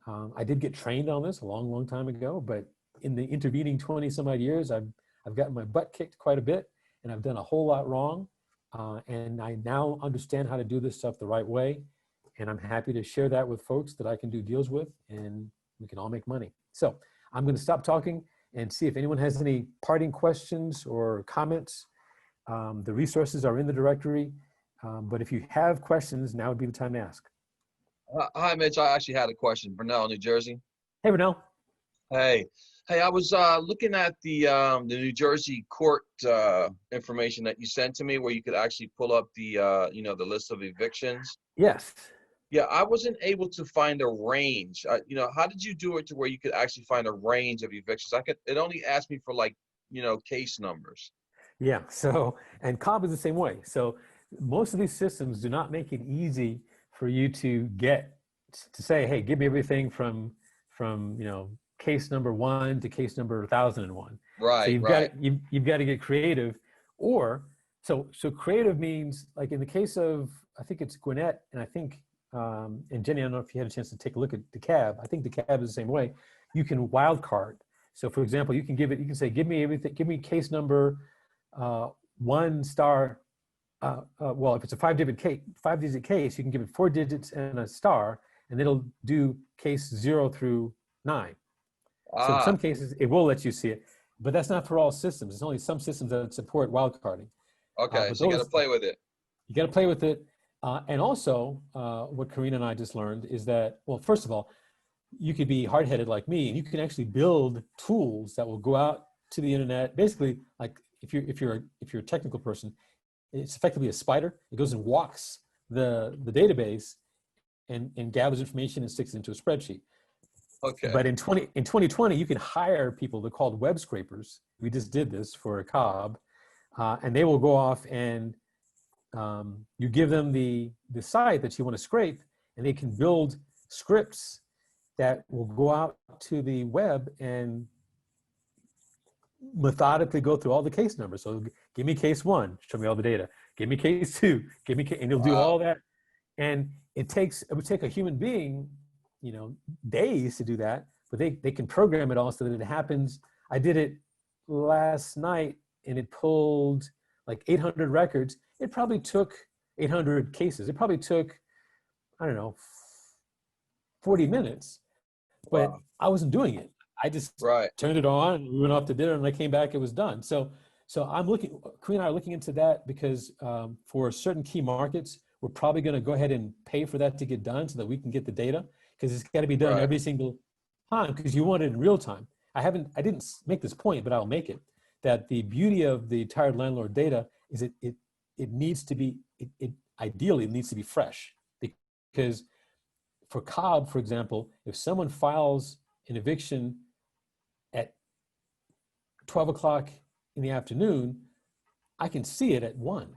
I did get trained on this a long, long time ago, but in the intervening 20 some odd years, I've gotten my butt kicked quite a bit, and I've done a whole lot wrong. And I now understand how to do this stuff the right way. And I'm happy to share that with folks that I can do deals with, and we can all make money. So I'm going to stop talking and see if anyone has any parting questions or comments. The resources are in the directory, but if you have questions, now would be the time to ask. Hi, Mitch. I actually had a question. Brunel, New Jersey. Hey, Renell. Hey, I was looking at the New Jersey court information that you sent to me, where you could actually pull up the the list of evictions. Yes. Yeah, I wasn't able to find a range. How did you do it to where you could actually find a range of evictions? It only asked me for case numbers. Yeah. So, and Cobb is the same way. So most of these systems do not make it easy for you to say, hey, give me everything from case number 1 to case number 1001. Right. So you've got to get creative, or so creative means, like in the case of, I think it's Gwinnett, and I think and Jenny, I don't know if you had a chance to take a look at DeKalb. I think DeKalb is the same way. You can wildcard. So for example, you can say, give me everything, give me case number 1 star. Well, if it's a 5-digit case, you can give it 4 digits and a star, and it'll do case 0 through 9. So in some cases, it will let you see it, but that's not for all systems. It's only some systems that support wildcarding. Okay, so you got to play with it. You got to play with it. And also, what Karina and I just learned is that, well, first of all, you could be hard-headed like me, and you can actually build tools that will go out to the internet. Basically, like if you're a technical person, it's effectively a spider. It goes and walks the database and gathers information and sticks it into a spreadsheet. Okay. But in 2020, you can hire people. They're called web scrapers. We just did this for a Cobb, and they will go off and you give them the site that you want to scrape, and they can build scripts that will go out to the web and methodically go through all the case numbers. So give me case 1, show me all the data. Give me case 2, and you'll do all that. And it would take a human being, days to do that, but they can program it all so that it happens. I did it last night, and it pulled like 800 records. It probably took 800 cases. It probably took, I don't know, 40 minutes, but I wasn't doing it. I just turned it on, we went off to dinner, and I came back, it was done. So Queen and I are looking into that because for certain key markets, we're probably going to go ahead and pay for that to get done so that we can get the data, because it's got to be done every single time, because you want it in real time. I didn't make this point, but I'll make it, that the beauty of the tired landlord data is it needs to be, ideally it needs to be fresh. Because for Cobb, for example, if someone files an eviction at 12 o'clock in the afternoon, I can see it at 1.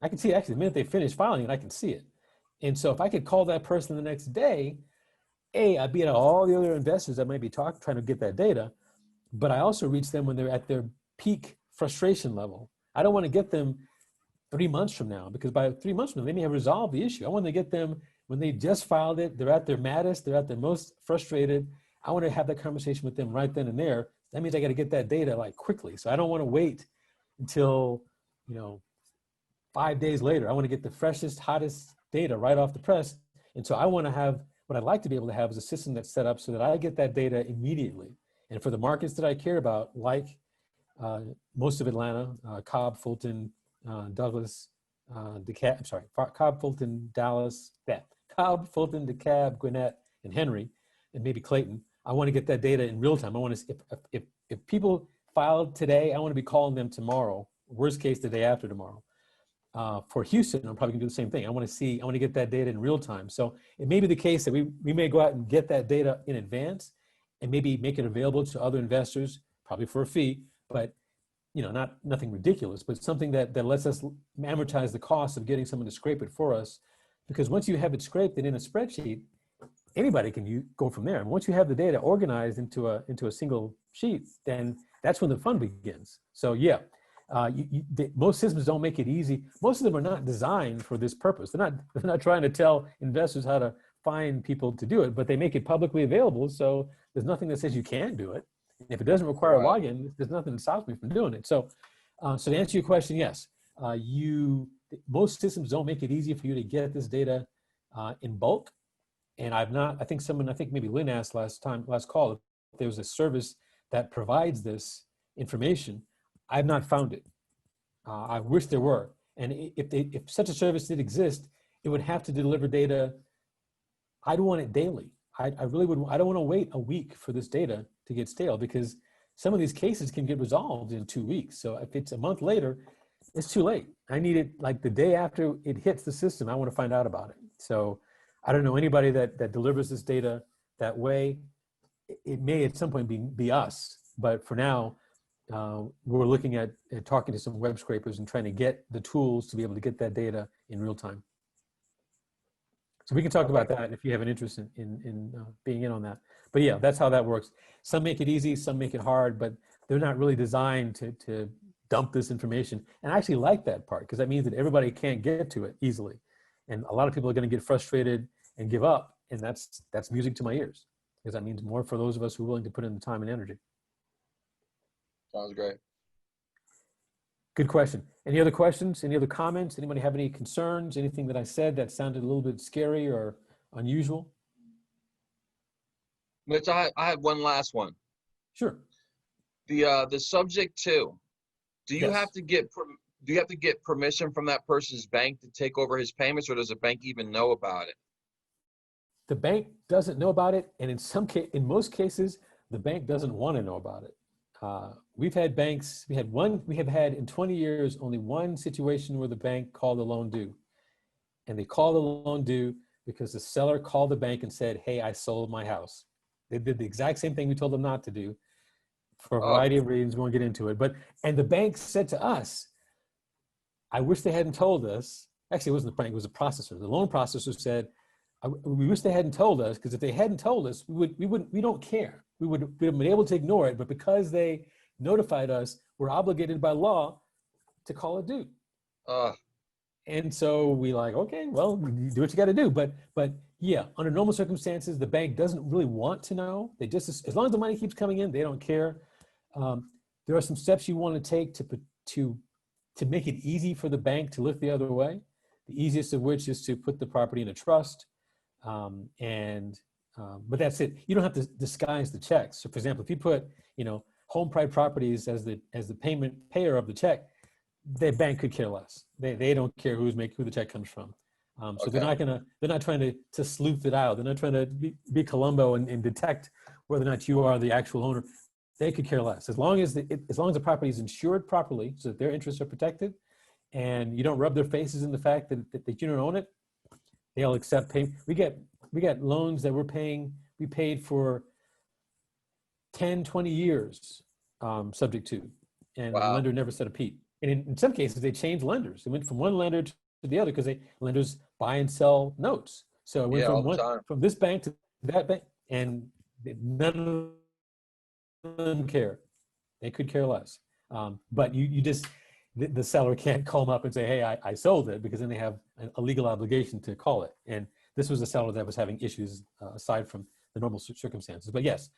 I can see it actually the minute they finish filing it, I can see it. And so if I could call that person the next day, I beat out all the other investors that might be trying to get that data, but I also reach them when they're at their peak frustration level. I don't want to get them 3 months from now, because by 3 months from now, they may have resolved the issue. I want to get them when they just filed it, they're at their maddest, they're at their most frustrated. I want to have that conversation with them right then and there. That means I got to get that data like quickly. So I don't want to wait until, 5 days later. I want to get the freshest, hottest data right off the press. And so I want to have, what I'd like to be able to have is a system that's set up so that I get that data immediately. And for the markets that I care about, like most of Atlanta, Cobb, Fulton, Douglas, DeKalb, I'm sorry, Cobb, Fulton, Dallas, Cobb, Fulton, DeKalb, Gwinnett, and Henry, and maybe Clayton. I want to get that data in real time. I want to, if people filed today, I want to be calling them tomorrow, worst case the day after tomorrow. For Houston, I'm probably gonna do the same thing. I want to get that data in real time. So it may be the case that we may go out and get that data in advance and maybe make it available to other investors, probably for a fee, but nothing ridiculous, but something that lets us amortize the cost of getting someone to scrape it for us. Because once you have it scraped and in a spreadsheet, anybody can go from there. And once you have the data organized into a single sheet, then that's when the fun begins. So yeah, most systems don't make it easy. Most of them are not designed for this purpose. They're not trying to tell investors how to find people to do it, but they make it publicly available. So there's nothing that says you can't do it. And if it doesn't require a login, there's nothing that stops me from doing it. So, so to answer your question, yes, most systems don't make it easy for you to get this data in bulk. And I think maybe Lynn asked last call, if there was a service that provides this information. I've not found it. I wish there were. And if such a service did exist, it would have to deliver data. I'd want it daily. I really would. I don't want to wait a week for this data to get stale, because some of these cases can get resolved in 2 weeks. So if it's a month later, it's too late. I need it like the day after it hits the system. I want to find out about it. So I don't know anybody that delivers this data that way. It may at some point be us, but for now, we're looking at talking to some web scrapers and trying to get the tools to be able to get that data in real time. So we can talk about that if you have an interest in being in on that. But yeah, that's how that works. Some make it easy, some make it hard, but they're not really designed to dump this information. And I actually like that part, because that means that everybody can't get to it easily. And a lot of people are going to get frustrated and give up. And that's music to my ears, because that means more for those of us who are willing to put in the time and energy. Sounds great. Good question. Any other questions? Any other comments? Anybody have any concerns? Anything that I said that sounded a little bit scary or unusual? Mitch, I have one last one. Sure. The subject to, do you Yes. have to get permission from that person's bank to take over his payments, or does the bank even know about it? The bank doesn't know about it, and in most cases, the bank doesn't want to know about it. We've had banks. We have had in 20 years only one situation where the bank called the loan due, and they called the loan due because the seller called the bank and said, "Hey, I sold my house." They did the exact same thing we told them not to do, for a variety of reasons. We won't get into it. And the bank said to us, "I wish they hadn't told us." Actually, it wasn't the bank; it was the processor. The loan processor said, "We wish they hadn't told us, because if they hadn't told us, we don't care. We would have been able to ignore it. But because they notified us, we're obligated by law to call it due." And so we like, okay, well, you do what you got to do. But yeah, under normal circumstances, the bank doesn't really want to know. They just, as long as the money keeps coming in, they don't care. There are some steps you want to take to make it easy for the bank to look the other way. The easiest of which is to put the property in a trust. But that's it. You don't have to disguise the checks. So for example, if you put, Home Pride Properties as the payment payer of the check, the bank could care less. They don't care who the check comes from. So they're not trying to sleuth it out. They're not trying to be Columbo and detect whether or not you are the actual owner. They could care less. As long as the property is insured properly so that their interests are protected, and you don't rub their faces in the fact that you don't own it, they'll accept payment. We got loans that we paid for 10, 20 years, subject to, and the lender never said a peep. And in some cases, they changed lenders. They went from one lender to the other because lenders buy and sell notes. So it went from this bank to that bank, and none of them care. They could care less. But you just, the seller can't call them up and say, "Hey, I sold it," because then they have a legal obligation to call it. And this was a seller that was having issues aside from the normal circumstances. But yes,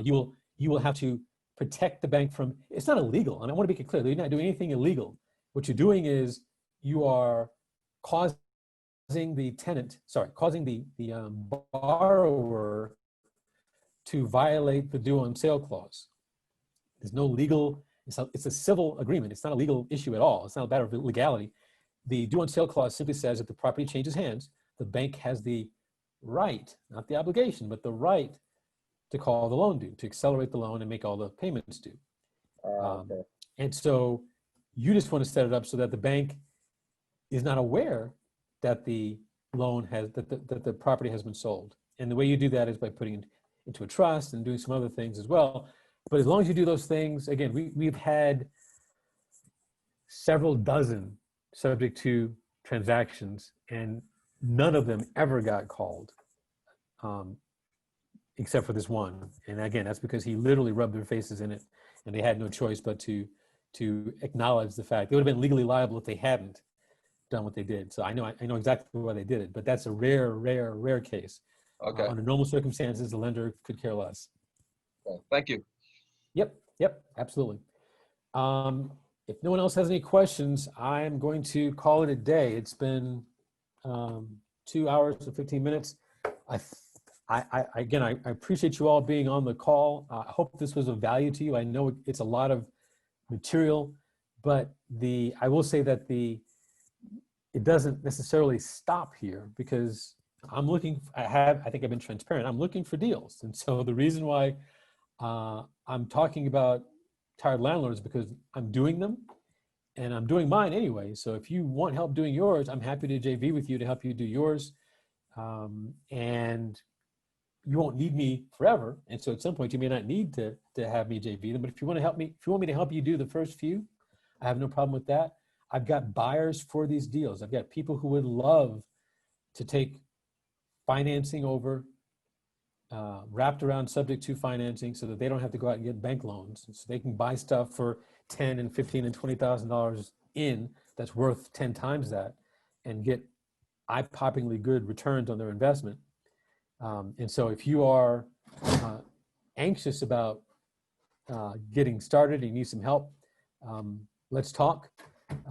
you will have to protect the bank from, it's not illegal. And I want to make it clear, you're not doing anything illegal. What you're doing is you are causing the tenant, causing the borrower to violate the due on sale clause. There's no legal, it's a civil agreement. It's not a legal issue at all. It's not a matter of legality. The due on sale clause simply says if the property changes hands, the bank has the right, not the obligation, but the right to call the loan due, to accelerate the loan and make all the payments due. Okay. And so you just want to set it up so that the bank is not aware that the loan has, that the property has been sold. And the way you do that is by putting it into a trust and doing some other things as well. But as long as you do those things, again, we've had several dozen subject to transactions, and none of them ever got called, except for this one. And again, that's because he literally rubbed their faces in it, and they had no choice but to acknowledge the fact. They would have been legally liable if they hadn't done what they did. So I know exactly why they did it, but that's a rare case. Okay. Under normal circumstances, the lender could care less. Okay. Thank you. Yep, absolutely. If no one else has any questions, I'm going to call it a day. It's been 2 hours and 15 minutes. Again, I appreciate you all being on the call. I hope this was of value to you. I know it's a lot of material, but I will say that it doesn't necessarily stop here, because I'm looking, I think I've been transparent. I'm looking for deals. And so the reason why I'm talking about Tired Landlords, because I'm doing them and I'm doing mine anyway. So if you want help doing yours, I'm happy to JV with you to help you do yours. And you won't need me forever. And so at some point you may not need to have me JV them, but if you want to help me, if you want me to help you do the first few, I have no problem with that. I've got buyers for these deals. I've got people who would love to take financing over, wrapped around subject to financing, so that they don't have to go out and get bank loans. So they can buy stuff for $10,000 and $15,000 and $20,000 in, that's worth 10 times that, and get eye-poppingly good returns on their investment. And so if you are anxious about getting started and you need some help, let's talk.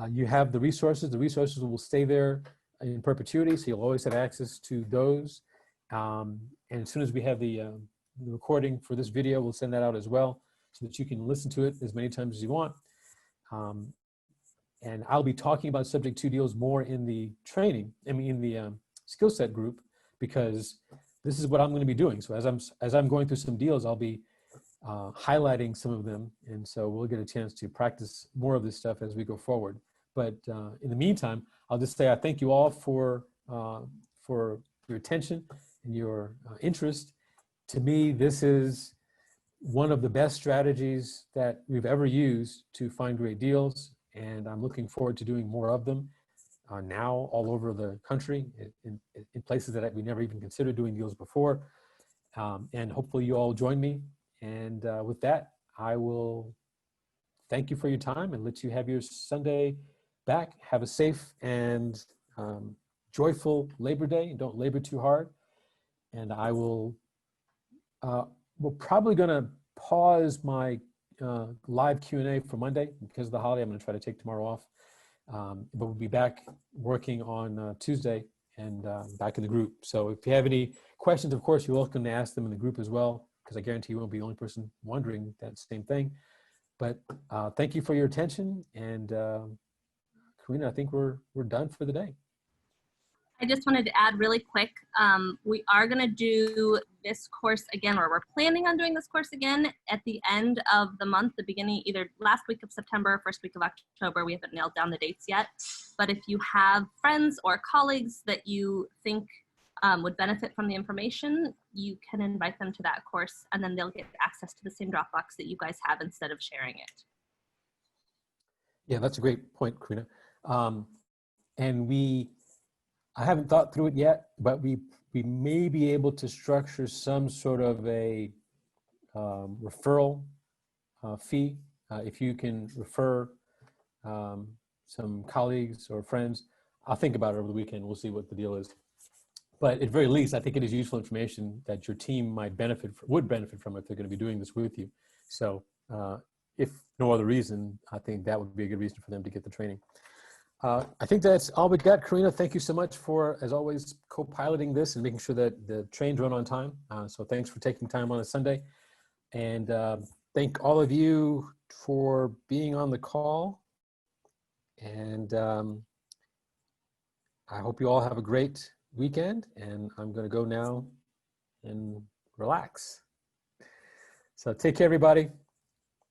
You have the resources. The resources will stay there in perpetuity, so you'll always have access to those. And as soon as we have the recording for this video, we'll send that out as well, so that you can listen to it as many times as you want. And I'll be talking about subject to deals more in the training, in the skill set group, because this is what I'm going to be doing. So as I'm going through some deals, I'll be highlighting some of them. And so we'll get a chance to practice more of this stuff as we go forward. But in the meantime, I'll just say I thank you all for your attention and your interest. To me, this is one of the best strategies that we've ever used to find great deals. And I'm looking forward to doing more of them now all over the country in places that we never even considered doing deals before. And hopefully you all join me. And with that, I will thank you for your time and let you have your Sunday back. Have a safe and joyful Labor Day, and don't labor too hard. And I will, we're probably gonna pause my live Q&A for Monday because of the holiday. I'm gonna try to take tomorrow off. But we'll be back working on Tuesday and back in the group. So if you have any questions, of course, you're welcome to ask them in the group as well, because I guarantee you won't be the only person wondering that same thing. But thank you for your attention. And Karina, I think we're done for the day. I just wanted to add really quick, we are going to do this course again, or we're planning on doing this course again at the end of the month, the beginning, either last week of September, first week of October. We haven't nailed down the dates yet. But if you have friends or colleagues that you think would benefit from the information, you can invite them to that course, and then they'll get access to the same Dropbox that you guys have instead of sharing it. Yeah, that's a great point, Karina. And I haven't thought through it yet, but we may be able to structure some sort of a referral fee. If you can refer some colleagues or friends, I'll think about it over the weekend. We'll see what the deal is. But at very least, I think it is useful information that your team would benefit from if they're going to be doing this with you. So If no other reason, I think that would be a good reason for them to get the training. I think that's all we got. Karina, thank you so much for, as always, co-piloting this and making sure that the trains run on time. So thanks for taking time on a Sunday. And thank all of you for being on the call. And I hope you all have a great weekend. And I'm going to go now and relax. So take care, everybody.